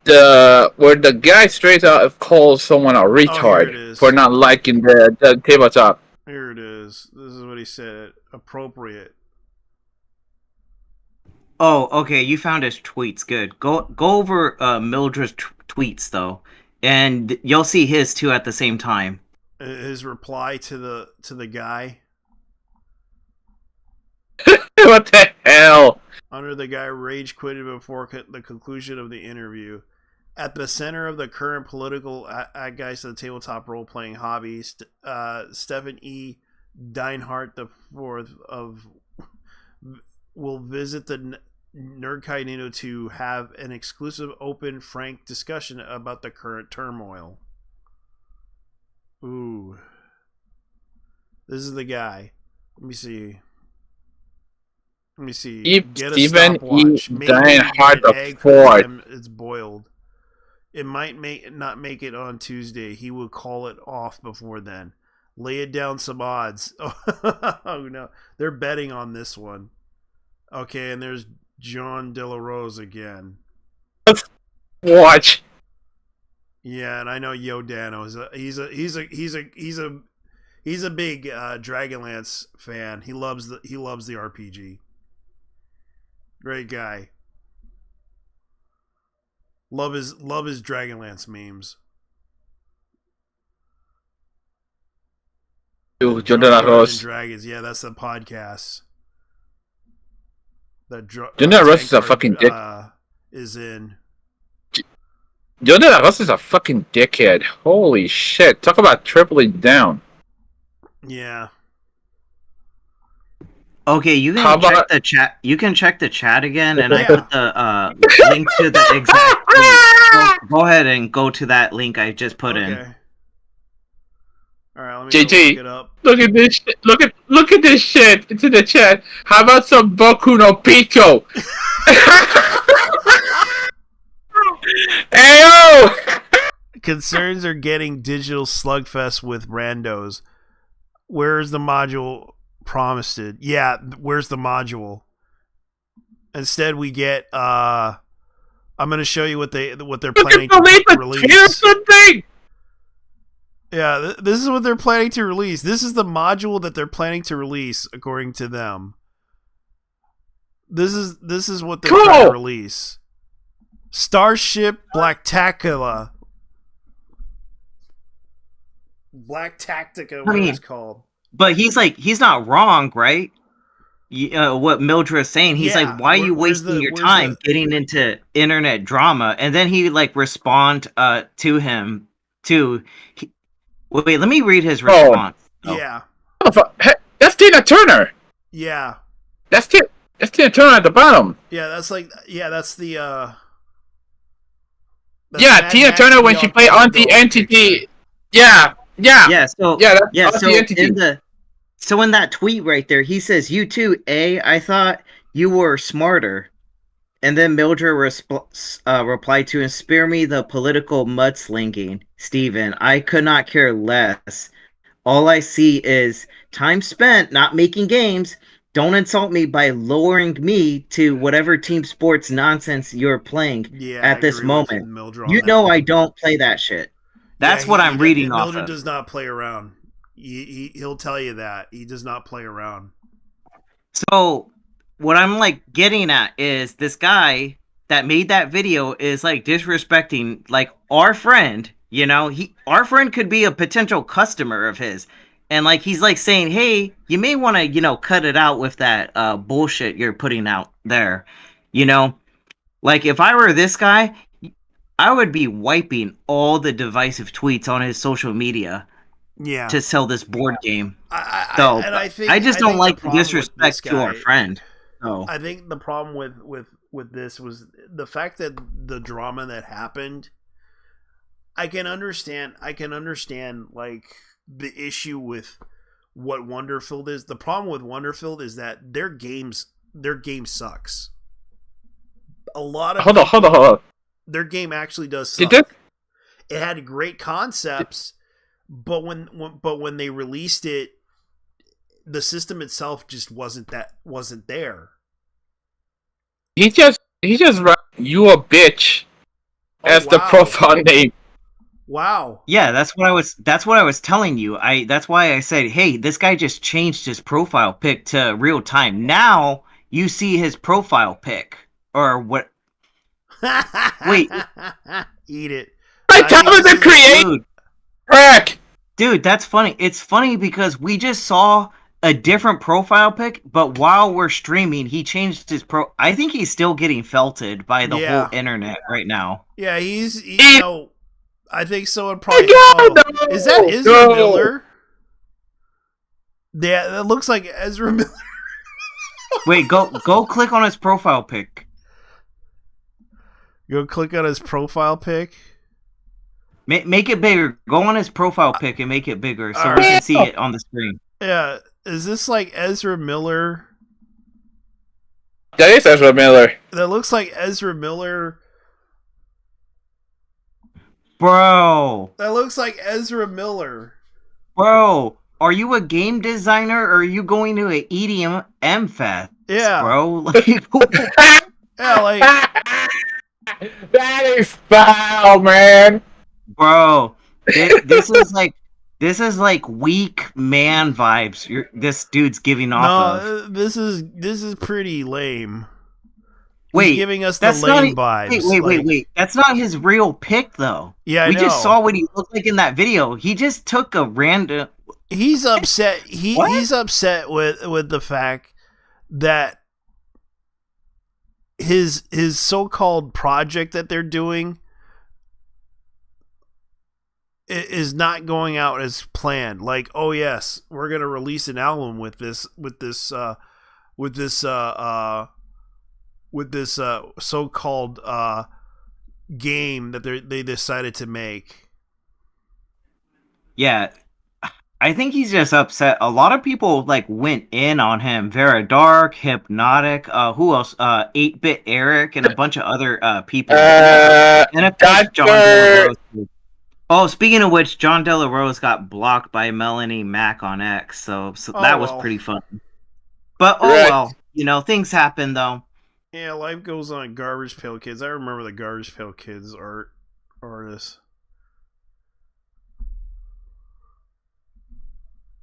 the guy straight out calls someone a retard for not liking the tabletop. Here it is. This is what he said. Appropriate. Oh, okay. You found his tweets. Good. Go over Mildred's tweets though, and you'll see his too at the same time. His reply to the guy. What the hell? Under the guy rage quitted before the conclusion of the interview. At the center of the current political guys to the tabletop role-playing hobby, Stephen E. Deinhardt IV will visit the Nerdkai Nino to have an exclusive, open, frank discussion about the current turmoil. Ooh. This is the guy. Let me see. Get a Stephen stopwatch. E. Deinhardt IV. It's boiled. It might not make it on Tuesday. He will call it off before then. Lay it down some odds. Oh no, they're betting on this one. Okay, and there's John De La Rose again. Watch. Yeah, and I know Yo Dano is he's a big Dragonlance fan. He loves the RPG. Great guy. Love his Dragonlance memes. John De La Rose. Dragons, yeah, that's the podcast. That John De La Rose is a fucking dick. Is in. John De La Rose is a fucking dickhead. Holy shit! Talk about tripling down. Yeah. Okay, you can check the chat. You can check the chat again, and I put the link to the exact link. Go ahead and go to that link I just put in. All right, let me JG, look it up. Look at this. Look at this shit. It's in the chat. How about some Boku no Pico? Ayo! Concerns are getting digital slugfest with randos. Where's the module promised it? Yeah, where's the module? Instead, we get. I'm going to show you what they're planning to release. Something. Yeah, this is what they're planning to release. This is the module that they're planning to release, according to them. This is what they're trying to release. Starship Blacktacular. Black Tactica, what it's called. But he's not wrong, right? what Mildred is saying. He's like, why are you wasting your time getting into internet drama? And then he like respond to him too. Wait, let me read his response. Yeah. That's Tina Turner. Yeah. That's Tina Turner at the bottom. Yeah, that's like that's the Tina Turner when she played on the Entity. Yeah. So in that tweet right there, he says, "You too, I thought you were smarter." And then Mildred replied to him, "Spare me the political mudslinging, Steven. I could not care less. All I see is time spent not making games. Don't insult me by lowering me to whatever team sports nonsense you're playing at this moment. You know I don't play that shit." That's what I'm reading off of. Mildred does not play around. He'll tell you that. He does not play around. So what I'm like getting at is this guy that made that video is like disrespecting like our friend, you know, our friend could be a potential customer of his. And like he's like saying, "Hey, you may want to, you know, cut it out with that bullshit you're putting out there." You know, like if I were this guy, I would be wiping all the divisive tweets on his social media to sell this board game. I just don't like the disrespect to our friend. So. I think the problem with this was the fact that the drama that happened. I can understand like the issue with what Wonderfield is. The problem with Wonderfield is that their game sucks. A lot of hold on. Their game actually does suck. It had great concepts, but when they released it, the system itself just wasn't there. He just wrote "you a bitch" as the profile name. Wow. Yeah, that's what I was telling you. That's why I said, "Hey, this guy just changed his profile pic to real time." Now you see his profile pic or what? Wait. Eat it. I tell him to create crack. Dude, that's funny. It's funny because we just saw a different profile pic, but while we're streaming, he changed his I think he's still getting felted by the whole internet right now. Yeah, he's I think so. And probably is that Ezra Miller? Yeah, that looks like Ezra Miller. Wait, go click on his profile pic. Go click on his profile pic. Make it bigger. Go on his profile pic and make it bigger so we can see it on the screen. Yeah, is this like Ezra Miller? That is Ezra Miller. That looks like Ezra Miller. Bro. That looks like Ezra Miller. Bro, are you a game designer or are you going to an EDM fest? Yeah. Bro. Like, yeah, like that is foul, man. Bro, this is like weak man vibes. This dude's giving off of. This is pretty lame. Wait, he's giving us the lame vibes. Wait. That's not his real pick, though. Yeah, we just saw what he looked like in that video. He just took a random. He's upset. He's upset with the fact that his so-called project that they're doing is not going out as planned. Like, oh yes, we're gonna release an album with this so-called game that they decided to make. Yeah, I think he's just upset. A lot of people like went in on him. Vera Dark, Hypnotic, who else? 8-Bit Eric, and a bunch of other people. And of course, John De La Rose. Oh, speaking of which, John De La Rose got blocked by Melanie Mac on X, so that was pretty fun. But well, you know, things happen though. Yeah, life goes on. Garbage Pail Kids. I remember the Garbage Pail Kids artists.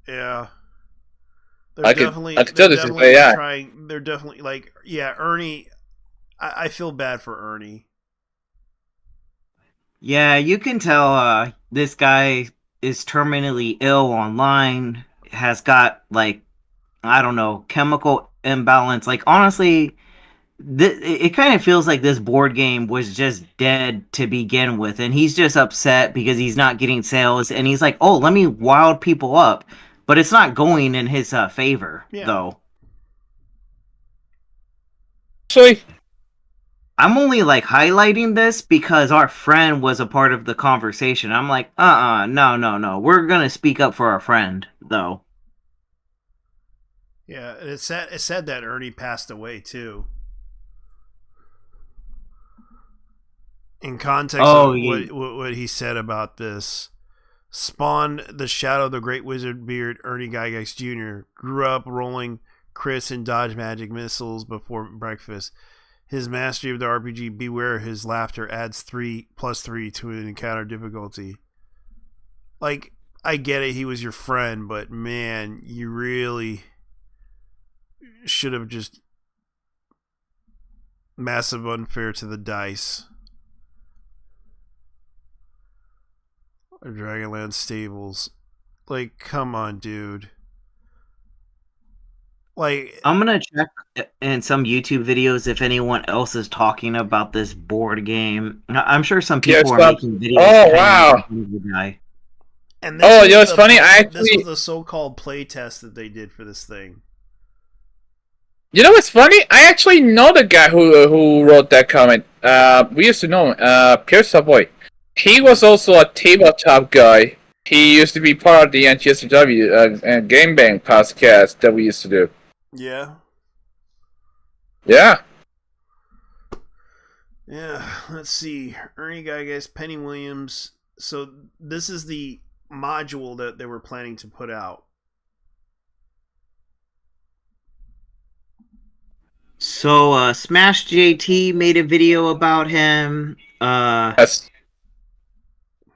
Yeah, they're definitely trying. They're definitely like, yeah, Ernie. I feel bad for Ernie. Yeah, you can tell this guy is terminally ill online, has got, like, I don't know, chemical imbalance. Like honestly, it kind of feels like this board game was just dead to begin with, and he's just upset because he's not getting sales, and he's like, "Oh, let me wild people up," but it's not going in his favor, though. Actually, I'm only like highlighting this because our friend was a part of the conversation. I'm like, no. We're gonna speak up for our friend, though. Yeah, it said that Ernie passed away too. In context of what he said about this, Spawn, the shadow of the great wizard beard, Ernie Gygax Jr., grew up rolling Chris and dodge magic missiles before breakfast. His mastery of the RPG, beware his laughter, adds 3+3 to an encounter difficulty. Like, I get it, he was your friend, but man, you really should have just massive unfair to the dice. Dragonland Stables. Like, come on, dude. Like, I'm gonna check in some YouTube videos if anyone else is talking about this board game. I'm sure some people are making videos. Oh wow! The guy. And it's funny. This was the so-called play test that they did for this thing. You know what's funny? I actually know the guy who wrote that comment. We used to know him, Pierre Savoy. He was also a tabletop guy. He used to be part of the NTSW Game Bang podcast that we used to do. Yeah. Yeah. Yeah. Let's see. Ernie Gygax, Penny Williams. So this is the module that they were planning to put out. So Smash JT made a video about him. Yes.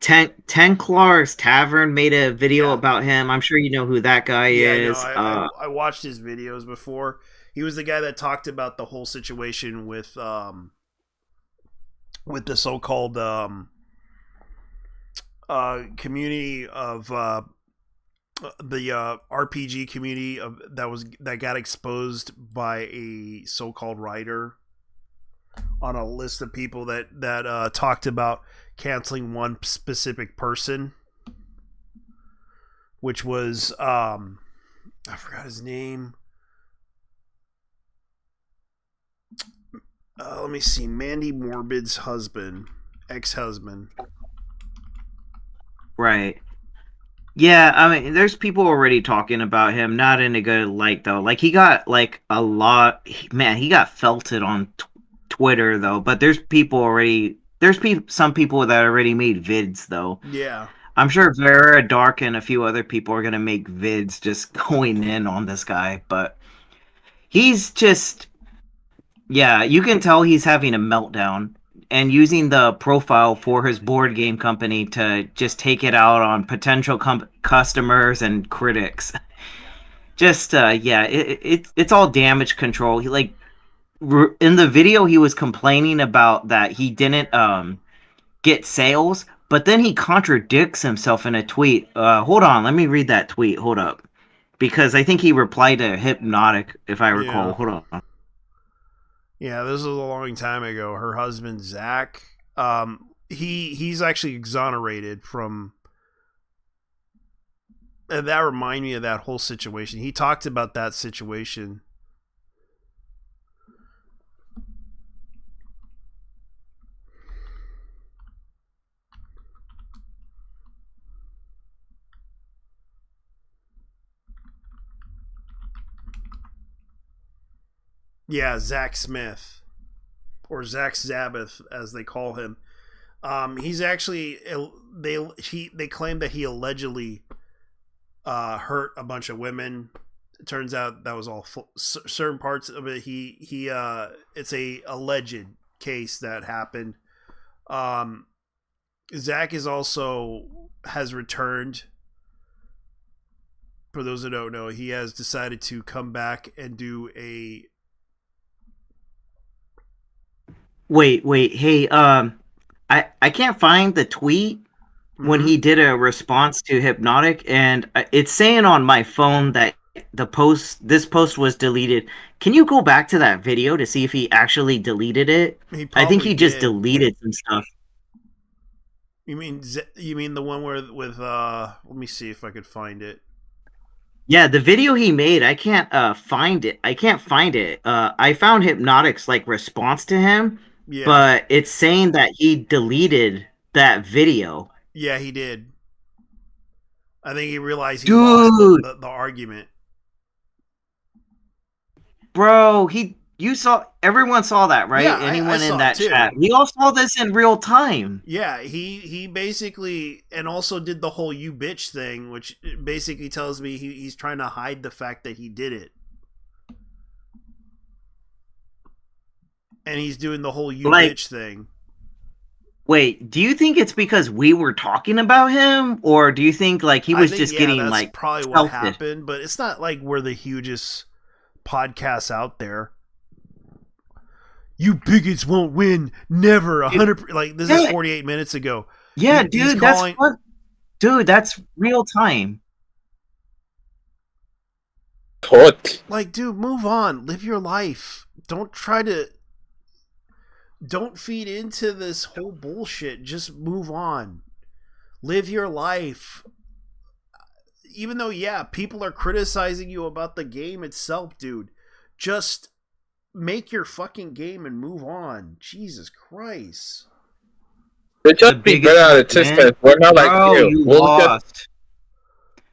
Tenklar's Tavern made a video about him. I'm sure you know who that guy is. I watched his videos before. He was the guy that talked about the whole situation with the so-called community of the RPG community that got exposed by a so-called writer on a list of people that talked about canceling one specific person, which was I forgot his name. Let me see, Mandy Morbid's ex-husband. Right. Yeah, I mean, there's people already talking about him, not in a good light though. Like he got like a lot. Man, he got felted on Twitter though. But there's some people that already made vids though. Yeah. I'm sure Vera Dark and a few other people are gonna make vids just going in on this guy, but he's just, yeah, you can tell he's having a meltdown and using the profile for his board game company to just take it out on potential customers and critics. Just it's all damage control. He like in the video he was complaining about that he didn't get sales, but then he contradicts himself in a tweet. Hold on, let me read that tweet. Hold up, because I think he replied to Hypnotic, if I recall. Yeah. Hold on. Yeah, this was a long time ago. Her husband Zach, he's actually exonerated from. And that reminded me of that whole situation. He talked about that situation. Yeah, Zach Smith, or Zach Zabeth, as they call him. He's actually they claim that he allegedly hurt a bunch of women. It turns out that was all certain parts of it. He it's a alleged case that happened. Zach has returned. For those that don't know, he has decided to come back and do a. Wait, hey, I can't find the tweet when he did a response to Hypnotic, and it's saying on my phone that this post was deleted. Can you go back to that video to see if he actually deleted it? I think he just deleted some stuff. You mean the one where with let me see if I could find it. Yeah, the video he made, I can't find it. I found Hypnotic's like response to him, but it's saying that he deleted that video. Yeah, he did. I think he realized he lost the argument. Bro, everyone saw that, right? Yeah, Anyone I in saw that it too. chat. We all saw this in real time. Yeah, he basically, and also did the whole "you bitch" thing, which basically tells me he's trying to hide the fact that he did it. And he's doing the whole "you bitch" thing. Wait, do you think it's because we were talking about him, or do you think like he was just getting that's like probably what happened? But it's not like we're the hugest podcasts out there. You bigots won't win. Never. 100. Like this is 48 minutes ago. Yeah, dude, that's real time. What? Like, dude, move on. Live your life. Don't feed into this whole bullshit. Just move on. Live your life. Even though, people are criticizing you about the game itself, dude. Just make your fucking game and move on. Jesus Christ. We're just being better at assistance. We're not like you.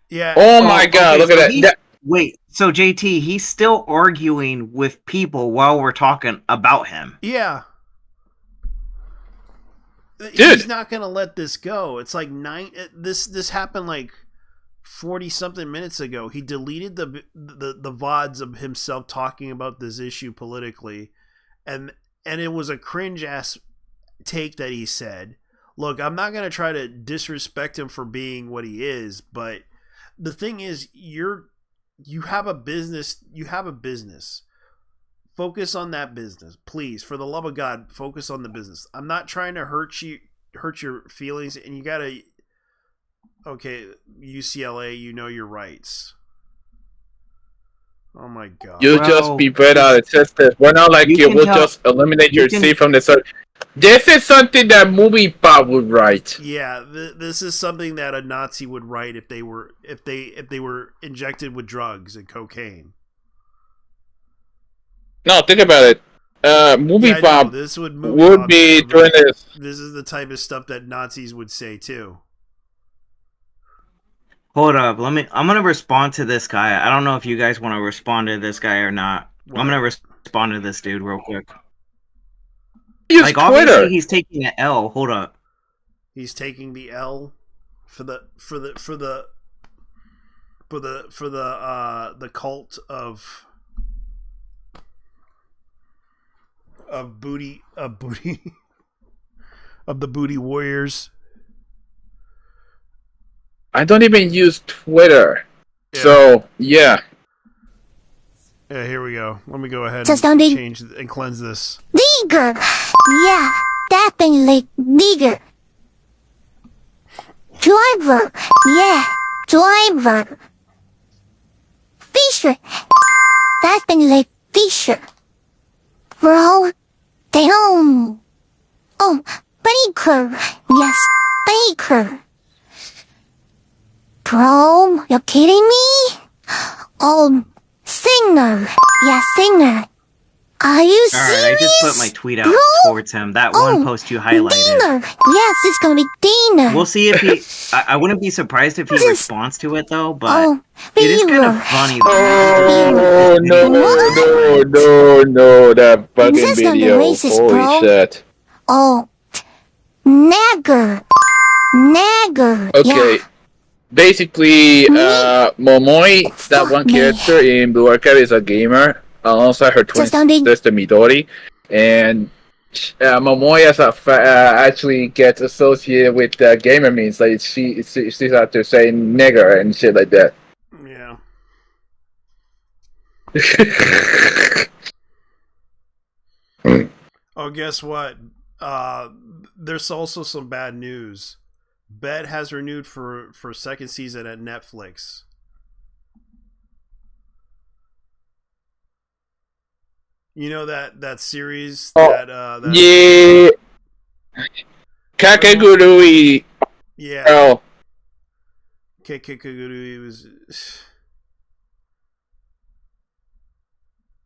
Yeah. Oh my god, look at that. Wait, so JT, he's still arguing with people while we're talking about him. Yeah. Dude. He's not gonna let this go. It's like this happened like 40 something minutes ago. He deleted the VODs of himself talking about this issue politically, and it was a cringe ass take that he said. Look, I'm not gonna try to disrespect him for being what he is, but the thing is, you have a business. Focus on that business, please. For the love of God, focus on the business. I'm not trying to hurt your feelings, and you gotta. Okay, UCLA, you know your rights. Oh my god. You just be better at assistance. We're not like you. We'll just eliminate your seed from the start. This is something that Movie Bob would write. Yeah, this is something that a Nazi would write if they were injected with drugs and cocaine. No, think about it. Movie Bob would be doing this. This is the type of stuff that Nazis would say too. Hold up, I'm gonna respond to this guy. I don't know if you guys want to respond to this guy or not. What? I'm gonna respond to this dude real quick. Use Twitter. Obviously he's taking an L. Hold up. He's taking the L for the cult of booty of the booty warriors. I don't even use Twitter. Yeah. So, yeah. Yeah, here we go. Let me go ahead and change and cleanse this. Digger! Yeah, definitely digger. Driver! Yeah, driver. Fisher! Definitely Fisher. Bro, damn. Oh, Baker! Yes, Baker. Bro, you're kidding me? Oh, Singer. Yeah, Singer. Are you serious? Alright, I just put my tweet out towards him. That one post you highlighted. Dina. Yes, it's gonna be Dina. We'll see if he... I wouldn't be surprised if he responds to it, though, but it is kind of funny. Oh, no, that fucking video. Racist, Holy bro. shit. Oh, Nagger. Okay. Yeah. Basically, Momoi, that one character in Blue Archive, is a gamer. Alongside her twin sister Midori, and Momoi actually gets associated with gamer means like she's out there saying nigger and shit like that. Yeah. Oh, guess what? There's also some bad news. Bet has renewed for second season at Netflix. You know that series Oh, that yeah. Kakegurui. Yeah. Oh. Kakegurui was.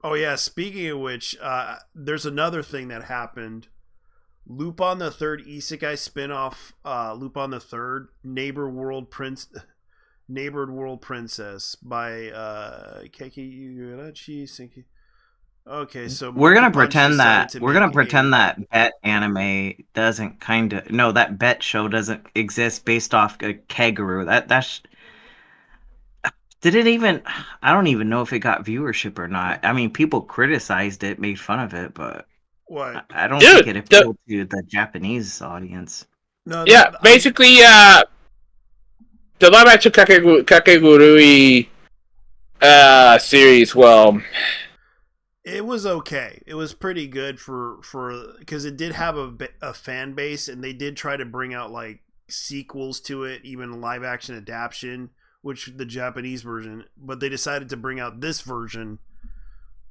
Oh yeah. Speaking of which, there's another thing that happened. Lupin the Third Isekai spinoff. Lupin the Third Neighbored World Princess by Keiki Igarashi. Okay, so we're gonna pretend that Bet anime doesn't that Bet show doesn't exist based off Keguru. That's did it even? I don't even know if it got viewership or not. I mean, people criticized it, made fun of it, but what? I don't think it appealed to the Japanese audience. No, yeah, basically, the live action Kakegurui series. Well, it was okay. It was pretty good for because it did have a fan base, and they did try to bring out like sequels to it, even live action adaptation, which the Japanese version. But they decided to bring out this version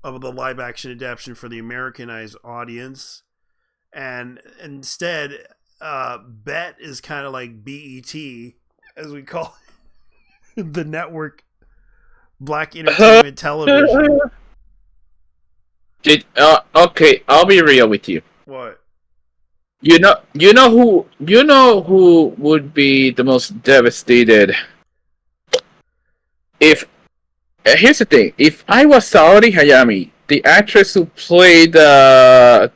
of the live action adaptation for the Americanized audience, and instead, Bet is kind of like BET, as we call it, the network, Black Entertainment Television. Okay, I'll be real with you. What? You know who would be the most devastated if. Here's the thing: if I was Saori Hayami, the actress who played the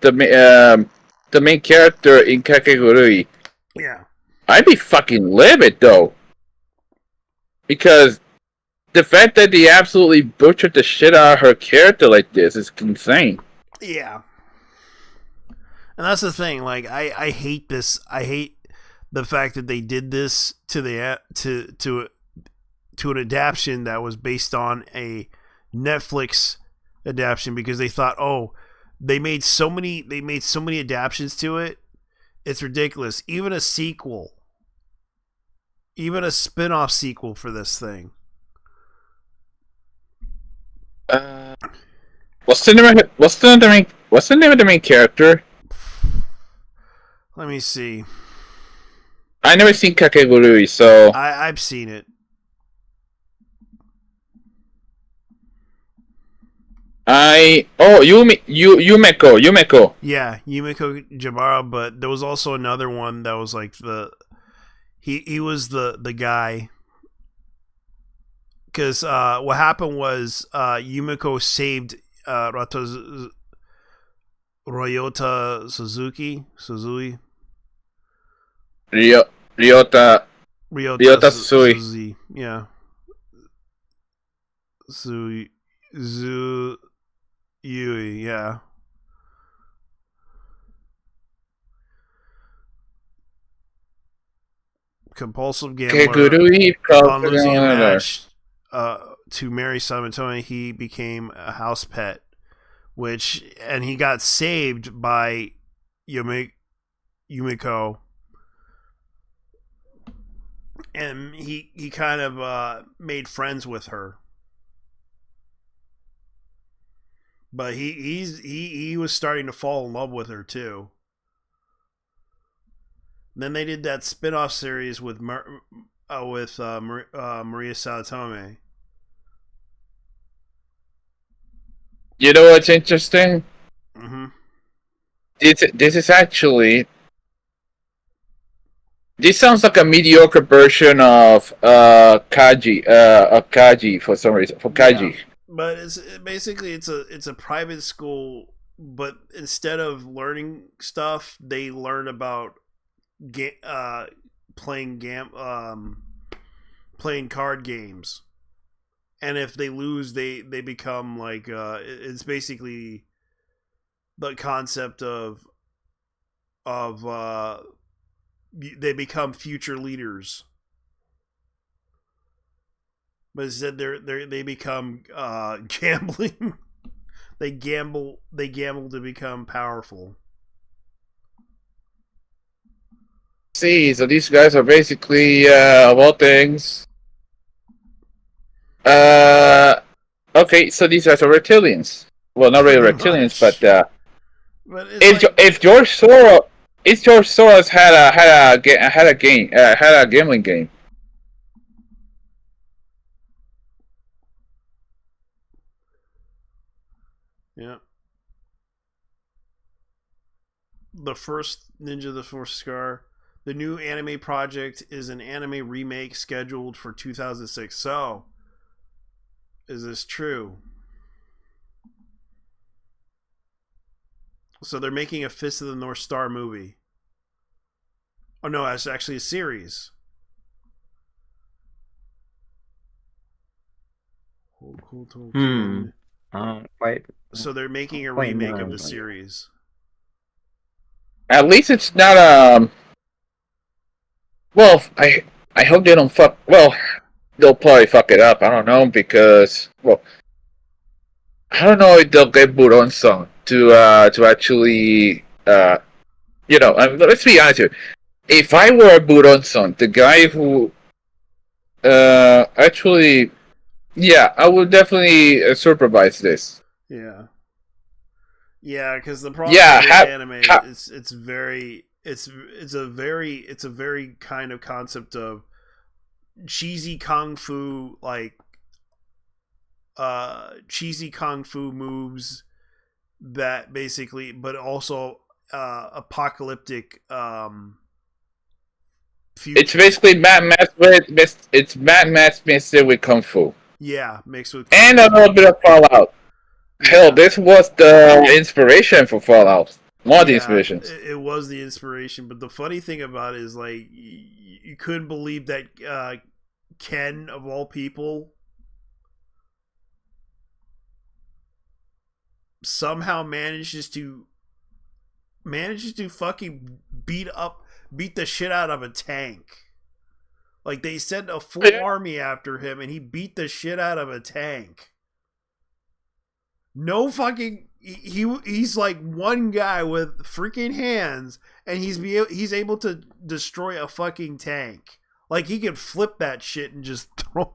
main character in Kakegurui, yeah, I'd be fucking livid though, because the fact that they absolutely butchered the shit out of her character like this is insane. Yeah. And that's the thing, like I hate this. I hate the fact that they did this to an adaptation that was based on a Netflix adaptation, because they thought, oh, they made so many adaptations to it. It's ridiculous. Even a sequel, even a spin-off sequel for this thing. What's the name of the main character? Let me see. I never seen Kakegurui, so I've seen it. Yumeko. Yeah, Yumeko Jabara, but there was also another one that was like he was the guy, because what happened was Yumeko saved Ryota Suzui. Ryota Suzui. Yeah. Yui, yeah. Compulsive gambler. Upon losing a match to marry Samatome, he became a house pet, and he got saved by Yumiko, and he kind of made friends with her. But he was starting to fall in love with her too. Then they did that spin-off series with Maria Saotome. You know what's interesting? Mm-hmm. This is actually. This sounds like a mediocre version of Kaji for some reason. For Kaji. Yeah. But it's a private school, but instead of learning stuff, they learn about playing card games, and if they lose, they become like it's basically the concept of they become future leaders. But instead, they become gambling. They gamble to become powerful. See, so these guys are basically of all things. Okay, so these guys are reptilians. well, not really Pretty reptilians, much. but it's if George Soros had a gambling game. Yeah. The first Ninja the Fourth Scar. The new anime project is an anime remake scheduled for 2006. So, is this true? So they're making a Fist of the North Star movie. Oh no, it's actually a series. Quite. So they're making a quite remake of the ignorant. series. At least it's not Well, I hope they don't fuck. Well, they'll probably fuck it up. I don't know because I don't know if they'll get Buron-san to actually let's be honest here. If I were Buron-san, the guy who actually, yeah, I would definitely supervise this. Yeah. Yeah, because the problem Yeah, with this anime is it's a very kind of concept of cheesy kung fu, like cheesy kung fu moves that basically, but also apocalyptic future. It's basically Mad Max mixed with kung fu. Yeah, mixed with and a little bit of Fallout. Hell, this was the inspiration for Fallout. One of the inspirations. It was the inspiration, but the funny thing about it is, like, you couldn't believe that Ken, of all people, somehow manages to fucking beat the shit out of a tank. Like, they sent a full army after him, and he beat the shit out of a tank. No fucking... He's like one guy with freaking hands, and he's able to destroy a fucking tank. Like, he could flip that shit and just throw...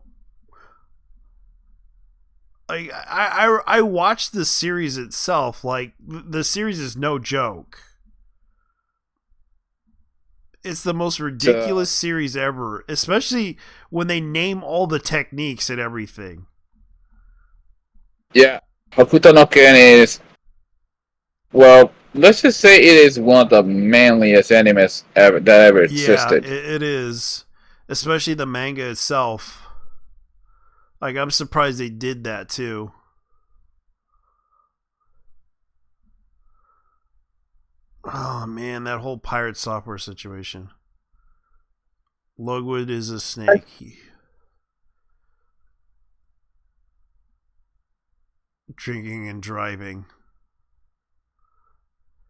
Like, I watched the series itself. Like, the series is no joke. It's the most ridiculous series ever, especially when they name all the techniques and everything. Yeah, Hokuto no Ken is, well, let's just say it is one of the manliest animes that ever existed. Yeah, it is. Especially the manga itself. Like, I'm surprised they did that too. Oh man, that whole pirate software situation. Lugwood is a snake. Drinking and driving.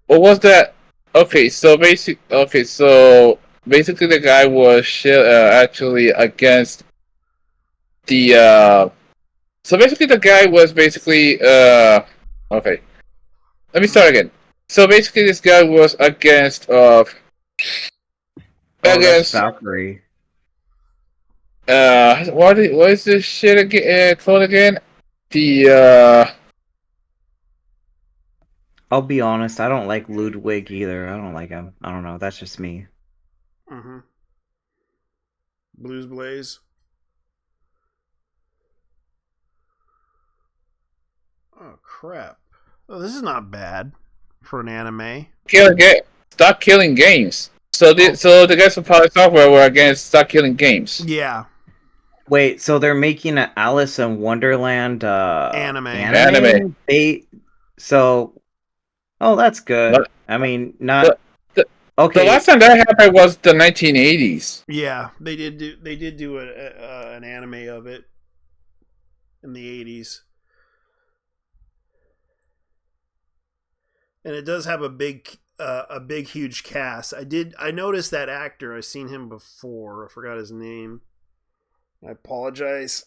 What was that? Okay, so basically the guy was actually against the. So basically, the guy was basically okay. Let me start again. So basically, this guy was against that's Valkyrie. What is this shit again? Called again? The I'll be honest, I don't like Ludwig either. I don't like him. I don't know. That's just me. Mm-hmm. Blues Blaze. Oh crap! Oh, this is not bad for an anime. Stop killing games. So the guys from Power Software were against Stop Killing Games. Yeah. Wait, so they're making an Alice in Wonderland anime. Oh, that's good. I mean, not okay. The last time that happened was the 1980s. Yeah, they did do an anime of it in the 80s. And it does have a big huge cast. I noticed that actor. I've seen him before. I forgot his name. I apologize.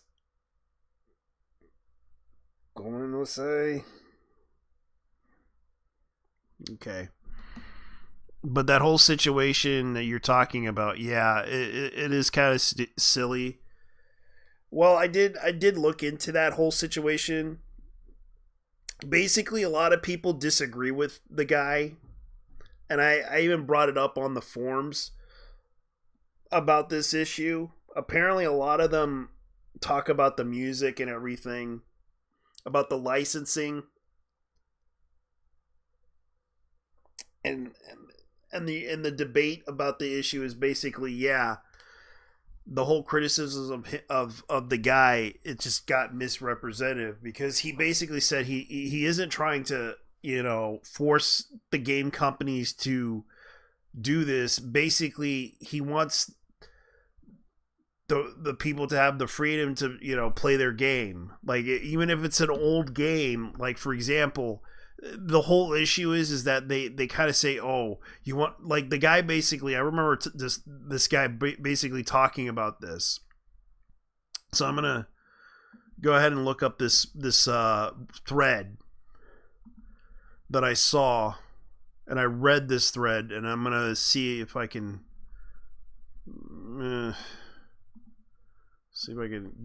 Going to say. Okay. But that whole situation that you're talking about, yeah, it is kind of silly. Well, I did look into that whole situation. basically a lot of people disagree with the guy, and I even brought it up on the forums about this issue. Apparently a lot of them talk about the music and everything, about the licensing, and the debate about the issue is basically, yeah, the whole criticism of the guy, it just got misrepresented, because he basically said he isn't trying to, you know, force the game companies to do this. Basically, he wants the people to have the freedom to, you know, play their game. Like, even if it's an old game, like, for example, the whole issue is that they kind of say, oh, you want, like, the guy basically, I remember this guy basically talking about this. So I'm gonna go ahead and look up this thread that I saw, and I read this thread, and I'm gonna see if I can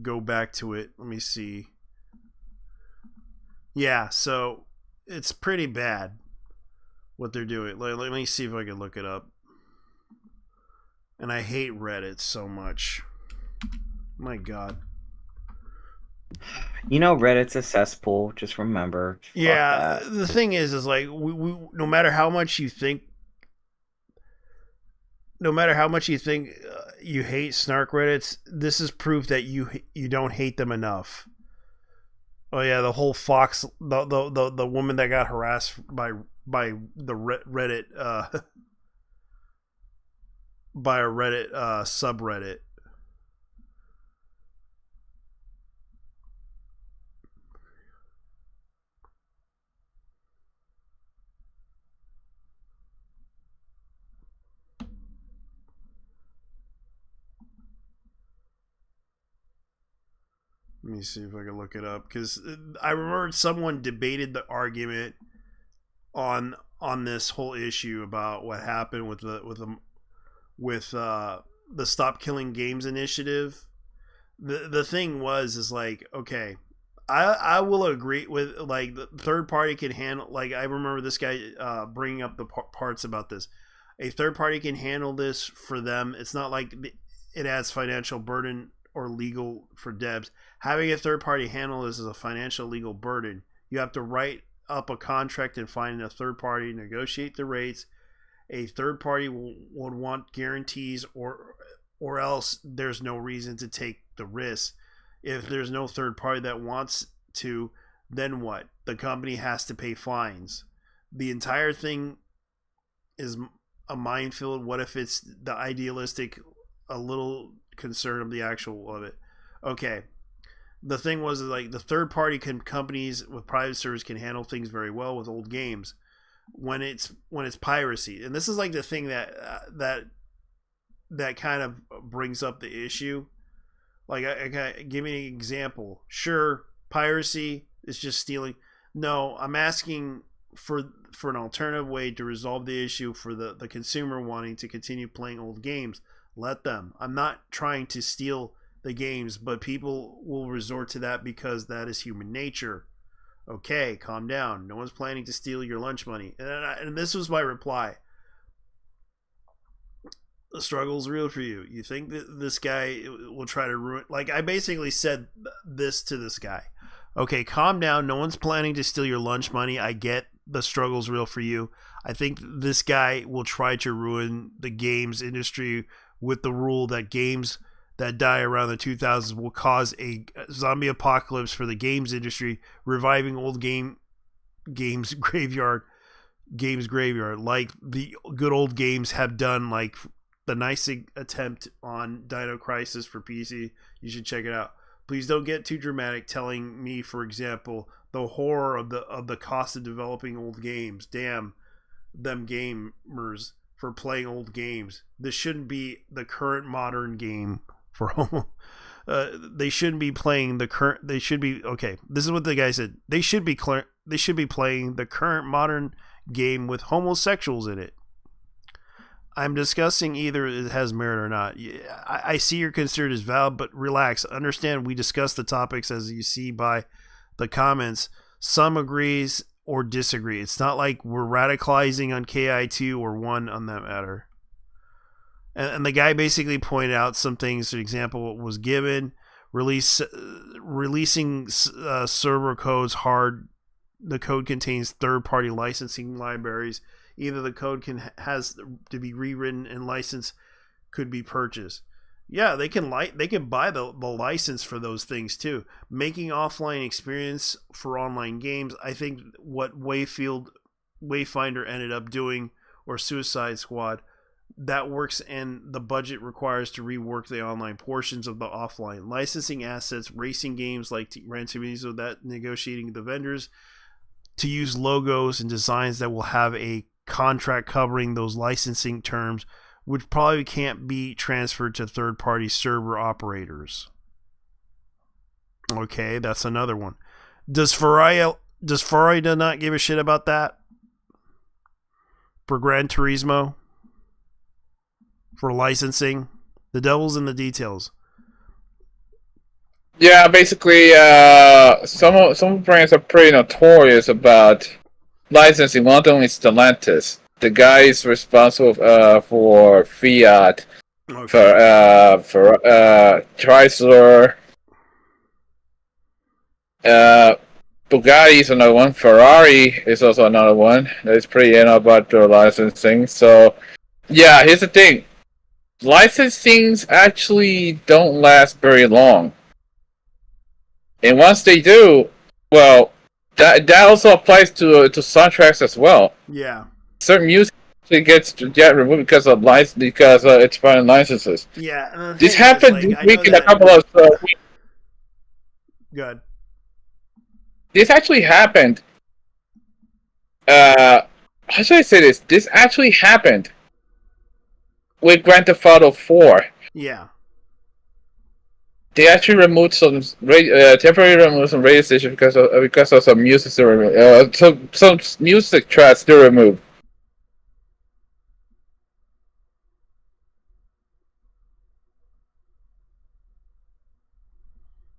go back to it. Let me see. Yeah, so it's pretty bad what they're doing. Let me see if I can look it up. And I hate Reddit so much. My God. You know, Reddit's a cesspool. Just remember. Yeah, the thing is like, we no matter how much you think, you hate snark Reddits, this is proof that you don't hate them enough. Oh yeah, the whole Fox, the woman that got harassed by the Reddit by a Reddit subreddit. Let me see if I can look it up, because I remember someone debated the argument on this whole issue about what happened with the Stop Killing Games initiative. The thing is like, okay, I will agree with, like, the third party can handle, like, I remember this guy bringing up the parts about this. A third party can handle this for them. It's not like it adds financial burden or legal for devs. Having a third party handle this is a financial legal burden. You have to write up a contract and find a third party, negotiate the rates. A third party would want guarantees, or else there's no reason to take the risk. If there's no third party that wants to, then what? The company has to pay fines. The entire thing is a minefield. What if it's the idealistic, a little concern of the actual of it? Okay. The thing was, like, the third party companies with private servers can handle things very well with old games when it's piracy. And this is like the thing that kind of brings up the issue. Like, I give me an example. Sure, piracy is just stealing. No, I'm asking for an alternative way to resolve the issue for the consumer wanting to continue playing old games. Let them. I'm not trying to steal the games, but people will resort to that because that is human nature. Okay, calm down. No one's planning to steal your lunch money. And this was my reply. The struggle's real for you. You think that this guy will try to ruin... Like, I basically said this to this guy. Okay, calm down. No one's planning to steal your lunch money. I get the struggle's real for you. I think this guy will try to ruin the games industry with the rule that games that die around the 2000s will cause a zombie apocalypse for the games industry, reviving old games graveyard, like the good old games have done, like the nice attempt on Dino Crisis for PC. You should check it out. Please don't get too dramatic telling me, for example, the horror of the cost of developing old games. Damn them gamers for playing old games. This shouldn't be the current modern game for homo. They shouldn't be playing the current. They should be, okay. This is what the guy said. They should be playing the current modern game with homosexuals in it. I'm discussing either it has merit or not. I see your concern is valid, but relax. Understand we discuss the topics as you see by the comments. Some agrees or disagree. It's not like we're radicalizing on KI2 or 1 on that matter. And the guy basically pointed out some things. For example, was given releasing server codes hard. The code contains third-party licensing libraries. Either the code has to be rewritten and license could be purchased. Yeah, they can buy the license for those things too. Making offline experience for online games. I think what Wayfinder ended up doing, or Suicide Squad, that works, and the budget requires to rework the online portions of the offline licensing assets. Racing games like Gran Turismo, that negotiating the vendors to use logos and designs that will have a contract covering those licensing terms, which probably can't be transferred to third-party server operators. Okay, that's another one. Does Ferrari not give a shit about that? For Gran Turismo? For licensing? The devil's in the details. Yeah, basically, some brands are pretty notorious about licensing. One of them is Stellantis. The guy is responsible for Fiat, for Chrysler, Bugatti is another one. Ferrari is also another one that is pretty about the licensing. So, yeah, here's the thing: licensings actually don't last very long, and once they do, well, that also applies to soundtracks as well. Yeah. Certain music gets removed because of it's foreign licenses. Yeah, this happened this week in a couple of. Good. This actually happened. How should I say this? This actually happened with Grand Theft Auto 4. Yeah. They actually removed temporarily removed some radio stations because of some music still removed. Some music tracks still removed.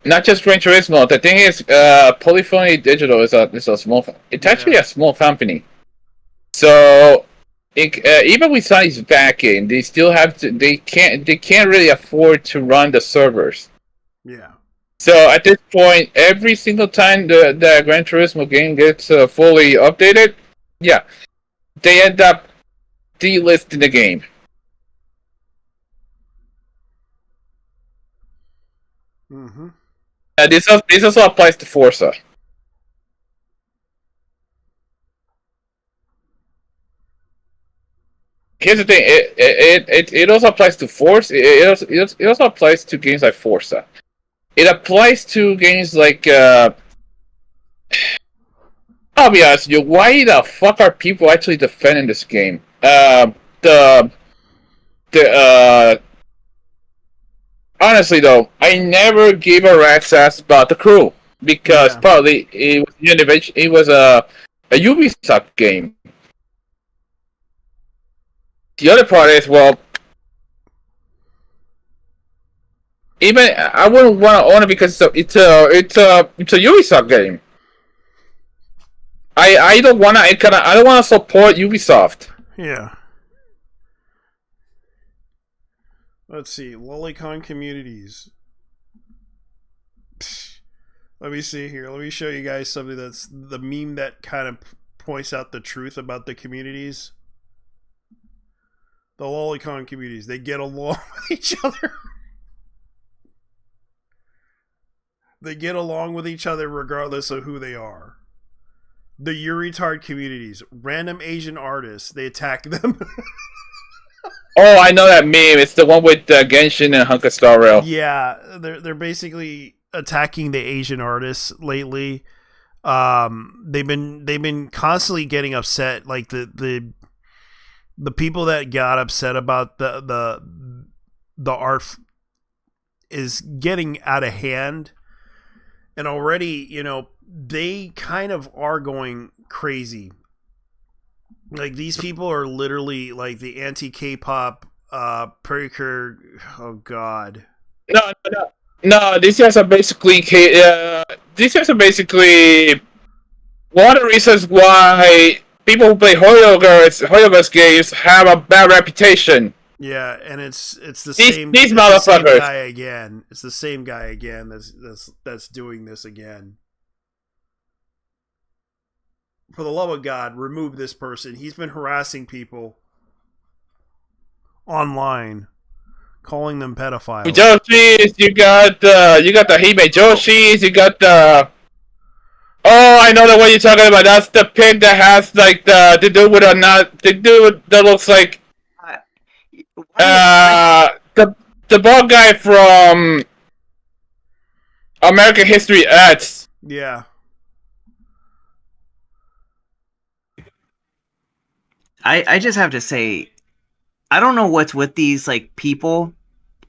Not just Gran Turismo. The thing is, Polyphony Digital is a small. It's actually a small company. So, even with Sony's backing, they still have to. They can't really afford to run the servers. Yeah. So at this point, every single time the Gran Turismo game gets fully updated, yeah, they end up delisting the game. Mm-hmm. This also applies to Forza. Here's the thing: it also applies to Forza. It also applies to games like Forza. It applies to games like. I'll be honest with you. Why the fuck are people actually defending this game? Honestly, though, I never gave a rat's ass about the crew because probably it was a Ubisoft game. The other part is, well, even I wouldn't want to own it because it's a Ubisoft game. I don't want to support Ubisoft. Yeah. Let's see. Lolicon communities. Let me see here. Let me show you guys something that's the meme that kind of points out the truth about the communities. The Lolicon communities. They get along with each other. They get along with each other regardless of who they are. The Euretard communities. Random Asian artists. They attack them. Oh, I know that meme. It's the one with Genshin and Hunka Star Rail. Yeah, they're basically attacking the Asian artists lately. They've been constantly getting upset. Like the people that got upset about the art is getting out of hand, and already they kind of are going crazy. Like, these people are literally like the anti-K-pop precure. Oh God. No. These guys are basically one of the reasons why people who play Hoyoverse games have a bad reputation. Yeah, and it's the These same. these it's the same motherfuckers. guy again. It's the same guy again. That's doing this again. For the love of God, remove this person. He's been harassing people online, calling them pedophiles. Joshis, you got the Hime Joshis, you got the. Oh, I know the one you're talking about. That's the pig that has like the dude that looks like the bald guy from American History X. Yeah. I just have to say, I don't know what's with these like people.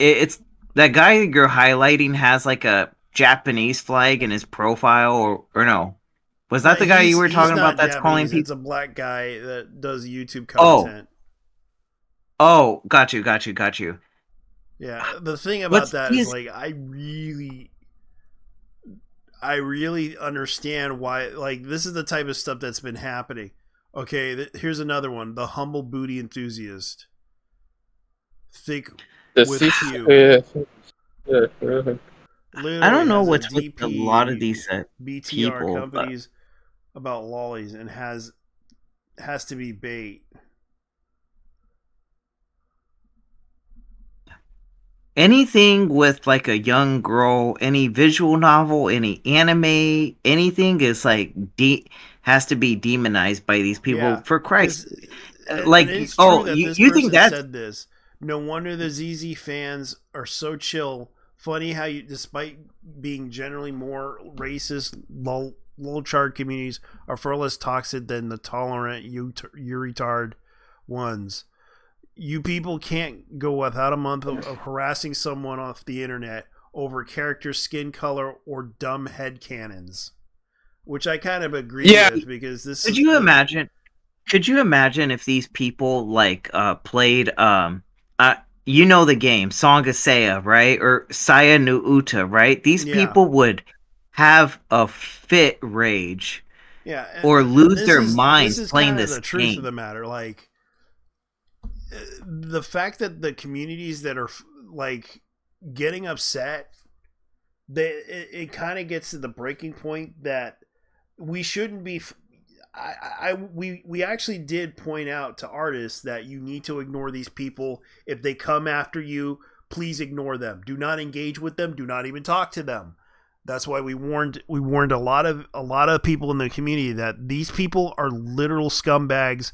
It's that guy you're highlighting has like a Japanese flag in his profile, or no? Was that the guy you were talking about? That's calling people. It's a black guy that does YouTube content. Oh, got you. Yeah, the thing about that is like I really understand why. Like, this is the type of stuff that's been happening. Okay, here's another one: the humble booty enthusiast. Think with you. I don't know what's with a lot of these BTR people, companies about lollies and has to be bait. Anything with like a young girl, any visual novel, any anime, anything is like has to be demonized by these people. For Christ. Like, you think that said this? No wonder the ZZ fans are so chill. Funny how you, despite being generally more racist, low chart communities are far less toxic than the tolerant you retard ones. You people can't go without a month of harassing someone off the internet over character, skin color, or dumb headcanons, which I kind of agree with, because this. Could you imagine if these people like played you know the game Song of Seiya, right? Or Saya no Uta, right? These people would have a fit rage. Yeah, or lose their minds playing kind of this the truth game. of the matter. Like, the fact that the communities that are like getting upset, it kind of gets to the breaking point that we shouldn't be. We actually did point out to artists that you need to ignore these people. If they come after you, please ignore them. Do not engage with them. Do not even talk to them. That's why we warned a lot of people in the community that these people are literal scumbags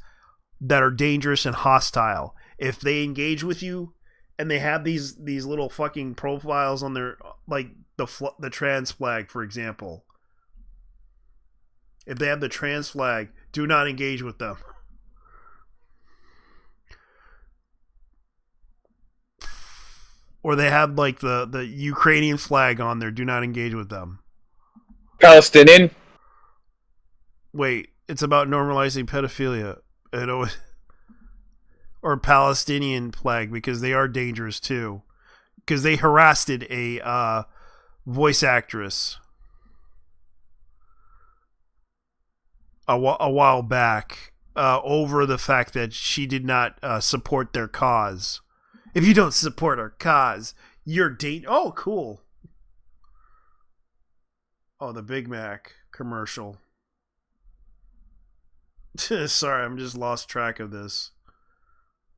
that are dangerous and hostile. If they engage with you and they have these little fucking profiles on their, like the trans flag, for example. If they have the trans flag, do not engage with them. Or they have like the Ukrainian flag on there, do not engage with them. Palestinian? Wait, it's about normalizing pedophilia. Or Palestinian flag, because they are dangerous too. Because they harassed a voice actress a while back over the fact that she did not support their cause. If you don't support our cause, you're Oh, cool. Oh, the Big Mac commercial. Sorry, I'm just lost track of this.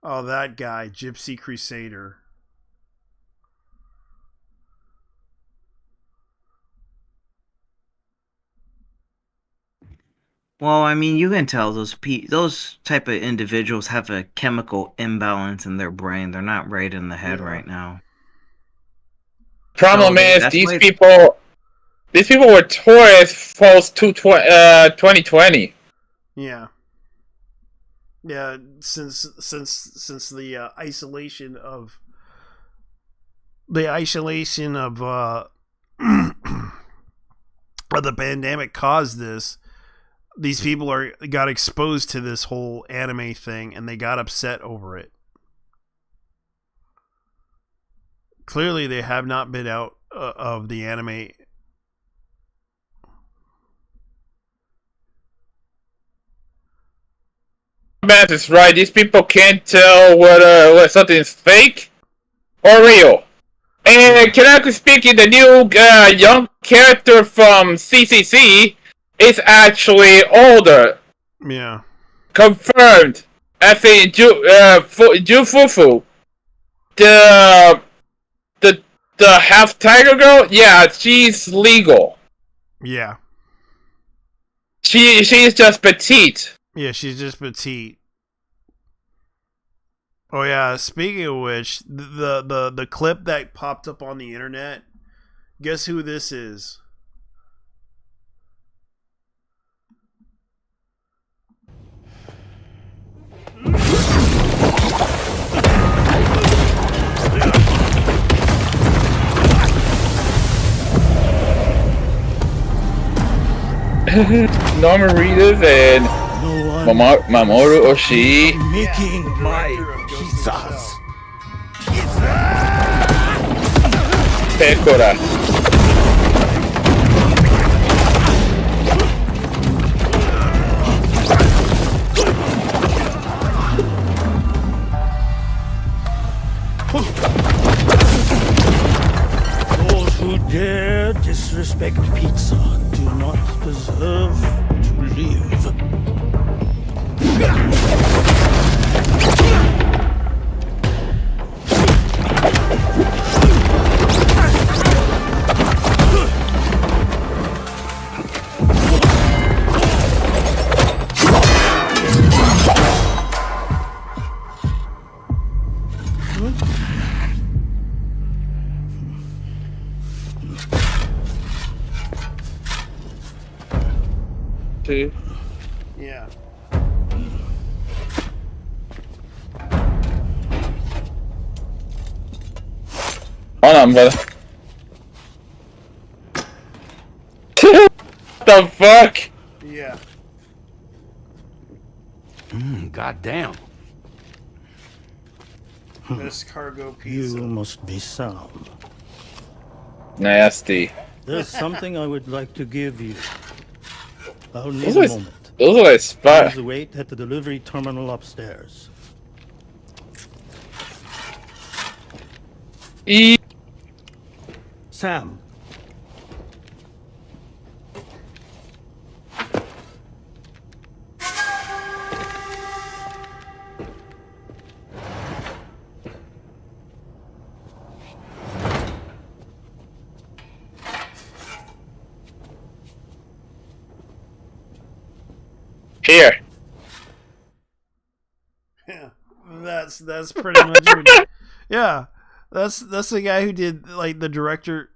Oh, that guy, Gypsy Crusader. Well, I mean, you can tell those type of individuals have a chemical imbalance in their brain. They're not right in the head right now. Problem is, these people were tourists post 2020. Yeah. Yeah, since the isolation of of the pandemic caused this, these people got exposed to this whole anime thing and they got upset over it. Clearly, they have not been out of the anime. Matt is right. These people can't tell whether something is fake or real. And canonically speaking, the new young character from CCC is actually older. Yeah. Confirmed. I think Jufufu, the half tiger girl. Yeah, she's legal. Yeah. She's just petite. Yeah, she's just petite. Oh yeah, speaking of which, the clip that popped up on the internet, guess who this is? Norman Reedus and Mamoru Oshii. Making my pizzas. Pecora. Those who dare disrespect pizza do not deserve to live. Yeah. Hold on, brother. What the fuck? Yeah. Goddamn. This cargo pizza. You must be sound. Nasty. There's something I would like to give you. I'll need Those a are- moment. those are like spy- Please wait at the delivery terminal upstairs. Sam. Here. Yeah. That's pretty much it. Yeah. That's the guy who did like the director.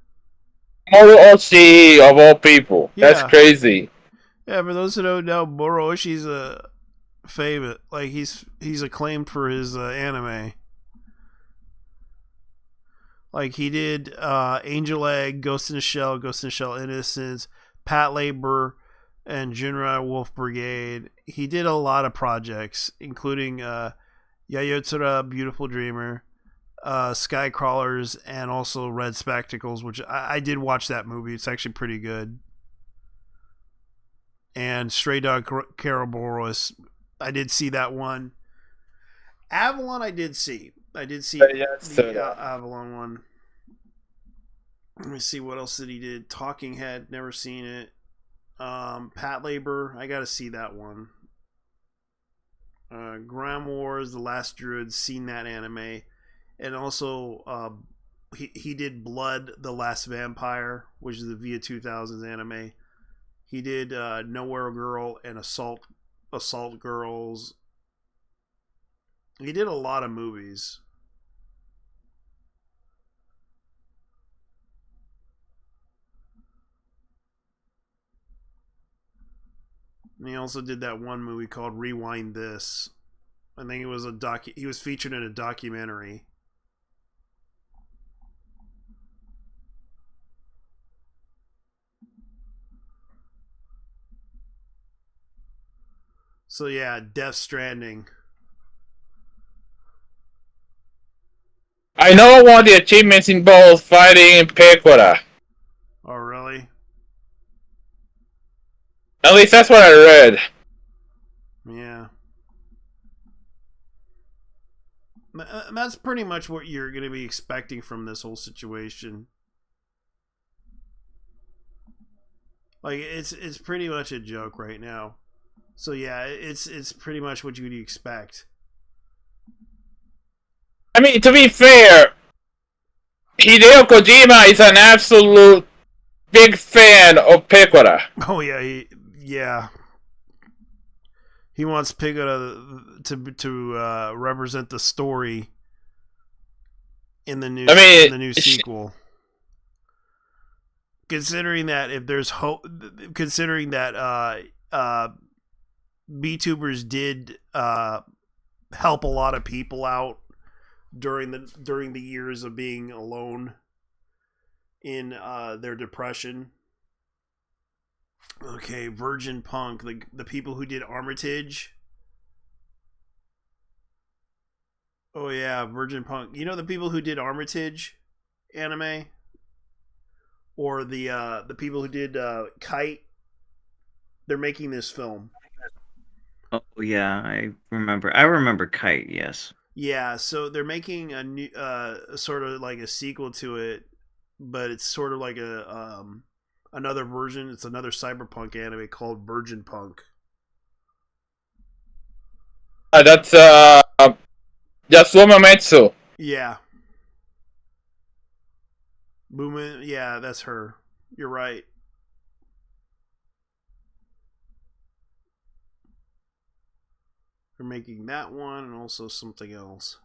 Mamoru Oshii of all people. That's Yeah. crazy. Yeah, for those who don't know, Moroshi's a favorite. Like he's acclaimed for his anime. Like he did Angel Egg, Ghost in the Shell, Ghost in the Shell Innocence, Pat Labor, and Jinrai Wolf Brigade. He did a lot of projects, including Yayotsura, Beautiful Dreamer, Skycrawlers, and also Red Spectacles, which I did watch that movie. It's actually pretty good. And Stray Dog Caraboros, I did see that one. Avalon, I did see. The Avalon one. Let me see what else did he did. Talking Head, never seen it. Pat Labor, I gotta see that one. Gram Wars, The Last Druid, seen that anime. And also he did Blood, The Last Vampire, which is the Via 2000s anime. He did Nowhere Girl and Assault Girls. He did a lot of movies. And he also did that one movie called Rewind This. I think it was he was featured in a documentary. So yeah, Death Stranding. I know one of the achievements involves fighting Pecora. Oh really? At least that's what I read. Yeah. That's pretty much what you're going to be expecting from this whole situation. Like it's pretty much a joke right now. So yeah, it's pretty much what you'd expect. I mean, to be fair, Hideo Kojima is an absolute big fan of Pecora. Oh yeah, yeah. He wants Pecora to represent the story in the new sequel. Considering that if there's hope, considering that VTubers did help a lot of people out during the years of being alone in their depression. Okay, Virgin Punk, the people who did Armitage. Oh yeah, Virgin Punk. You know the people who did Armitage anime? Or the people who did Kite? They're making this film. Oh yeah, I remember Kite, yes. Yeah, so they're making a new sort of like a sequel to it, but it's sort of like a another version. It's another cyberpunk anime called Virgin Punk. That's Womametsu. Yeah. Boomin, yeah, that's her. You're right. They're making that one and also something else.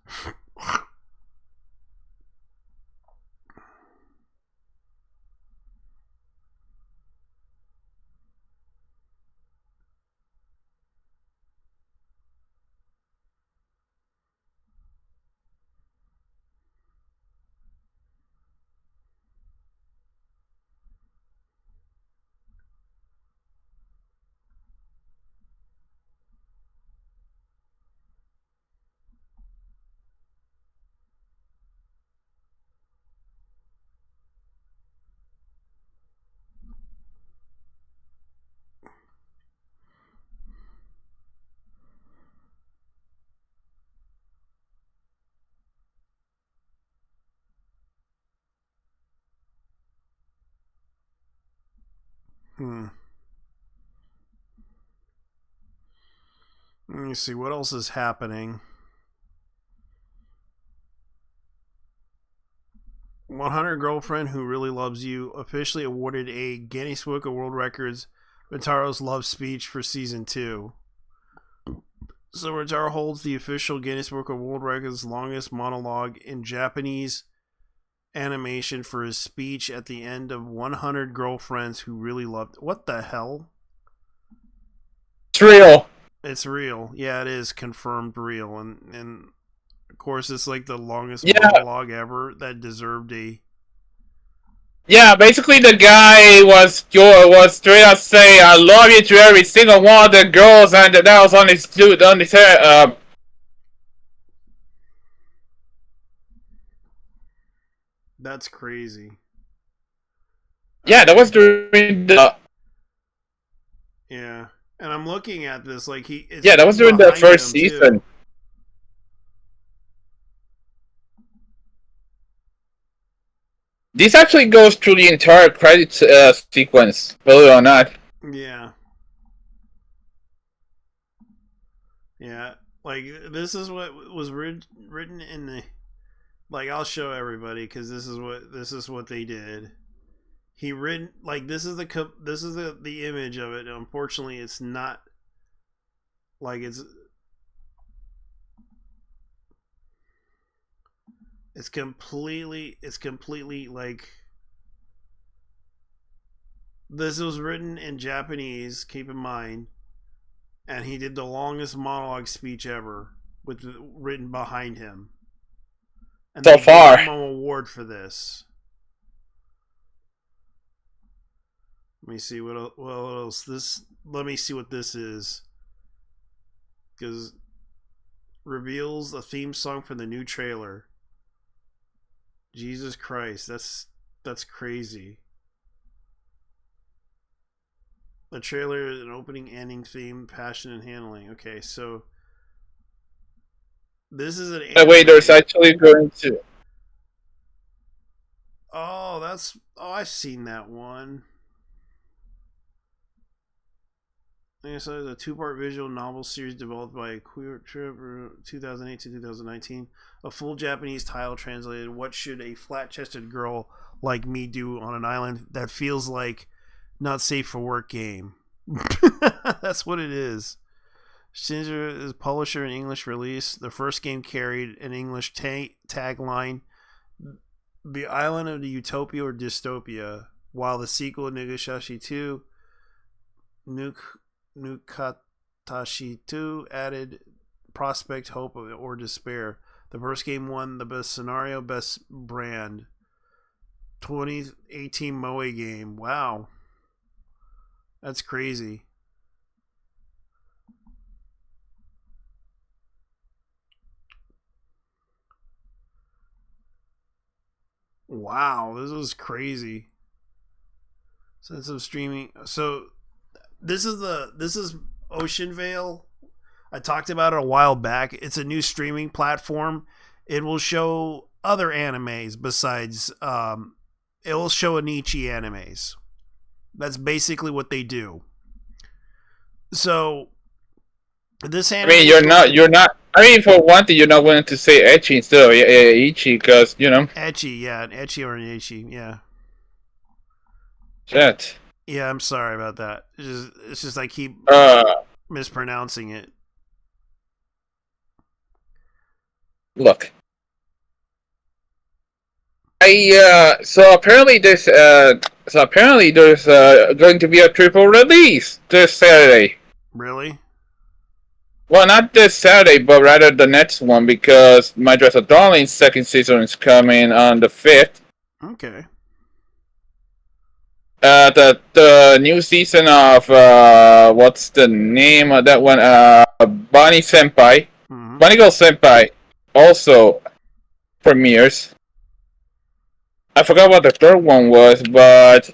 Let me see what else is happening. 100 Girlfriend Who Really Loves You officially awarded a Guinness Book of World Records Ritaro's Love Speech for Season 2. So Ritaro holds the official Guinness Book of World Records longest monologue in Japanese animation for his speech at the end of 100 Girlfriends Who Really Loved... What the hell? It's real. It's real. Yeah, it is confirmed real. And of course, it's like the longest monologue ever that deserved a... Yeah, basically the guy was straight up saying, "I love you" to every single one of the girls, and that was on his hair. That's crazy. Yeah, that was during the... Yeah, and I'm looking at this like he... Yeah, that was during the first season. Too. This actually goes through the entire credit sequence, believe it or not. Yeah. Yeah, like this is what was written in the... Like, I'll show everybody because this is what they did. He written like this is the image of it. Unfortunately, it's not like it's completely like this was written in Japanese, keep in mind, and he did the longest monologue speech ever with written behind him. And so far, gave him an award for this. Let me see what else this. Let me see what this is, because reveals a theme song for the new trailer. Jesus Christ, that's crazy. The trailer is an opening, ending theme, passion, and handling. Okay, so This is an wait, there's actually going to. Oh, I've seen that one. I guess it's a 2-part visual novel series developed by Queer Trip 2008 to 2019. A full Japanese title translated, What Should a Flat-Chested Girl Like Me Do on an Island That Feels Like Not Safe for Work game. That's what it is. Shinja is publisher in English release. The first game carried an English tagline, The Island of the Utopia or Dystopia, while the sequel, Nugatashi 2, Nukatashi 2, added prospect, hope, or despair. The first game won the best scenario, best brand. 2018 Moe game. Wow. That's crazy. Wow, this was crazy. Sense of streaming. So this is Ocean Vale. I talked about it a while back. It's a new streaming platform. It will show other animes besides it will show Anichi animes. That's basically what they do. So this anime, I mean, you're not. I mean, for one thing, you're not willing to say ecchi instead of ichi because ecchi, yeah, ecchi or ecchi, yeah. Shit. Yeah, I'm sorry about that. It's just I keep mispronouncing it. Look. So apparently there's going to be a triple release this Saturday. Really? Well, not this Saturday, but rather the next one, because My Dress Up Darling's second season is coming on the 5th. Okay. The new season of what's the name of that one? Bunny Senpai, Bunny Girl Senpai, also premieres. I forgot what the third one was, but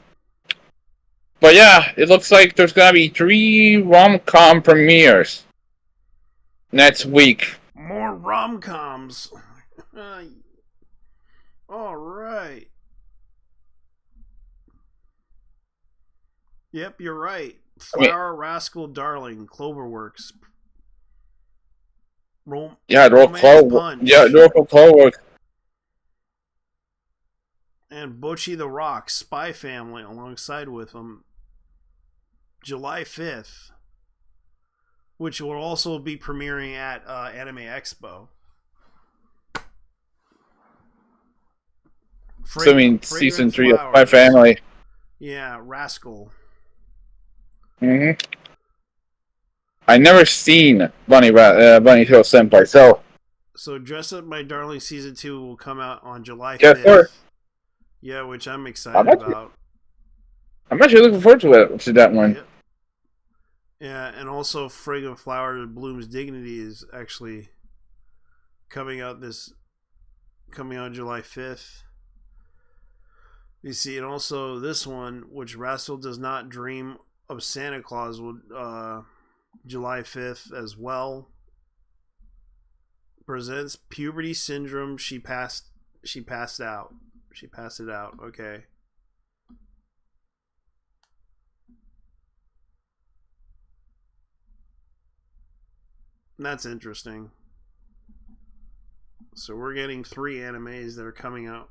yeah, it looks like there's gonna be 3 rom-com premieres next week. More rom-coms. All right. Yep, you're right. Flower, Rascal, Darling, Cloverworks. Romance Punch. Cloverworks. And Bocchi the Rock, Spy Family, alongside with them. July 5th. Which will also be premiering at Anime Expo. So I mean, season 3 of Spy Family. Yeah, Rascal. I never seen Bunny Hill Senpai, So Dress Up My Darling season 2 will come out on July 5th. Yes, sir. Yeah, which I'm excited about. I'm actually looking forward to that one. Yep. Yeah, and also Fragrant Flower that Blooms Dignity is actually coming out July 5th. You see, and also this one, which Rascal Does Not Dream of Santa Claus, will July 5th as well. Presents Puberty Syndrome. She passed out. She passed it out. Okay. That's interesting. So we're getting 3 animes that are coming out.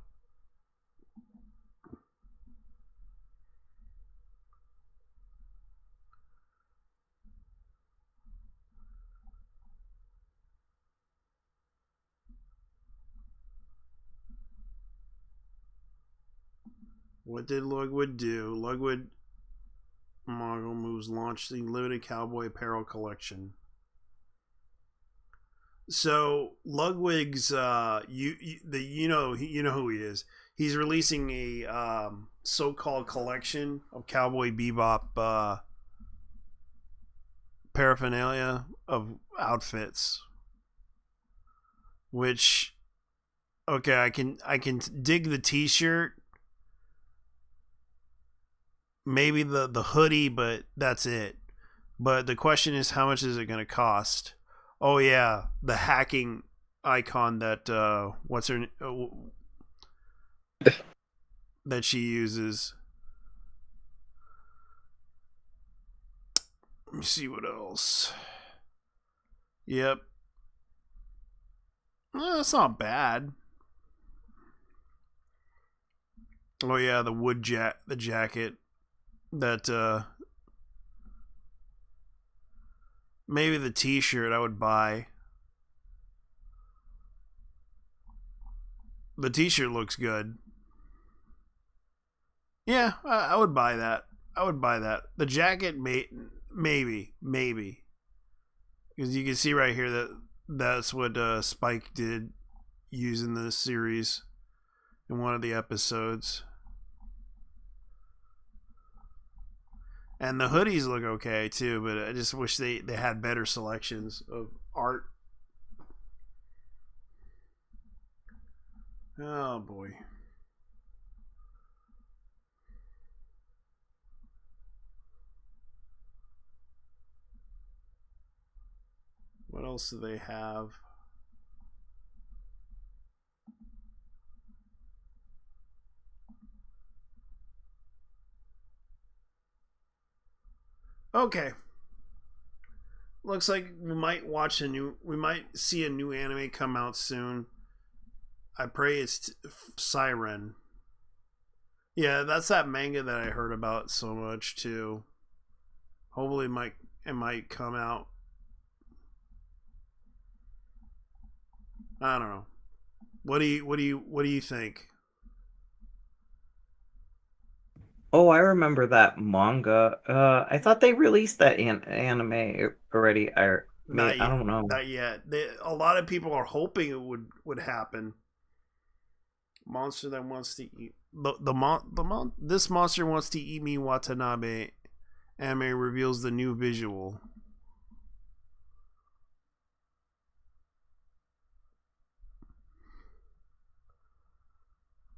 What did Lugwood do? Lugwood Mogul Moves launched the limited cowboy apparel collection. So Ludwig's you know who he is. He's releasing a so-called collection of Cowboy Bebop paraphernalia of outfits, which okay, I can dig the t-shirt, maybe the hoodie, but that's it. But the question is, how much is it going to cost? Oh yeah, the hacking icon that that she uses. Let me see what else. Yep. Well, that's not bad. Oh yeah, the jacket that maybe the t-shirt I would buy. The t-shirt looks good. Yeah, I would buy that. I would buy that. The jacket maybe. Because you can see right here that that's what Spike did using the series in one of the episodes. And the hoodies look okay too, but I just wish they had better selections of art. Oh boy. What else do they have? Okay. Looks like we might see a new anime come out soon. I pray it's Siren. Yeah, that's that manga that I heard about so much too. Hopefully it might come out. I don't know. What do you think? Oh, I remember that manga. I thought they released that anime already. I don't know. Not yet. A lot of people are hoping it would happen. Monster that wants to eat this monster wants to eat me, Watanabe. Anime reveals the new visual.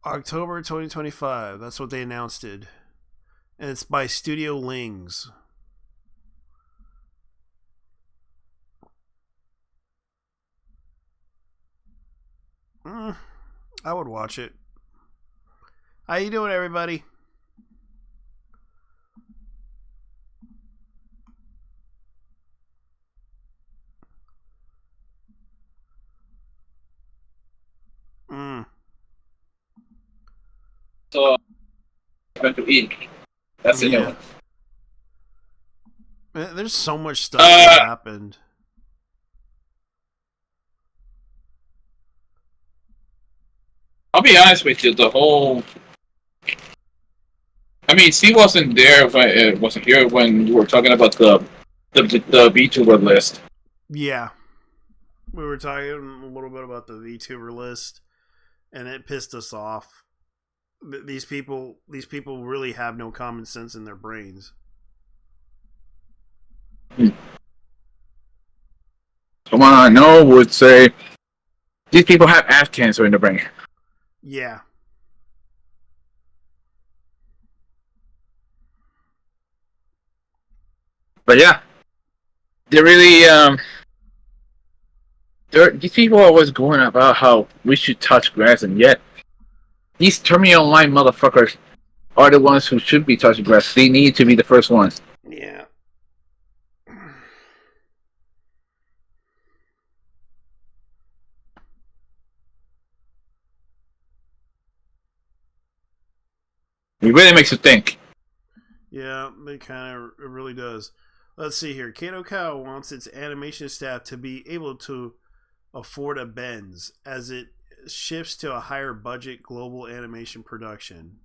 October 2025. That's what they announced it. And it's by Studio Lings. I would watch it. How you doing, everybody? So, going to eat. That's the new one. Man, there's so much stuff that happened. I'll be honest with you, the whole... I mean, Steve wasn't there wasn't here when we were talking about the VTuber list. Yeah. We were talking a little bit about the VTuber list, and it pissed us off. These people really have no common sense in their brains. Someone I know would say these people have ass cancer in their brain. Yeah. But yeah, they really these people are always going about how we should touch grass, and yet these terminal online motherfuckers are the ones who should be touching grass. They need to be the first ones. Yeah. It really makes you think. Yeah, it really does. Let's see here. Kato Cow wants its animation staff to be able to afford a Benz as it shifts to a higher budget global animation production.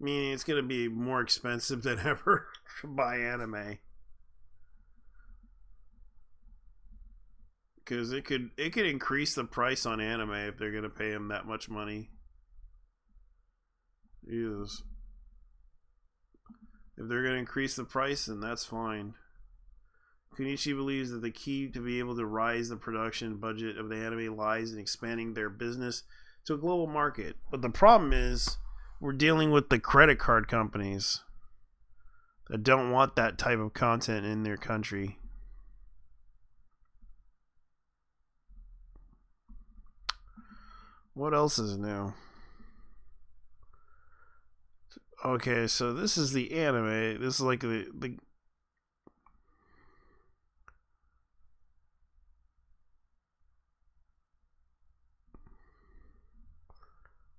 Meaning it's going to be more expensive than ever to buy anime. Because it could increase the price on anime if they're going to pay them that much money. Yes. If they're going to increase the price, then that's fine. Kunichi believes that the key to be able to rise the production budget of the anime lies in expanding their business to a global market. But the problem is, we're dealing with the credit card companies that don't want that type of content in their country. What else is new? Okay, so this is the anime. This is like the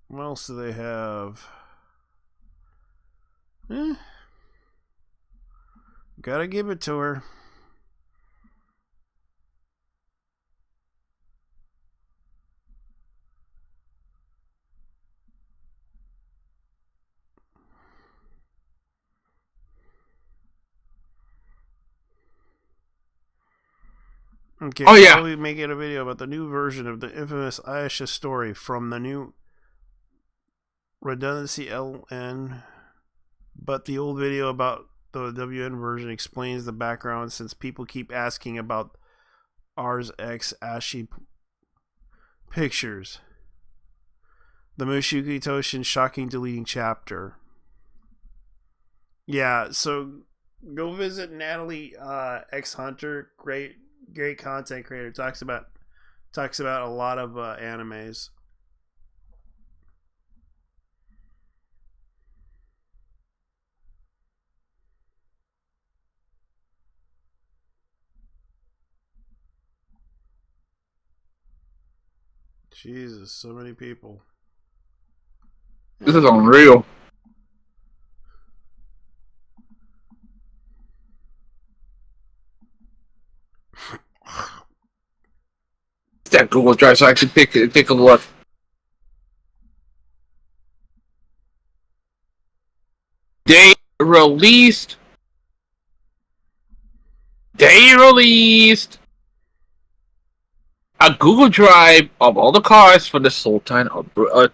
what else do they have? Gotta give it to her. Okay, Oh, yeah. I'll be making a video about the new version of the infamous Aisha story from the new Redundancy LN, but the old video about the WN version explains the background since people keep asking about Rs X Ashi pictures. The Mushuki Toshin shocking deleting chapter. Yeah, so go visit Natalie X Hunter, great content creator, talks about a lot of animes. Jesus, so many people. This is unreal. That Google Drive so I can take a look. They released a Google Drive of all the cars for the Sultan of Brunei.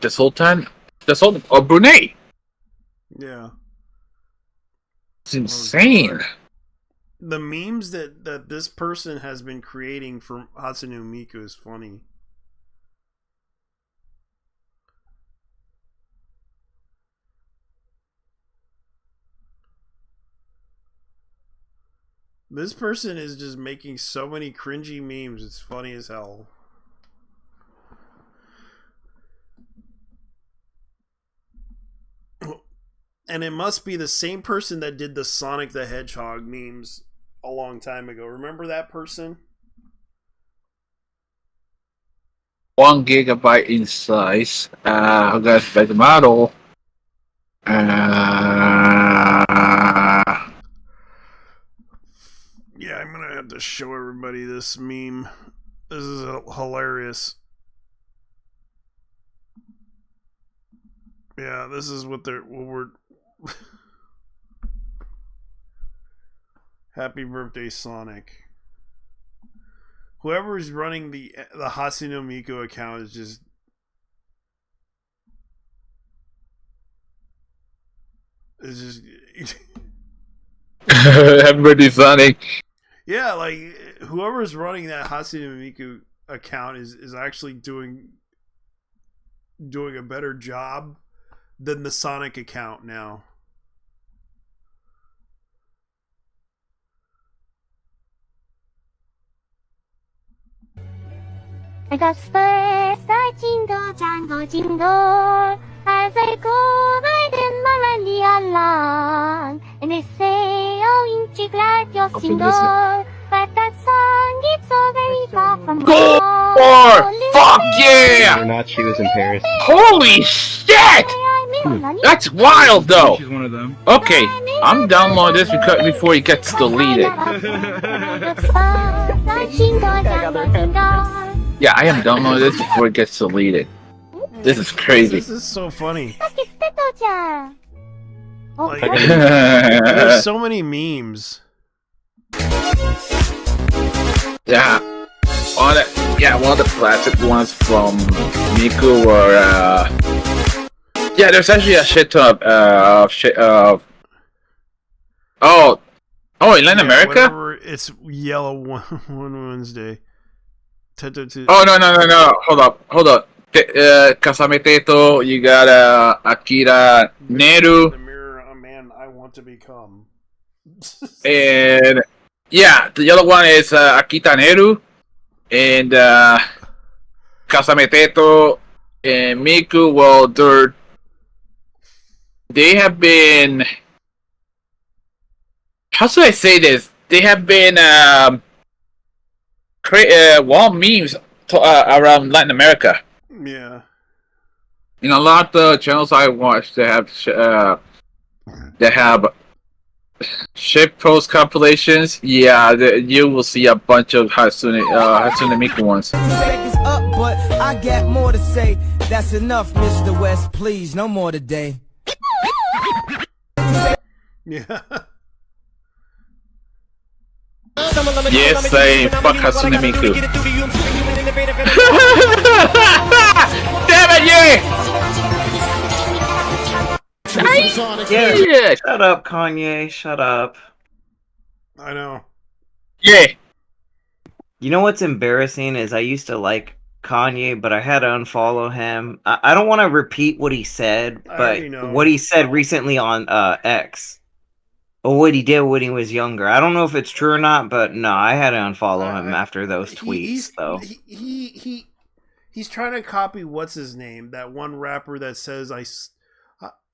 Yeah. It's insane. The memes that this person has been creating for Hatsune Miku is funny. This person is just making so many cringy memes. It's funny as hell. And it must be the same person that did the Sonic the Hedgehog memes a long time ago. Remember that person? 1 gigabyte in size. That's by the model. Yeah, I'm gonna have to show everybody this meme. This is hilarious. Yeah, this is what we're. Happy birthday, Sonic. Whoever is running the Hatsune Miku account is just. Happy birthday, Sonic. Yeah, like whoever's running that Hatsune Miku account is actually doing a better job than the Sonic account now. I got first a jingle jangle jingle as I go riding my rally along, and they say, oh, ain't you glad you're single? But that song is so very far from Go home. for fuck yeah! Or not, she was in Paris. Holy shit! That's wild though. She's one of them. Okay, I'm downloading this before it gets deleted. Yeah, I am downloading this before it gets deleted. This is crazy. This is so funny. Like, there's so many memes. Yeah, one of the classic ones from Miku were yeah, there's actually a shit ton of in Latin America? It's Yellow one Wednesday. Oh no! Hold up. Kasame Teto, you got Akira Neru. The mirror, a man I want to become. And yeah, the yellow one is Akita Neru, and Kasame Teto and Miku, well, they have been. How should I say this? They have been memes around Latin America. Yeah. In a lot of the channels I watch, they have ship post compilations. Yeah, you will see a bunch of Hatsune Miku ones. Up, but I got more to say. That's enough, Mr. West. Please, no more today. Yeah. Yes, I fuck Hatsune Miku. Damn it, Yeah. Shut up, Kanye. Shut up. I know. Yeah. You know what's embarrassing is I used to like Kanye, but I had to unfollow him. I don't want to repeat what he said, but what he said recently on X. Or what he did when he was younger. I don't know if it's true or not, but no, I had to unfollow him after those tweets, though. He's trying to copy what's his name, that one rapper that says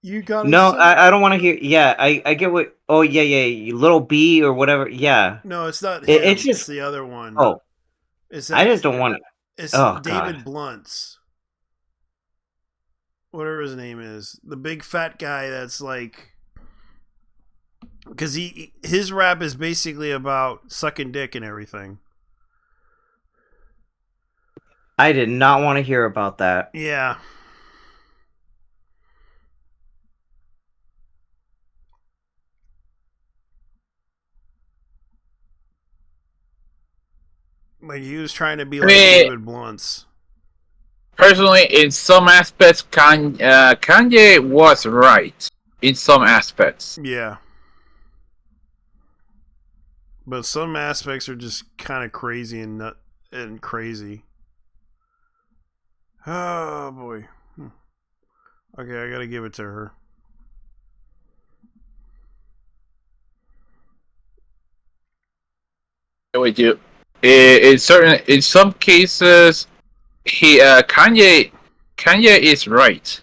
you got. No, I don't want to hear. Yeah, I get what. Oh yeah, Little B or whatever. Yeah. No, it's not him. It's just the other one. Oh, I just don't want to. It's David God. Blunt's. Whatever his name is, the big fat guy that's like. Because his rap is basically about sucking dick and everything. I did not want to hear about that. Yeah. Like he was trying to be like David Blunt's. Personally, in some aspects, Kanye was right. In some aspects. Yeah. But some aspects are just kind of crazy and crazy. Oh boy. Okay, I gotta give it to her. With you, in some cases, Kanye is right,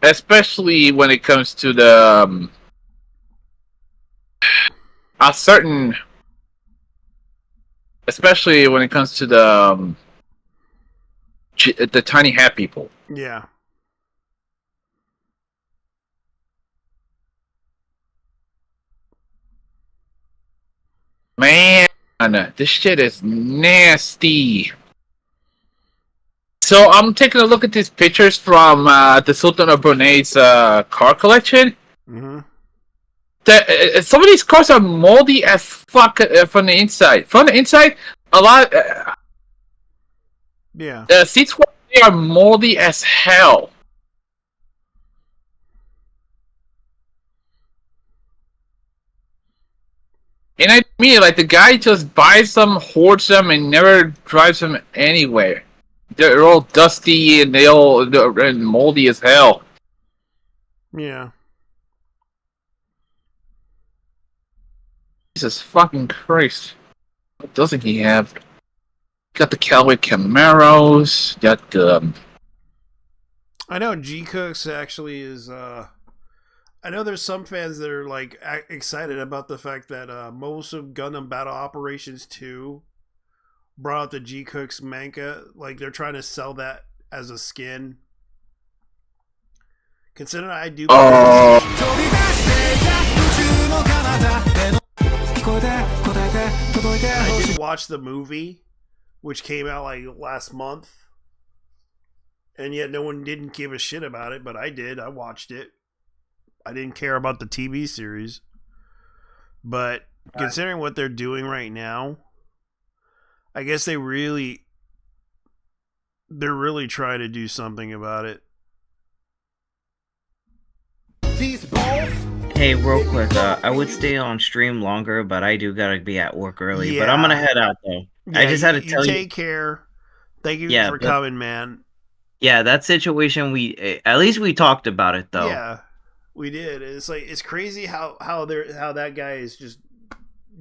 especially when it comes to the. Especially when it comes to the tiny hat people. Yeah. Man, this shit is nasty. So I'm taking a look at these pictures from the Sultan of Brunei's car collection. Mm-hmm. Some of these cars are moldy as fuck from the inside. From the inside, a lot. Yeah. Seats they are moldy as hell. And I mean, like the guy just buys them, hoards them, and never drives them anywhere. They're all dusty and they're moldy as hell. Yeah. Jesus fucking Christ. What doesn't he have? Got the Callaway Camaros. Got the... I know G Cooks actually is... I know there's some fans that are like excited about the fact that most of Gundam Battle Operations 2 brought out the G Cooks manga. Like they're trying to sell that as a skin. Considering I do... I did watch the movie, which came out like last month, and yet no one didn't give a shit about it, but I did. I watched it. I didn't care about the TV series, but considering what they're doing right now, I guess they're really trying to do something about it. Hey, real quick, I would stay on stream longer, but I do gotta be at work early. Yeah. But I'm gonna head out though. Yeah, I just had to tell you. Take care. Thank you for coming, man. Yeah, that situation at least we talked about it though. Yeah, we did. It's like it's crazy how that guy is just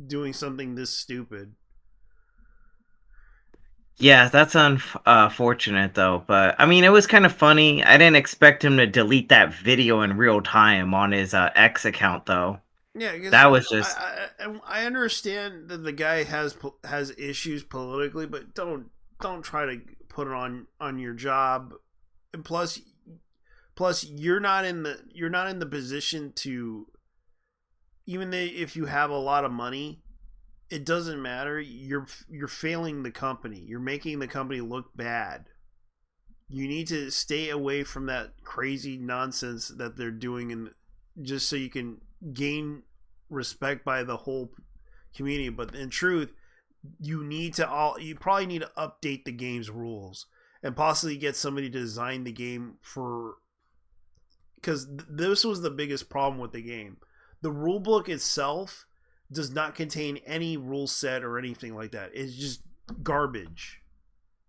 doing something this stupid. Yeah, that's unfortunate though. But I mean, it was kind of funny. I didn't expect him to delete that video in real time on his X account though. Yeah, that was just. I understand that the guy has issues politically, but don't try to put it on your job. And plus you're not in the position to, even if you have a lot of money, it doesn't matter. You're failing the company. You're making the company look bad. You need to stay away from that crazy nonsense that they're doing, and just so you can gain respect by the whole community. But in truth, you probably need to update the game's rules and possibly get somebody to design the game because this was the biggest problem with the game. The rule book itself does not contain any rule set or anything like that. It's just garbage.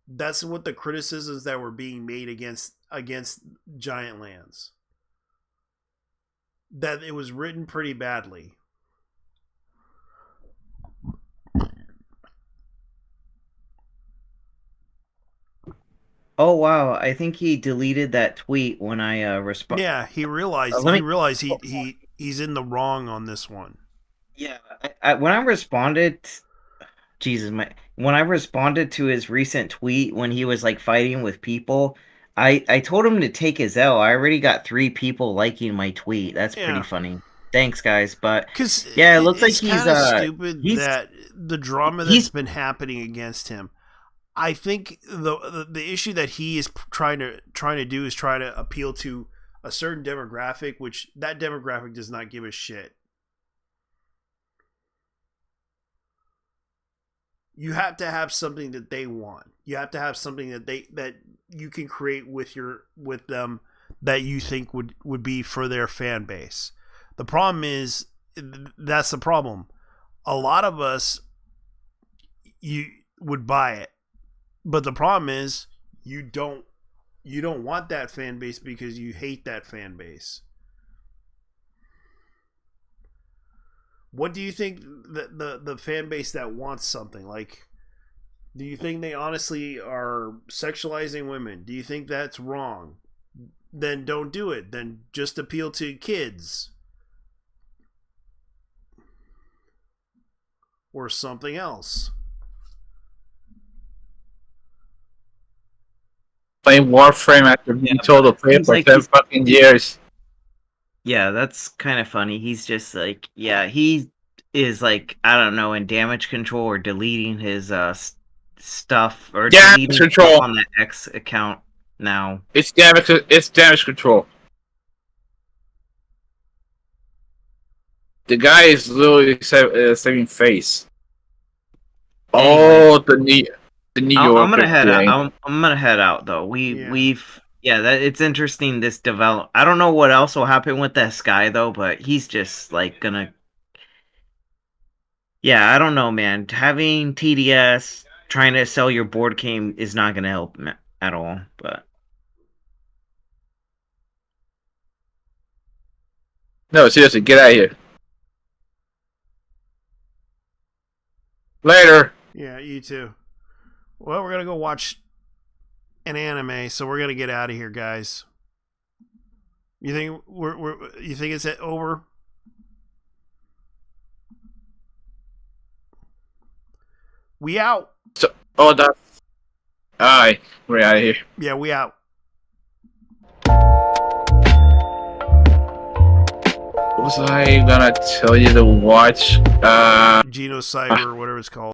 That's what the criticisms that were being made against Giant Lands. That it was written pretty badly. Oh wow! I think he deleted that tweet when I responded. Yeah, he realized he's in the wrong on this one. Yeah, when I responded, when I responded to his recent tweet when he was like fighting with people, I told him to take his L. I already got 3 people liking my tweet. That's pretty funny. Thanks, guys. But yeah, it looks like he's kind of stupid that the drama that's been happening against him. I think the issue that he is trying to do is try to appeal to a certain demographic, which that demographic does not give a shit. You have to have something that they want. You have to have something that you can create with them that you think would be for their fan base. The problem is that's the problem. A lot of us you would buy it. But the problem is you don't want that fan base because you hate that fan base. What do you think the fan base that wants something like? Do you think they honestly are sexualizing women? Do you think that's wrong? Then don't do it. Then just appeal to kids. Or something else. Playing Warframe after being told to play it for 10 fucking years. Yeah, that's kind of funny. He's just like, yeah, he is like, I don't know, in damage control or deleting his stuff or deleting control stuff on the X account now. It's damage control. The guy is literally saving face. Oh, the New York. I'm gonna head out. I'm gonna head out though. It's interesting this develop. I don't know what else will happen with this guy though, but he's just like gonna. Yeah, I don't know, man. Having TDS trying to sell your board game is not gonna help at all. But no, seriously, get out of here. Later. Yeah, you too. Well, we're gonna go watch an anime, so we're gonna get out of here, guys. You think you think it's over? We out. So, that's. Alright, we're out of here. Yeah, we out. Was I gonna tell you to watch? Genocyber or whatever it's called.